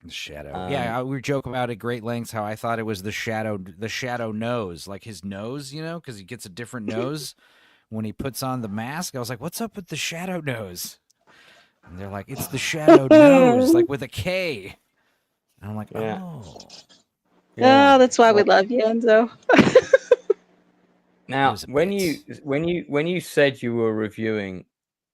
The Shadow. Yeah, we were joking about at great lengths how I thought it was the Shadow nose, like his nose, you know, because he gets a different nose when he puts on the mask. I was like, what's up with the Shadow nose? And they're like, it's the Shadow Nose, like with a K. And I'm like, oh. Yeah. Oh, that's why we love you, Enzo. Now, when you said you were reviewing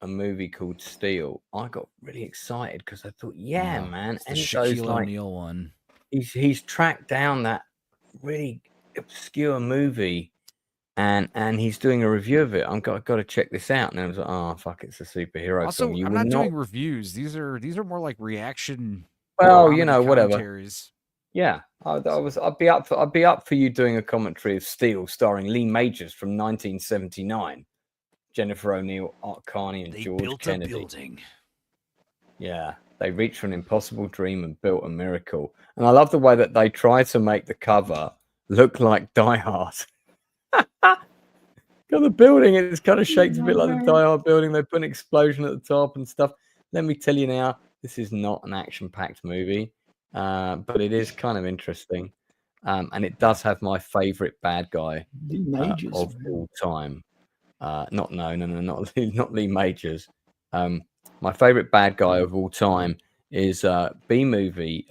a movie called Steel, I got really excited because I thought, man, the Shaquille O'Neal one. He's tracked down that really obscure movie, and he's doing a review of it. I've got to check this out. And I was like, oh fuck, it's a superhero also, film. I'm not doing reviews. These are more like reaction. Well, you know, whatever. Yeah, I'd be up for you doing a commentary of Steel starring Lee Majors from 1979, Jennifer O'Neill, Art Carney, and George Kennedy. A building. Yeah, they reached for an impossible dream and built a miracle. And I love the way that they try to make the cover look like Die Hard. Got the building, it's kind of shaped a bit like the Die Hard building. They put an explosion at the top and stuff. Let me tell you now, this is not an action-packed movie. But it is kind of interesting, and it does have my favorite bad guy of all time. Not Lee Majors. My favorite bad guy of all time is B-movie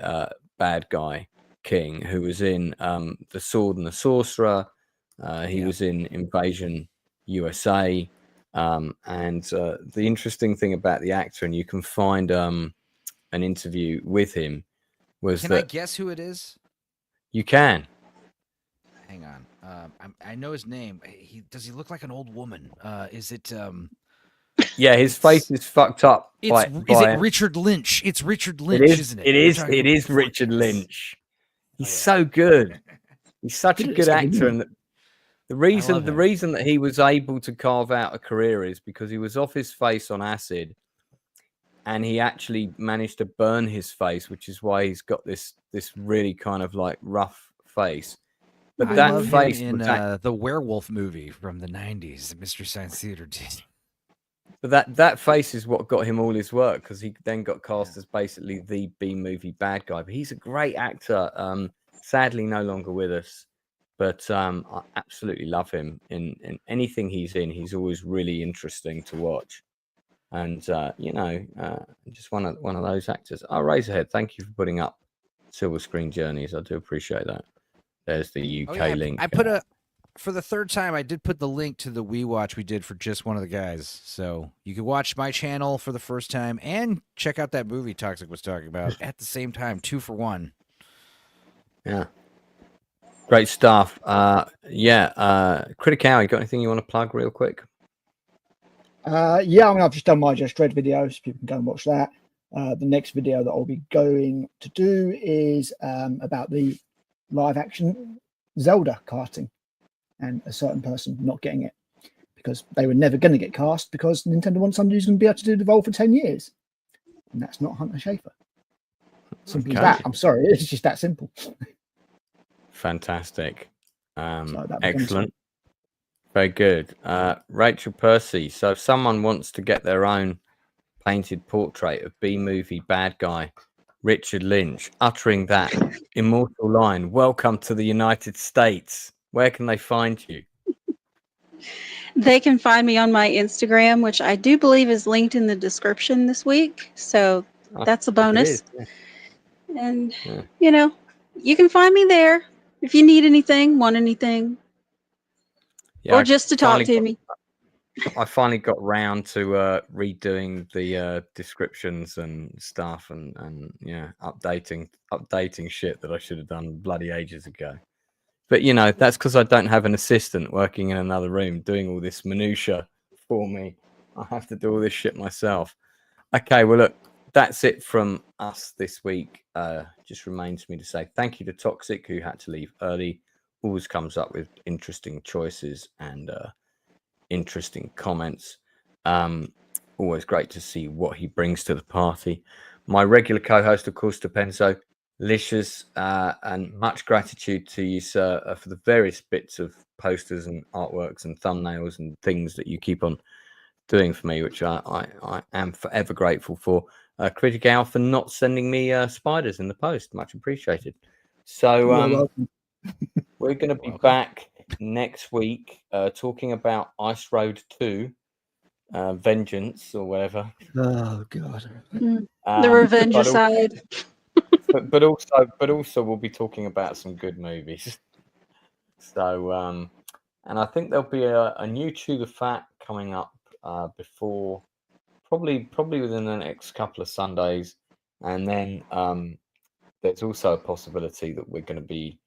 bad guy King, who was in The Sword and the Sorcerer. He was in Invasion USA, and the interesting thing about the actor, and you can find an interview with him. Can I guess who it is? You can. Hang on. I know his name. Does he look like an old woman? Is it? Yeah, his face is fucked up. Is it Richard Lynch? It's Richard Lynch, isn't it? It is Richard Lynch. He's so good. He's such a good actor, and the reason that he was able to carve out a career is because he was off his face on acid. And he actually managed to burn his face, which is why he's got this really kind of like rough face. But I that face in the werewolf movie from the 90s, the Mystery Science Theater did. But that face is what got him all his work, because he then got cast as basically the B-movie bad guy. But he's a great actor. Sadly, no longer with us. But I absolutely love him in anything he's in. He's always really interesting to watch. And just one of those actors. Razorhead, thank you for putting up Silver Screen Journeys. I do appreciate that. There's the UK link. I put for the third time, I did put the link to the We Watch we did for just one of the guys. So you can watch my channel for the first time and check out that movie Toxic was talking about at the same time, 2 for 1. Yeah. Great stuff. Critical, you got anything you want to plug real quick? I've just done my Just Dread video, so people can go and watch that. The next video that I'll be going to do is about the live action Zelda casting and a certain person not getting it because they were never going to get cast because Nintendo wants somebody who's going to be able to do the role for 10 years. And that's not Hunter Schafer. Simple as that. I'm sorry. It's just that simple. Fantastic. Excellent. Very good. Rachel Percy. So if someone wants to get their own painted portrait of B-movie bad guy Richard Lynch uttering that immortal line, "Welcome to the United States," where can they find you? They can find me on my Instagram, which I do believe is linked in the description this week. So that's a bonus. And, you can find me there if you need anything, want anything. Yeah, or just to talk to me. I finally got round to redoing the descriptions and stuff and updating shit that I should have done bloody ages ago. But that's because I don't have an assistant working in another room doing all this minutia for me. I have to do all this shit myself. Okay, well look, that's it from us this week. Just remains me to say thank you to Toxic, who had to leave early. Always comes up with interesting choices and interesting comments. Always great to see what he brings to the party. my regular co-host, of course, Stupenzolicious, and much gratitude to you, sir, for the various bits of posters and artworks and thumbnails and things that you keep on doing for me, which I am forever grateful for. Critic Al for not sending me spiders in the post. Much appreciated. So we're going to be back next week talking about Ice Road 2, Vengeance or whatever. Oh God. The revenge side. but also we'll be talking about some good movies. So and I think there'll be a new Chew the Fat coming up before probably within the next couple of Sundays, and then there's also a possibility that we're going to be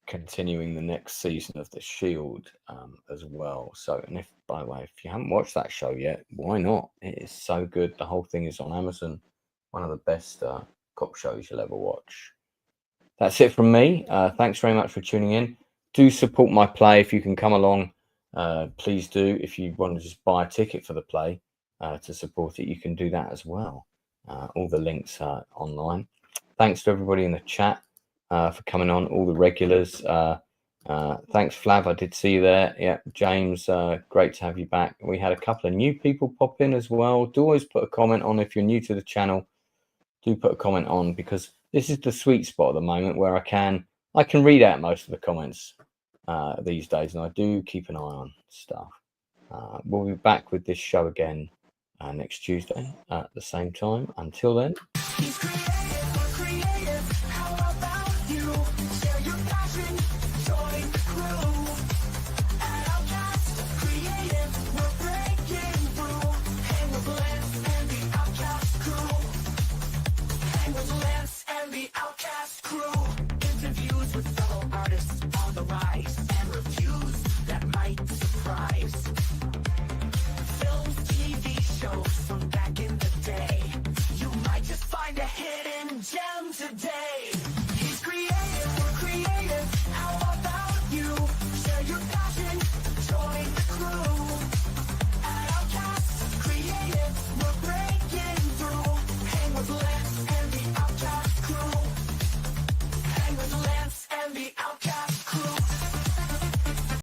continuing the next season of The Shield as well. So, and if, by the way, if you haven't watched that show yet, why not? It is so good. The whole thing is on Amazon. One of the best cop shows you'll ever watch. That's it from me. Thanks very much for tuning in. Do support my play if you can come along. Please do. If you want to just buy a ticket for the play to support it, you can do that as well. All the links are online. Thanks to everybody in the chat for coming on, all the regulars. Thanks, Flav. I did see you there. Yeah, James, great to have you back. We had a couple of new people pop in as well. Do always put a comment on if you're new to the channel. Do put a comment on, because this is the sweet spot at the moment where I can read out most of the comments these days, and I do keep an eye on stuff. We'll be back with this show again next Tuesday at the same time. Until then.